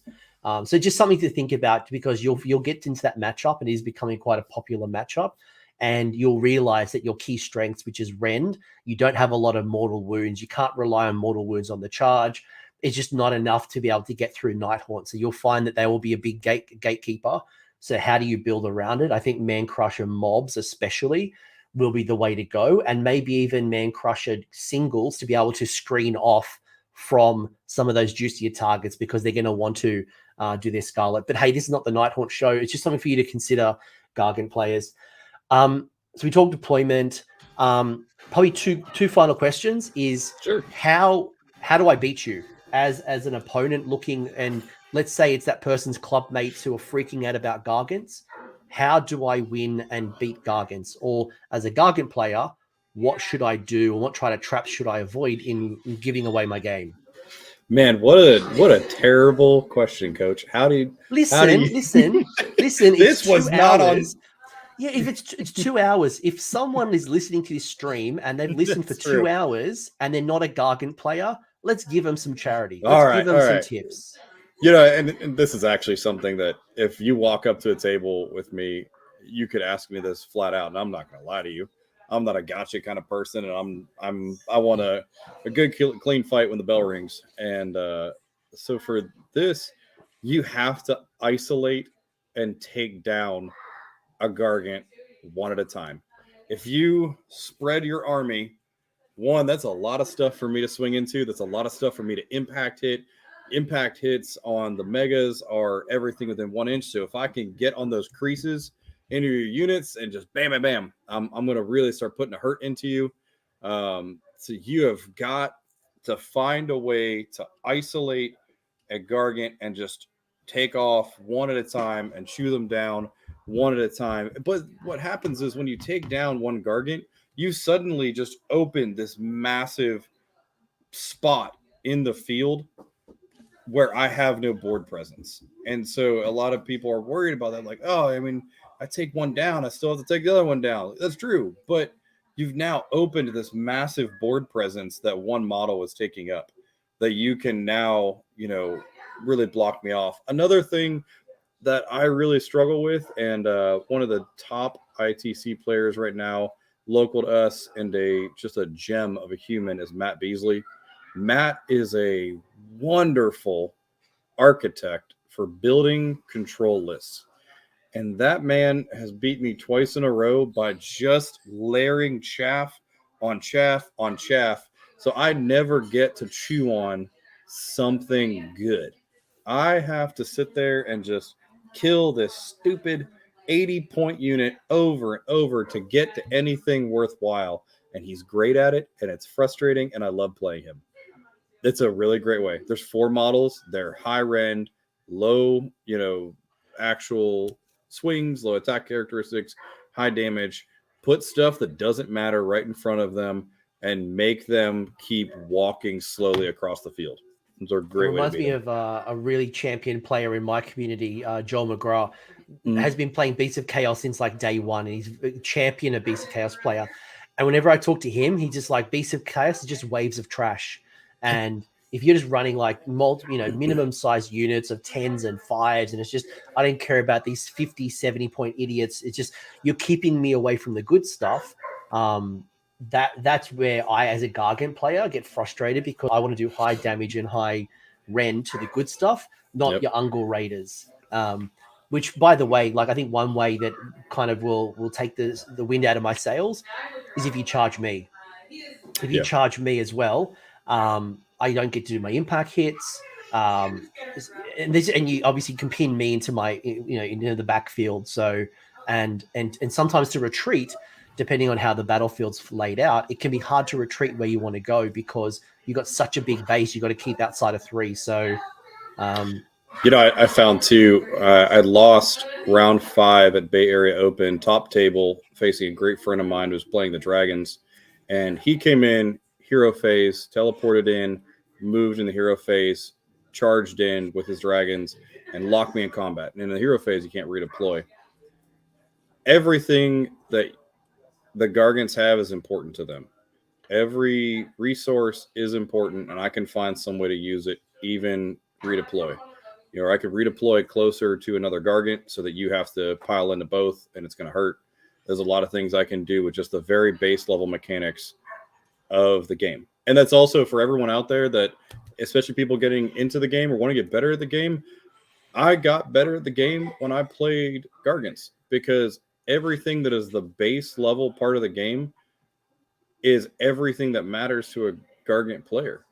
So just something to think about, because you'll get into that matchup, and it is becoming quite a popular matchup. And you'll realize that your key strengths, which is rend, you don't have a lot of mortal wounds. You can't rely on mortal wounds on the charge. It's just not enough to be able to get through Nighthaunt. So you'll find that they will be a big gatekeeper. So how do you build around it? I think Man Crusher mobs especially will be the way to go, and maybe even Man Crusher singles to be able to screen off from some of those juicier targets, because they're going to want to do their Scarlet. But hey, this is not the Nighthaunt show. It's just something for you to consider, Gargant players. So we talked deployment. Probably two final questions is, sure, how do I beat you as an opponent looking, and let's say it's that person's club mates who are freaking out about Gargants. How do I win and beat Gargants? Or as a Gargant player, what should I do, or what kind of traps should I avoid in giving away my game? Man, what a terrible question, Coach. How do you listen? This was not on. Yeah, if it's 2 hours, if someone is listening to this stream and they've listened for 2 hours and they're not a Gargant player, let's give them some charity. Let's give them some tips. And this is actually something that if you walk up to a table with me, you could ask me this flat out, and I'm not going to lie to you. I'm not a gotcha kind of person, and I want a good clean fight when the bell rings. And so for this, you have to isolate and take down a Gargant one at a time. If you spread your army, one, that's a lot of stuff for me to swing into. That's a lot of stuff for me to impact hit. impact hits on the megas are everything within 1 inch. So if I can get on those creases into your units and just bam, bam, bam, I'm going to really start putting a hurt into you. So you have got to find a way to isolate a gargant and just take off one at a time and chew them down one at a time. But what happens is when you take down one gargant, you suddenly just open this massive spot in the field where I have no board presence. And so a lot of people are worried about that. Like, oh, I mean, I take one down, I still have to take the other one down. That's true. But you've now opened this massive board presence that one model was taking up that you can now, really block me off. Another thing that I really struggle with, and one of the top ITC players right now, local to us, and just a gem of a human, is Matt Beasley. Matt is a wonderful architect for building control lists. And that man has beat me twice in a row by just layering chaff on chaff on chaff. So I never get to chew on something good. I have to sit there and just kill this stupid 80-point unit over and over to get to anything worthwhile. And he's great at it, and it's frustrating, and I love playing him. It's a really great way. There's 4 models. They're high rend, low, actual swings, low attack characteristics, high damage. Put stuff that doesn't matter right in front of them and make them keep walking slowly across the field. Those are a great. It reminds me of a really champion player in my community, Joel McGraw, has been playing Beasts of Chaos since like day one, and he's a champion, a Beasts of Chaos player. And whenever I talk to him, he just like Beasts of Chaos is just waves of trash. And if you're just running like minimum size units of 10s and 5s, and it's just, I don't care about these 50, 70 point idiots. It's just, you're keeping me away from the good stuff. That's where I, as a Gargant player, get frustrated because I want to do high damage and high rend to the good stuff, not your Ungol Raiders. Which, by the way, like I think one way that kind of will take the wind out of my sails is if you charge me. If you charge me as well, I don't get to do my impact hits. And you obviously can pin me into my into the backfield. So and sometimes to retreat, depending on how the battlefield's laid out, it can be hard to retreat where you want to go because you've got such a big base. You've got to keep outside of 3. So, I found too, I lost round 5 at Bay Area Open, top table, facing a great friend of mine who was playing the Dragons. And he came in, hero phase, teleported in, moved in the hero phase, charged in with his Dragons, and locked me in combat. And in the hero phase, you can't redeploy. Everything that the Gargants have is important to them. Every resource is important, and I can find some way to use it, even redeploy. I could redeploy closer to another Gargant so that you have to pile into both, and it's going to hurt. There's a lot of things I can do with just the very base level mechanics of the game. And that's also for everyone out there that, especially people getting into the game or want to get better at the game. I got better at the game when I played Gargants because everything that is the base level part of the game is everything that matters to a Gargant player.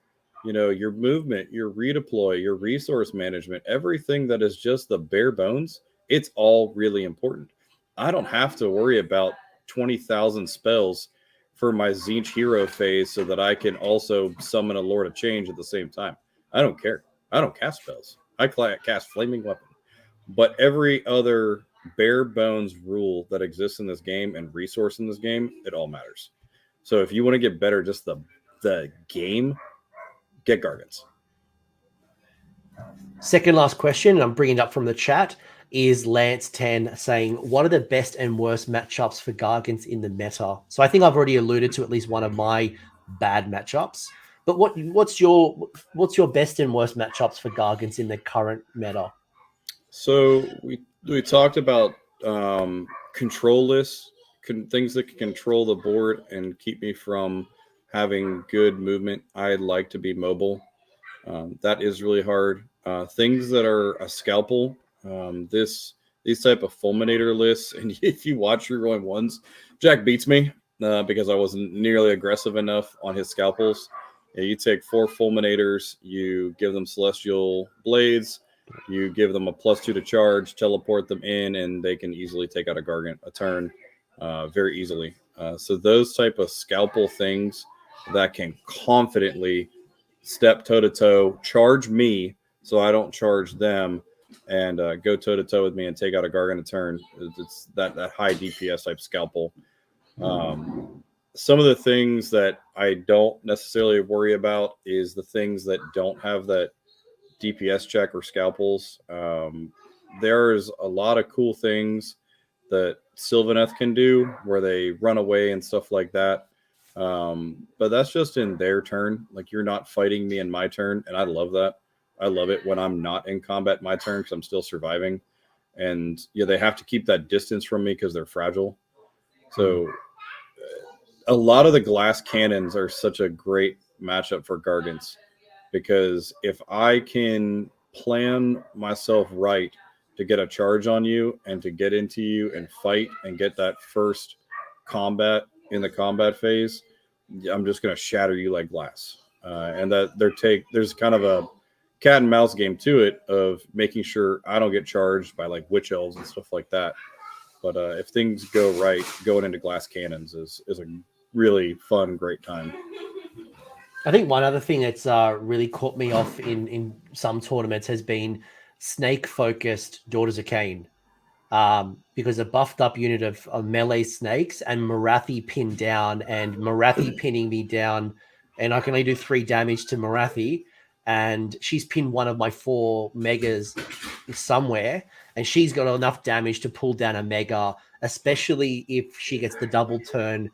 Your movement, your redeploy, your resource management, everything that is just the bare bones, it's all really important. I don't have to worry about 20,000 spells for my Tzeentch hero phase so that I can also summon a Lord of Change at the same time. I don't care. I don't cast spells. I cast Flaming Weapon. But every other bare bones rule that exists in this game and resource in this game, it all matters. So if you want to get better, just the game, get Gargants. Second last question, and I'm bringing it up from the chat, is Lance 10 saying, what are the best and worst matchups for Gargants in the meta? So I think I've already alluded to at least one of my bad matchups. But what's your best and worst matchups for Gargants in the current meta? So we talked about control lists, things that can control the board and keep me from having good movement. I'd like to be mobile. That is really hard. Things that are a scalpel, these type of fulminator lists, and if you watch Rerolling Ones, Jack beats me because I wasn't nearly aggressive enough on his scalpels. Yeah, you take 4 fulminators, you give them celestial blades, you give them a +2 to charge, teleport them in, and they can easily take out a gargant a turn, very easily. So those type of scalpel things that can confidently step toe to toe, charge me so I don't charge them, and go toe to toe with me and take out a gargant a turn. It's that high DPS type scalpel. Some of the things that I don't necessarily worry about is the things that don't have that DPS check or scalpels. There's a lot of cool things that Sylvaneth can do where they run away and stuff like that. But that's just in their turn. Like, you're not fighting me in my turn, and I love that. I love it when I'm not in combat my turn because I'm still surviving. And yeah, they have to keep that distance from me because they're fragile. So a lot of the glass cannons are such a great matchup for Gargants, because if I can plan myself right to get a charge on you and to get into you and fight and get that first combat in the combat phase, I'm just going to shatter you like glass. And that there's kind of a cat and mouse game to it of making sure I don't get charged by like witch elves and stuff like that. But if things go right, going into glass cannons is a really fun, great time. I think one other thing that's really caught me off in some tournaments has been snake-focused Daughters of Cain. Because a buffed up unit of melee snakes and Marathi pinned down, and Marathi pinning me down, and I can only do 3 damage to Marathi, and she's pinned one of my 4 megas somewhere, and she's got enough damage to pull down a mega, especially if she gets the double turn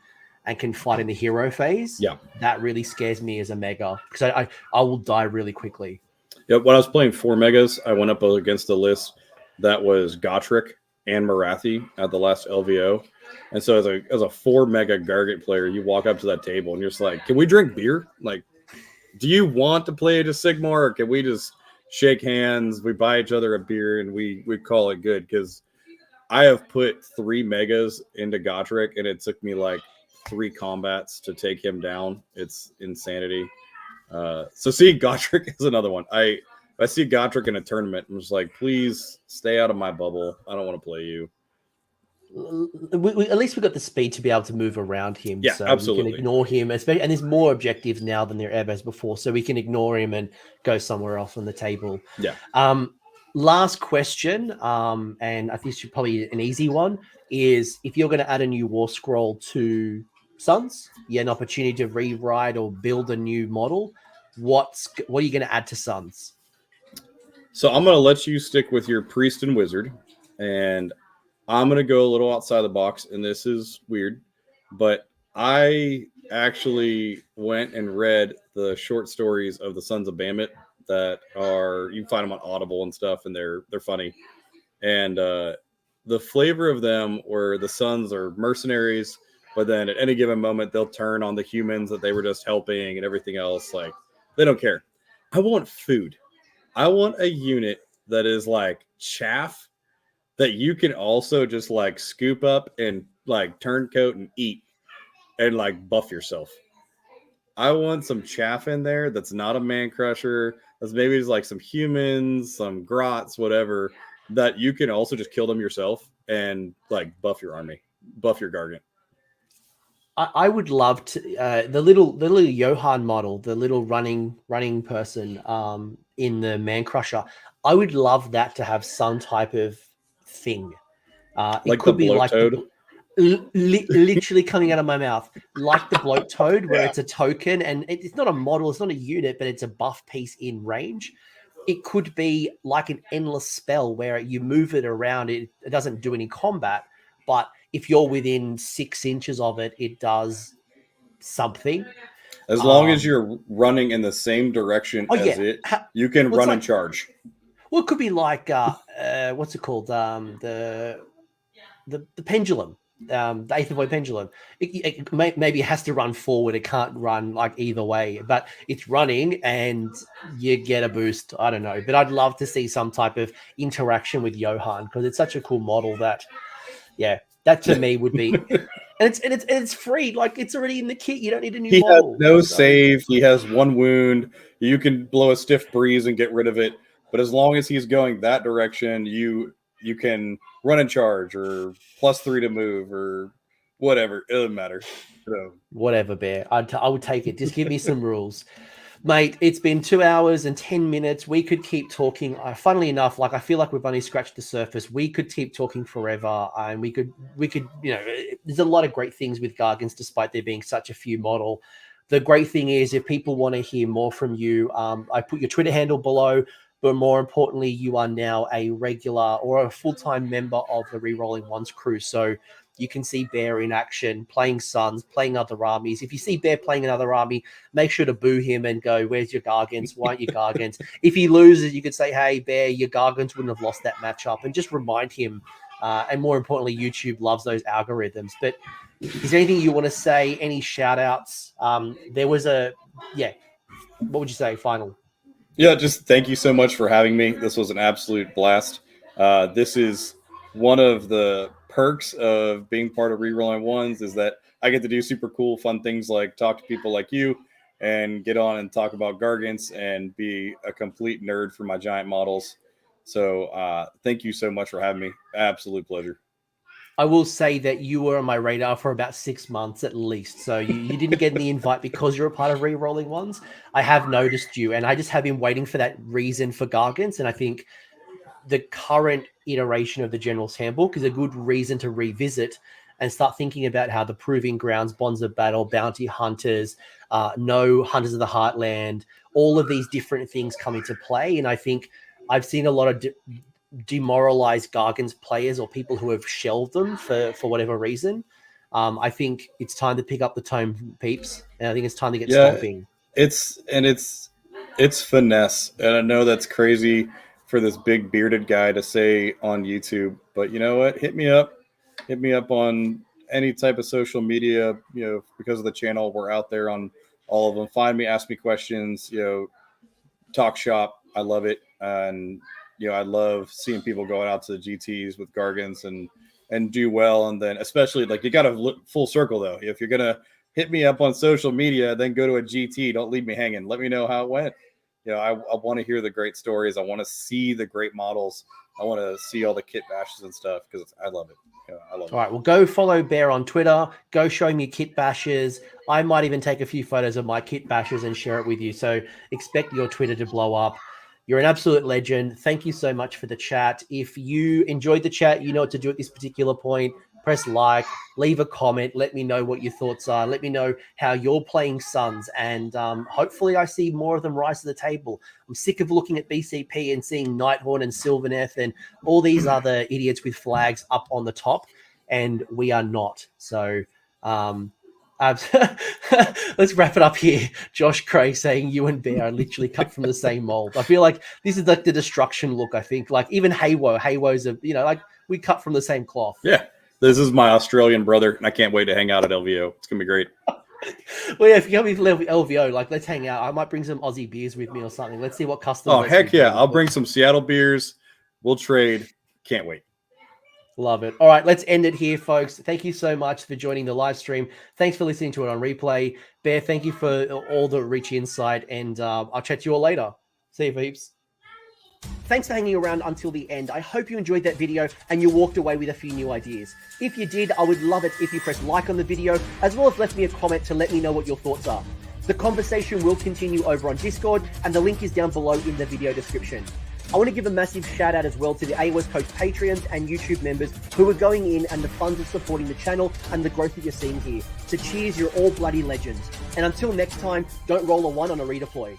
and can fight in the hero phase. Yeah, that really scares me as a mega, because I will die really quickly. Yeah, when I was playing 4 megas, I went up against the list that was Gotrek and Marathi at the last LVO. And so as a 4 mega-gargant player, you walk up to that table and you're just like, can we drink beer? Like, do you want to play to Sigmar, or can we just shake hands, we buy each other a beer, and we call it good? Because I have put 3 megas into Gotrek, and it took me like 3 combats to take him down. It's insanity. So seeing Gotrek is another one. If I see Gotrek in a tournament, I'm just like, please stay out of my bubble. I don't want to play you. At least we got the speed to be able to move around him. Yeah, so absolutely. we can ignore him, especially, and there's more objectives now than there ever has before, so we can ignore him and go somewhere else on the table. Yeah. Last question, and I think it's probably an easy one, is if you're going to add a new war scroll to Sons, you have an opportunity to rewrite or build a new model. What are you going to add to Sons? So I'm going to let you stick with your priest and wizard, and I'm going to go a little outside the box, and this is weird, but I actually went and read the short stories of the Sons of Behemat that are, you can find them on Audible and stuff, and they're funny. And the flavor of them where the Sons are mercenaries, but then at any given moment, they'll turn on the humans that they were just helping and everything else. Like, they don't care. I want food. I want a unit that is like chaff that you can also just like scoop up and like turncoat and eat and like buff yourself. I want some chaff in there that's not a man crusher. That's maybe just like some humans, some grots, whatever, that you can also just kill them yourself and like buff your army, buff your gargant. I would love to the little Johan model, the little running person in the Man Crusher. I would love that to have some type of thing. It could be like literally coming out of my mouth, like the bloat toad, where it's a token and it's not a model, it's not a unit, but it's a buff piece in range. It could be like an endless spell where you move it around. It doesn't do any combat, but if you're within 6 inches of it, it does something. As long as you're running in the same direction as it, you can run and charge. Well, it could be like what's it called? The pendulum, the Eighth Void pendulum. Maybe it has to run forward. It can't run like either way, but it's running and you get a boost. I don't know, but I'd love to see some type of interaction with Johan because it's such a cool model that, yeah, that to me would be And it's free. Like, it's already in the kit. You don't need a new He has model. no So, save. He has one wound. You can blow a stiff breeze and get rid of it. But as long as he's going that direction, you can run and charge or +3 to move or whatever. It doesn't matter. So, whatever, Bear. I would take it. Just give me some rules. Mate, it's been 2 hours and 10 minutes. We could keep talking. Funnily enough, like, I feel like we've only scratched the surface. We could keep talking forever, and we could, there's a lot of great things with Gargants, despite there being such a few model. The great thing is, if people want to hear more from you, I put your Twitter handle below, but more importantly, you are now a regular or a full-time member of the Rerolling Ones crew. So you can see Bear in action, playing Sons, playing other armies. If you see Bear playing another army, make sure to boo him and go, "Where's your Gargants? Why aren't you Gargants?" If he loses, you could say, "Hey, Bear, your Gargants wouldn't have lost that matchup," and just remind him. And more importantly, YouTube loves those algorithms. But is there anything you want to say? Any shout outs? There was what would you say? Final. yeah, just thank you so much for having me. This was an absolute blast. This is one of the perks of being part of Rerolling Ones is that I get to do super cool, fun things like talk to people like you and get on and talk about Gargants and be a complete nerd for my giant models. So thank you so much for having me. Absolute pleasure. I will say that you were on my radar for about 6 months at least. So you didn't get the invite because you're a part of Rerolling Ones. I have noticed you, and I just have been waiting for that reason for Gargants. And I think the current iteration of the Generals Handbook is a good reason to revisit and start thinking about how the Proving Grounds, Bonds of Battle, Bounty Hunters, No Hunters of the Heartland, all of these different things come into play. And I think I've seen a lot of demoralized Gargants players or people who have shelved them for whatever reason. I think it's time to pick up the tome, peeps, and I think it's time to get stomping. It's finesse, and I know that's crazy for this big bearded guy to say on YouTube, but you know what? Hit me up on any type of social media. Because of the channel, we're out there on all of them. Find me, ask me questions. Talk shop. I love it, and I love seeing people going out to the GTs with Gargants and do well. And then especially, like, you got to look full circle though. If you're gonna hit me up on social media, then go to a GT. Don't leave me hanging. Let me know how it went. I want to hear the great stories. I want to see the great models. I want to see all the kit bashes and stuff because I love it. I love it. All right, well, go follow Bear on Twitter. Go show me kit bashes. I might even take a few photos of my kit bashes and share it with you. So expect your Twitter to blow up. You're an absolute legend. Thank you so much for the chat. If you enjoyed the chat, you know what to do at this particular point. Press like, leave a comment. Let me know what your thoughts are. Let me know how you're playing Sons. And hopefully I see more of them rise to the table. I'm sick of looking at BCP and seeing Nighthorn and Sylvaneth and all these other idiots with flags up on the top. And we are not. So let's wrap it up here. Josh Cray saying you and Bear are literally cut from the same mold. I feel like this is like the destruction look. I think like even Haywo's like we cut from the same cloth. Yeah, this is my Australian brother, and I can't wait to hang out at LVO. It's gonna be great. Well, yeah, if you come with LVO, like let's hang out. I might bring some Aussie beers with me or something. Let's see what custom. Oh heck yeah! I'll bring some Seattle beers. We'll trade. Can't wait. Love it. All right, let's end it here, folks. Thank you so much for joining the live stream. Thanks for listening to it on replay. Bear, thank you for all the rich insight, and I'll chat to you all later. See you, peeps. Thanks for hanging around until the end. I hope you enjoyed that video and you walked away with a few new ideas. If you did, I would love it if you press like on the video, as well as left me a comment to let me know what your thoughts are. The conversation will continue over on Discord, and the link is down below in the video description. I want to give a massive shout out as well to the AOS Coast Patreons and YouTube members who are going in, and the funds of supporting the channel and the growth that you're seeing here. So cheers, you're all bloody legends. And until next time, don't roll a 1 on a redeploy.